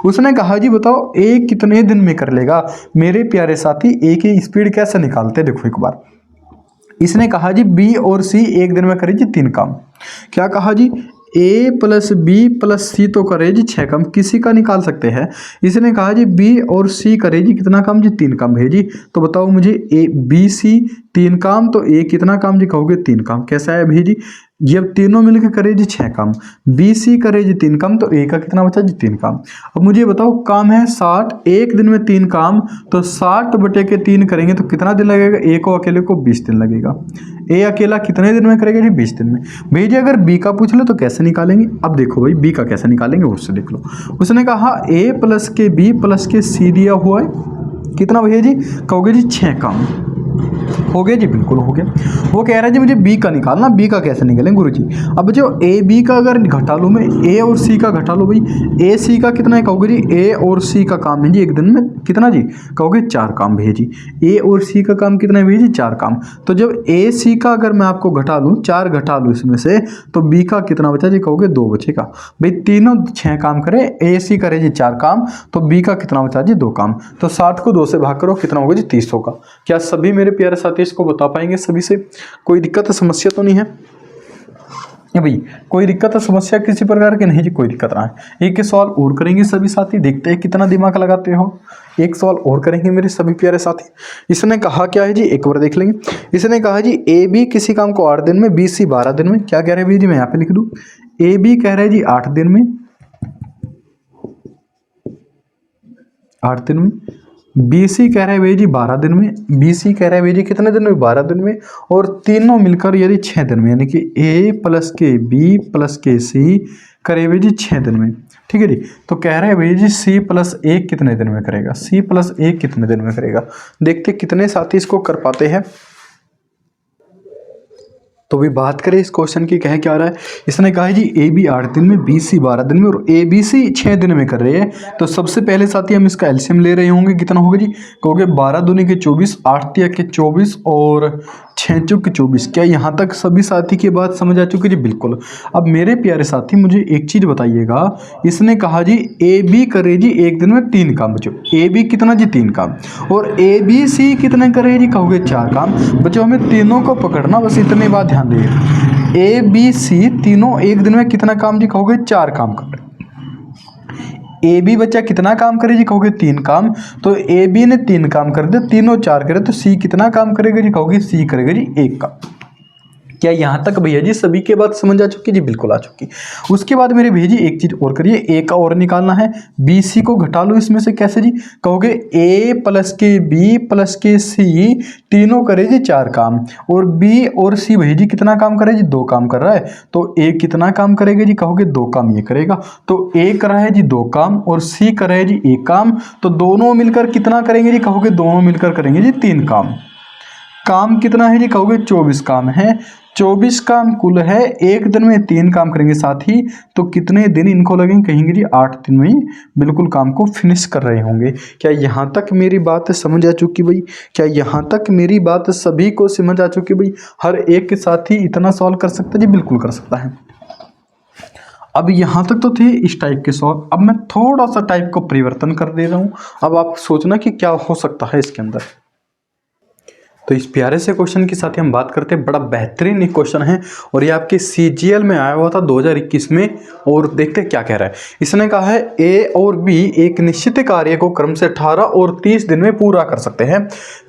उसने कहा जी बताओ ए कितने दिन में कर लेगा? मेरे प्यारे साथी ए की स्पीड कैसे निकालते देखो एक बार। इसने कहा जी बी और सी एक दिन में करे जी 3 काम। क्या कहा जी? ए प्लस बी प्लस सी तो करे जी 6 काम, किसी का निकाल सकते हैं। इसने कहा जी बी और सी करे जी कितना काम जी 3 काम है जी। तो बताओ मुझे ए बी सी 3 काम, तो ए कितना काम जी कहोगे 3 काम। कैसा है भाई जी, जब तीनों मिलकर करे जी 6 काम, बी सी करे जी 3 काम, तो ए का कितना बचा जी 3 काम। अब मुझे बताओ काम है 60, एक दिन में 3 काम, तो 60 बटे के 3 करेंगे तो कितना दिन लगेगा, ए को अकेले को 20 दिन लगेगा। ए अकेला कितने दिन में करेगा जी 20 दिन में। भाई जी अगर बी का पूछ लो तो कैसे निकालेंगे, अब देखो भाई बी का कैसे निकालेंगे उससे देख लो। उसने कहा ए प्लस के बी प्लस के सी दिया हुआ है, कितना भैया जी कहोगे जी 6 काम। हो गया जी, बिल्कुल हो गया। वो कह रहा है जी मुझे बी का निकालना, बी का कैसे निकालेंगे गुरुजी। अब जो ए बी का अगर घटा लो मैं, ए और सी का घटा लो भाई, ए सी का कितना है कहोगे जी, ए और सी का काम है जी एक दिन में कितना जी कहोगे 4 काम भैया जी। ए और सी का काम कितना है भैया जी 4 काम। तो जब ए सी का अगर मैं आपको घटा लूँ, 4 घटा लूँ इसमें से, तो बी का कितना बचा जी कहोगे 2 बचेगा। भाई तीनों 6 काम करे, ए सी करे जी 4 काम, तो बी का कितना बचा जी 2 काम। तो 60 को 2 से भाग करो, कितना होगा जी 30 होगा। क्या सभी मेरे प्यारे साथी इसको बता पाएंगे, सभी से कोई दिक्कत समस्या तो नहीं है भाई, कोई दिक्कत समस्या किसी प्रकार की नहीं जी, कोई दिक्कत ना है। एक सवाल और करेंगे सभी साथी, देखते हैं कितना दिमाग लगाते हो। एक सवाल और करेंगे मेरे सभी प्यारे साथी। इसने कहा क्या है जी, एक बार देख लेंगे। इसने कहा जी ए बी किसी काम को 8 दिन में, बी सी 12 दिन में। क्या कह रहे हैं जी, मैं यहाँ पे लिख दूं, ए बी कह रहे हैं जी 8 दिन में, 8 दिन में। बी सी कह रहे हैं भाई जी 12 दिन में, बी सी कह रहे हैं भाई जी कितने दिन में 12 दिन में, और तीनों मिलकर यदि 6 दिन में, यानी कि ए प्लस के बी प्लस के सी करे भाई जी 6 दिन में। ठीक है जी। तो कह रहे हैं भाई जी सी प्लस ए कितने दिन में करेगा, सी प्लस ए कितने दिन में करेगा। देखते कितने साथी इसको कर पाते हैं। तो भी बात करें इस क्वेश्चन की, कह क्या रहा है। इसने कहा है जी ए बी 8 दिन में, बी सी 12 दिन में, और ए बी सी 6 दिन में कर रहे हैं। तो सबसे पहले साथी हम इसका एलसीएम ले रहे होंगे, कितना होगा जी कहोगे 12 दूनी के 24, 8 तिया के 24 और 6 चौक के 24। क्या यहाँ तक सभी साथी की बात समझ आ चुकी जी, बिल्कुल। अब मेरे प्यारे साथी मुझे एक चीज़ बताइएगा, इसने कहा जी ए बी करे जी एक दिन में 3 काम बचो, ए बी कितना जी 3 काम, और ए बी सी कितने करे जी कहोगे 4 काम बचो। हमें तीनों को पकड़ना, बस इतनी बात ध्यान दें। ए बी सी तीनों एक दिन में कितना काम जी कहोगे 4 काम कर रहे। ए बी बच्चा कितना काम करे जी कहोगे 3 काम, तो ए बी ने 3 काम कर दिया, तीनों 4 करे, तो सी कितना काम करेगा जी कहोगे सी करेगा जी 1 काम। क्या यहाँ तक भैया जी सभी के बात समझ आ चुकी जी, बिल्कुल आ चुकी। उसके बाद मेरे भैया जी एक चीज और करिए, ए का और निकालना है। बी सी को घटा लो इसमें से, कैसे जी कहोगे ए प्लस के बी प्लस के सी तीनों करे जी 4 काम, और बी और सी भैया जी कितना काम करे जी 2 काम कर रहा है। तो ए कितना काम करेगा जी कहोगे 2 काम ये करेगा। तो ए कर रहा है जी 2 काम और सी कर रहा है जी 1 काम, तो दोनों मिलकर कितना करेंगे जी कहोगे दोनों मिलकर करेंगे जी 3 काम। काम कितना है जी कहोगे 24 काम है। 24 काम कुल है, एक दिन में 3 काम करेंगे साथी, तो कितने दिन इनको लगेंगे कहेंगे जी 8 दिन में बिल्कुल काम को फिनिश कर रहे होंगे। क्या यहाँ तक मेरी बात समझ आ चुकी भाई, क्या यहाँ तक मेरी बात सभी को समझ आ चुकी भाई। हर एक साथी इतना सॉल्व कर सकता है जी, बिल्कुल कर सकता है। अब यहाँ तक तो थे इस टाइप के सॉल्व, अब मैं थोड़ा सा टाइप को परिवर्तन कर दे रहा हूँ। अब आप सोचना कि क्या हो सकता है इसके अंदर। तो इस प्यारे से क्वेश्चन के साथ ही हम बात करते हैं, बड़ा बेहतरीन एक क्वेश्चन है और ये आपके सीजीएल में आया हुआ था 2021 में। और देखते हैं क्या कह रहा है। इसने कहा है ए और बी एक निश्चित कार्य को क्रम से 18 और 30 दिन में पूरा कर सकते हैं।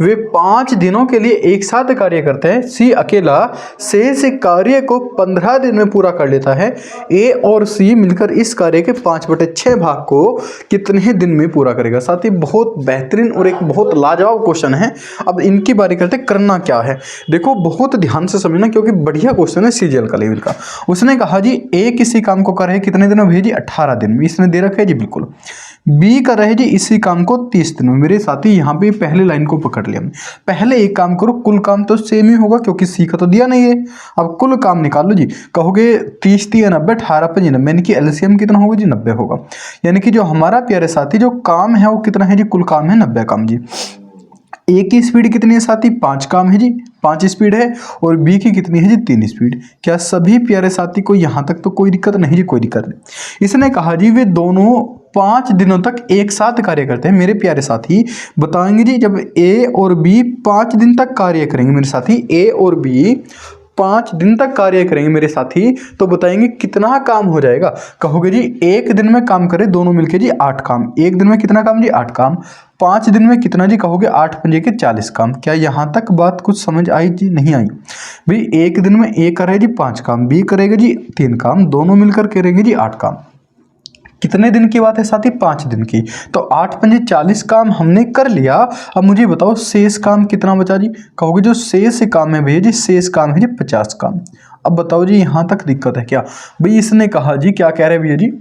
वे 5 दिनों के लिए एक साथ कार्य करते हैं। सी अकेला शेष कार्य को 15 दिन में पूरा कर लेता है। ए और सी मिलकर इस कार्य के 5/6 भाग को कितने दिन में पूरा करेगा। साथ ही बहुत बेहतरीन और एक बहुत लाजवाब क्वेश्चन है। अब इनकी बारी करना क्या है, देखो बहुत ध्यान से समझना क्योंकि बढ़िया क्वेश्चन है सीजीएल का लेवल का। उसने कहा जी ए किसी काम को कर रहे कितने दिन में भेजी 18 दिन में, इसने दे रखा है जी बिल्कुल। बी कर रहे जी इसी काम को 30 दिन में। मेरे साथी यहाँ पे पहले लाइन को पकड़ लिया। पहले एक काम करो, कुल काम तो सेम ही होगा क्योंकि सी का तो दिया नहीं है। अब कुल काम निकाल लो जी, कहोगे 30 3 90 18 5 90, यानी कि एलसीएम कितना होगा जी 90 होगा। यानी कि जो हमारा प्यारे साथी जो काम है वो कितना है जी, कुल काम है 90 काम जी। ए की स्पीड कितनी है साथी 5 काम है जी, 5 स्पीड है, और बी की कितनी है जी 3 स्पीड। क्या सभी प्यारे साथी को यहाँ तक तो कोई दिक्कत नहीं जी, कोई दिक्कत नहीं। इसने कहा जी वे दोनों 5 दिनों तक एक साथ कार्य करते हैं। मेरे प्यारे साथी बताएंगे जी, जब ए और बी 5 दिन तक कार्य करेंगे मेरे साथी, ए और बी 5 दिन तक कार्य करेंगे मेरे साथी, तो बताएंगे कितना काम हो जाएगा। कहोगे जी एक दिन में काम करे दोनों मिलके जी 8 काम। एक दिन में कितना काम जी 8 काम। 5 दिन में कितना जी कहोगे 8 पंजे के 40 काम। क्या यहाँ तक बात कुछ समझ आई जी? नहीं आई भाई। एक दिन में ए करे जी 5 काम, बी करेगा जी 3 काम, दोनों मिलकर करेंगे जी 8 काम। कितने दिन की बात है साथी? 5 दिन की। तो 8 पंजे 40 काम हमने कर लिया। अब मुझे बताओ शेष काम कितना बचा जी? कहोगे जो शेष काम है भैया जी, शेष काम है जी 50 काम। अब बताओ जी यहाँ तक दिक्कत है क्या? भाई इसने कहा जी, क्या कह रहे हैं भैया जी,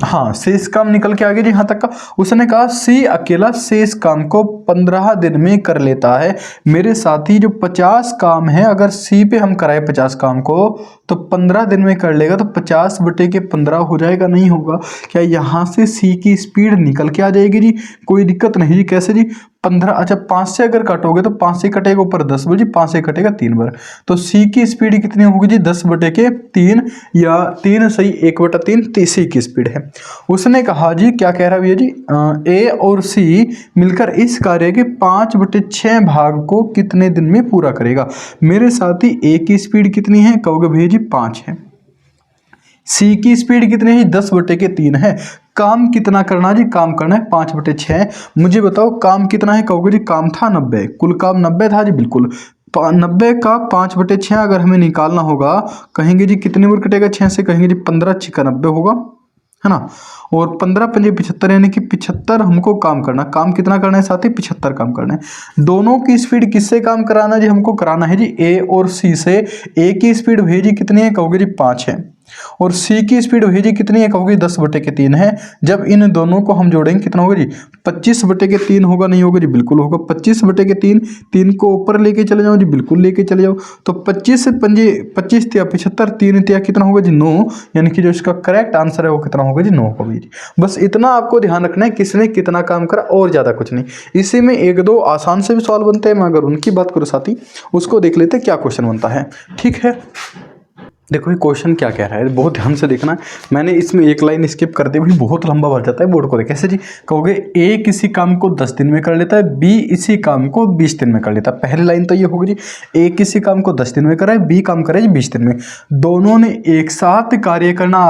हाँ शेष काम निकल के आ गया जी यहाँ तक का। उसने कहा सी अकेला शेष काम को 15 दिन में कर लेता है। मेरे साथी जो 50 काम है, अगर सी पे हम कराए 50 काम को तो 15 दिन में कर लेगा, तो 50/15 हो जाएगा, नहीं होगा। क्या यहाँ से सी की स्पीड निकल के आ जाएगी जी? कोई दिक्कत नहीं जी। कैसे जी? 15, अच्छा 5 से अगर काटोगे तो 5 से कटेगा ऊपर 10 बार जी, 5 से कटेगा 3 बार। तो सी की स्पीड कितनी होगी जी? 10/3 या 3 सही 1/3 सी की स्पीड है। उसने कहा जी, क्या कह रहा है भैया जी, ए और सी मिलकर इस कार्य के 5/6 भाग को कितने दिन में पूरा करेगा। मेरे साथी ए की स्पीड कितनी है? कहोगे भैया जी 5 है। सी की स्पीड कितनी है? 10/3 है। काम कितना करना जी? काम करना है 5/6। मुझे बताओ काम कितना है? कहोगे जी काम था 90, कुल काम 90 था जी, बिल्कुल। 90 का 5/6 अगर हमें निकालना होगा, कहेंगे जी कितने बार कटेगा 6 से? कहेंगे जी 15 × 90 होगा, है ना। और 15 पंजे 75, यानी कि 75 हमको काम करना। काम कितना करना है साथी? 75 काम करना है। दोनों की स्पीड किससे काम कराना जी? हमको कराना है जी ए और सी से। ए की स्पीड भैया जी कितनी है? कहोगे जी 5 है। और सी की स्पीड भैया जी कितनी है? कहोगे 10/3 है। जब इन दोनों को हम जोड़ेंगे कितना होगा जी? 25/3 होगा, नहीं होगा जी? बिल्कुल होगा। 25/3, 3 को ऊपर लेके चले जाओ जी, बिल्कुल लेके चले जाओ। तो 25 पंजे 25 या 75, 3 या कितना होगा जी? 9। यानी कि जो इसका करेक्ट आंसर है वो कितना होगा जी? 9 होगा जी। बस इतना आपको ध्यान रखना है, किसने कितना काम करा, और ज्यादा कुछ नहीं। इसी में 1-2 आसान से भी सवाल बनते हैं, मैं अगर उनकी बात करूँ साथी, उसको देख लेते क्या क्वेश्चन बनता है। ठीक है, देखो ये क्वेश्चन क्या कह रहा है, बहुत ध्यान से देखना है। मैंने इसमें एक लाइन स्किप कर दी, बहुत लंबा भर जाता है, बोर्ड को देख। कैसे जी? कहोगे ए किसी काम को 10 दिन में कर लेता है, बी इसी काम को 20 दिन में कर लेता है। पहली लाइन तो ये होगी जी, ए किसी काम को 10 दिन में करा है, बी काम करे जी 20 दिन में। दोनों ने एक साथ कार्य करना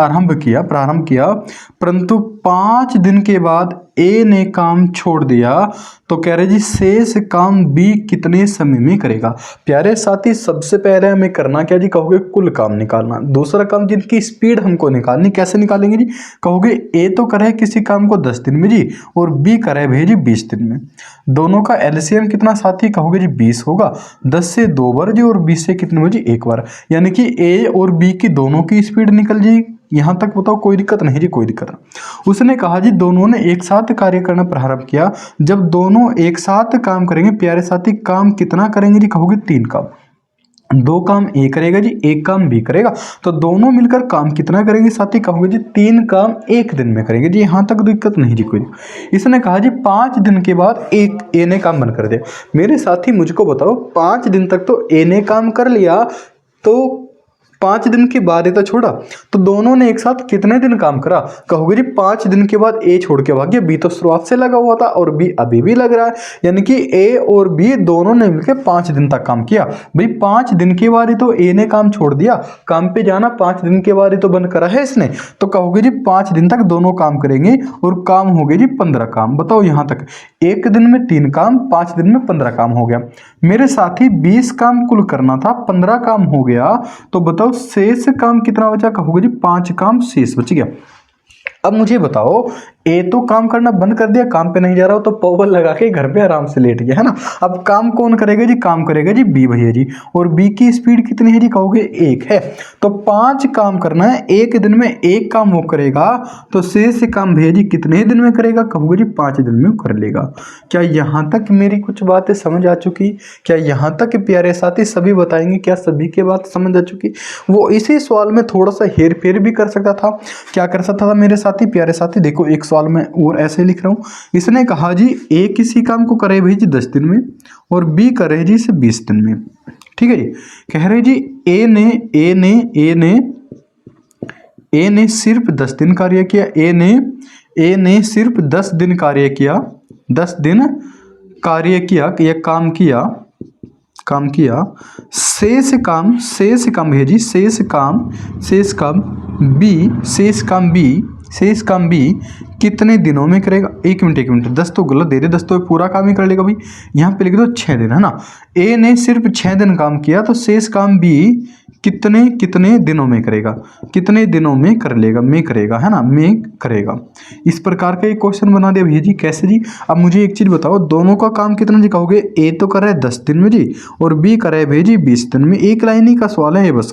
प्रारंभ किया, परंतु 5 दिन के बाद ए ने काम छोड़ दिया, तो कह रहे जी शेष काम बी कितने समय में करेगा। प्यारे साथी, सबसे पहले हमें करना क्या जी? कहोगे कुल काम निकालना। दूसरा काम जिनकी स्पीड हमको निकालनी, कैसे निकालेंगे जी? कहोगे ए तो करे किसी काम को 10 दिन में जी, और बी करे भैया जी 20 दिन में। दोनों का एलसीएम कितना साथी? कहोगे जी 20 होगा। 10 से 2 बार जी, और 20 से कितने बार जी? 1 बार। यानी कि ए और बी की दोनों की स्पीड निकल जाएगी। यहाँ तक बताओ कोई दिक्कत नहीं जी? कोई दिक्कत नहीं। उसने कहा जी दोनों ने एक साथ कार्य करना प्रारंभ किया। जब दोनों एक साथ काम करेंगे प्यारे साथी, काम कितना करेंगे जी? कहोगे 3 काम। 2 काम ए करेगा जी, 1 काम बी करेगा। तो दोनों मिलकर काम कितना करेंगे साथी? कहोगे जी 3 काम 1 दिन में करेंगे जी। यहाँ तक दिक्कत नहीं जी कोई। इसने कहा जी 5 दिन के बाद एक ए ने काम बंद कर दिया। मेरे साथी मुझको बताओ, 5 दिन तक तो ए ने काम कर लिया, तो 5 दिन के बाद ये तो छोड़ा, तो दोनों ने एक साथ कितने दिन काम करा? कहोगे जी 5 दिन के बाद ए छोड़ के भाग गया। बी तो शुरुआत से लगा हुआ था, और बी अभी भी लग रहा है। यानी कि ए और बी दोनों ने मिलकर 5 दिन तक काम किया। भाई 5 दिन के बाद ही तो ए ने काम छोड़ दिया, काम पे जाना 5 दिन के बाद ही तो बंद करा है इसने। तो कहोगे जी 5 दिन तक दोनों काम करेंगे, और काम हो गए जी 15 काम। बताओ यहाँ तक, एक दिन में 3 काम, 5 दिन में 15 काम हो गया। मेरे साथी 20 काम कुल करना था, 15 काम हो गया, तो बताओ शेष काम कितना बचा? कहोगे जी 5 काम शेष बच गया। अब मुझे बताओ, ए तो काम करना बंद कर दिया, काम पे नहीं जा रहा हो, तो पावर लगा के घर पे आराम से लेट गया, है ना। अब काम कौन करेगा जी? काम करेगा जी बी भैया जी। और बी की स्पीड कितनी है जी? कहोगे 1 है। तो 5 काम करना है, एक दिन में 1 काम वो करेगा, तो शेष काम भैया जी कितने दिन में करेगा? कहोगे जी 5 दिन में कर लेगा। क्या यहाँ तक मेरी कुछ बातें समझ आ चुकी? क्या यहाँ तक प्यारे साथी सभी बताएंगे क्या सभी की बात समझ आ चुकी? वो इसी सवाल में थोड़ा सा हेर फेर भी कर सकता था। क्या कर सकता था मेरे साथी? प्यारे साथी देखो, एक सवाल में और ऐसे लिख रहा हूं। इसने कहा जी ए किसी काम को करे भाई जी 10 दिन में, और बी करे जी इसे 20 दिन में। ठीक है जी। कह रहे जी ए ने सिर्फ 10 दिन कार्य किया। ए ने सिर्फ 10 दिन कार्य किया, 10 दिन कार्य किया या काम काम किया, शेष काम है जी, शेष काम बी कितने दिनों में करेगा। एक मिनट 10 तो गलत दे दे, 10 तो पूरा काम ही कर लेगा भाई। यहाँ पे लिख दो 6 दिन, है ना। ए ने सिर्फ 6 दिन काम किया, तो शेष काम बी कितने दिनों में करेगा, कितने दिनों में कर लेगा, में करेगा, है ना, में करेगा। इस प्रकार का एक क्वेश्चन बना दिया भैया जी। कैसे जी? अब मुझे एक चीज बताओ, दोनों का काम कितना जी कहोगे। ए तो कर रहा है 10 दिन में जी, और बी कर रहा है भैया जी 20 दिन में। एक लाइन ही का सवाल है ये बस।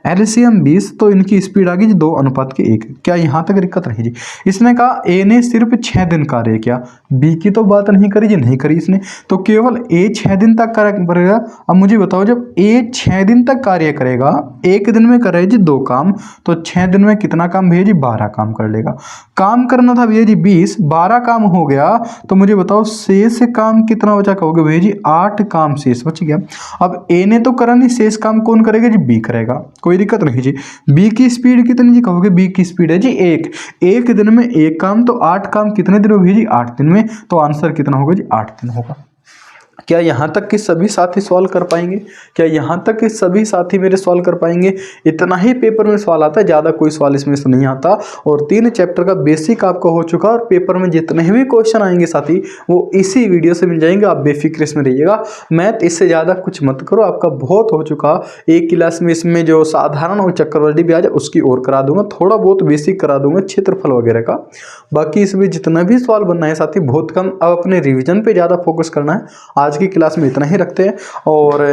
एलसीएम 20, तो इनकी स्पीड आ गई जी 2:1। क्या यहाँ तक दिक्कत रही जी? इसने कहा ए ने सिर्फ 6 दिन कार्य किया, बी की तो बात नहीं करी जी, नहीं करी इसने, तो केवल ए 6 दिन तक करेगा। अब मुझे बताओ, जब ए 6 दिन तक कार्य करेगा, एक दिन में करे जी 2 काम, तो 6 दिन में कितना काम भैया जी? 12 काम कर लेगा। काम करना था भैया जी 20, 12 काम हो गया, तो मुझे बताओ शेष काम कितना बचा कहोगे भैया जी? 8 काम शेष बच गया। अब ए ने तो करा नहीं, शेष काम कौन करेगा जी? बी करेगा। कोई दिक्कत नहीं जी। बी की स्पीड कितनी जी कहोगे? बी की स्पीड है जी 1, एक दिन में 1 काम, तो 8 काम कितने दिन में भैया जी? 8 दिन में। तो आंसर कितना होगा जी? 8 दिन होगा। क्या यहाँ तक के सभी साथी सॉल्व कर पाएंगे? क्या यहाँ तक के सभी साथी मेरे सॉल्व कर पाएंगे? इतना ही पेपर में सवाल आता है, ज़्यादा कोई सवाल इसमें से नहीं आता, और 3 चैप्टर का बेसिक आपका हो चुका, और पेपर में जितने भी क्वेश्चन आएंगे साथी वो इसी वीडियो से मिल जाएंगे। आप बेफिक्र इसमें रहिएगा, मैथ इससे ज़्यादा कुछ मत करो, आपका बहुत हो चुका। एक क्लास में इसमें जो साधारण और चक्रवृद्धि ब्याज उसकी और करा दूंगा, थोड़ा बहुत बेसिक करा दूंगा, क्षेत्रफल वगैरह का। बाकी इसमें जितना भी सवाल बनना है साथी बहुत कम, अब अपने रिविजन पे ज़्यादा फोकस करना है। आज की क्लास में इतना ही रखते हैं, और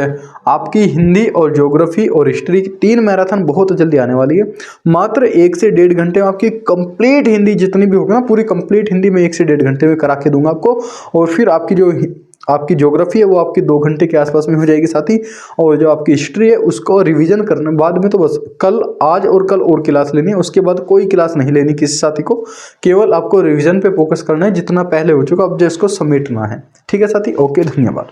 आपकी हिंदी और ज्योग्राफी और हिस्ट्री की 3 मैराथन बहुत जल्दी आने वाली है। मात्र 1 से 1.5 घंटे में आपकी कंप्लीट हिंदी जितनी भी होगी ना, पूरी कंप्लीट हिंदी में 1 से 1.5 घंटे में करा के दूंगा आपको, और फिर आपकी ज्योग्राफी है वो आपकी 2 घंटे के आसपास में हो जाएगी साथी, और जो आपकी हिस्ट्री है उसको रिवीजन करने बाद में तो बस आज और कल और क्लास लेनी है, उसके बाद कोई क्लास नहीं लेनी किसी साथी को, केवल आपको रिवीजन पे फोकस करना है, जितना पहले हो चुका अब जो इसको समेटना है। ठीक है साथी, ओके, धन्यवाद।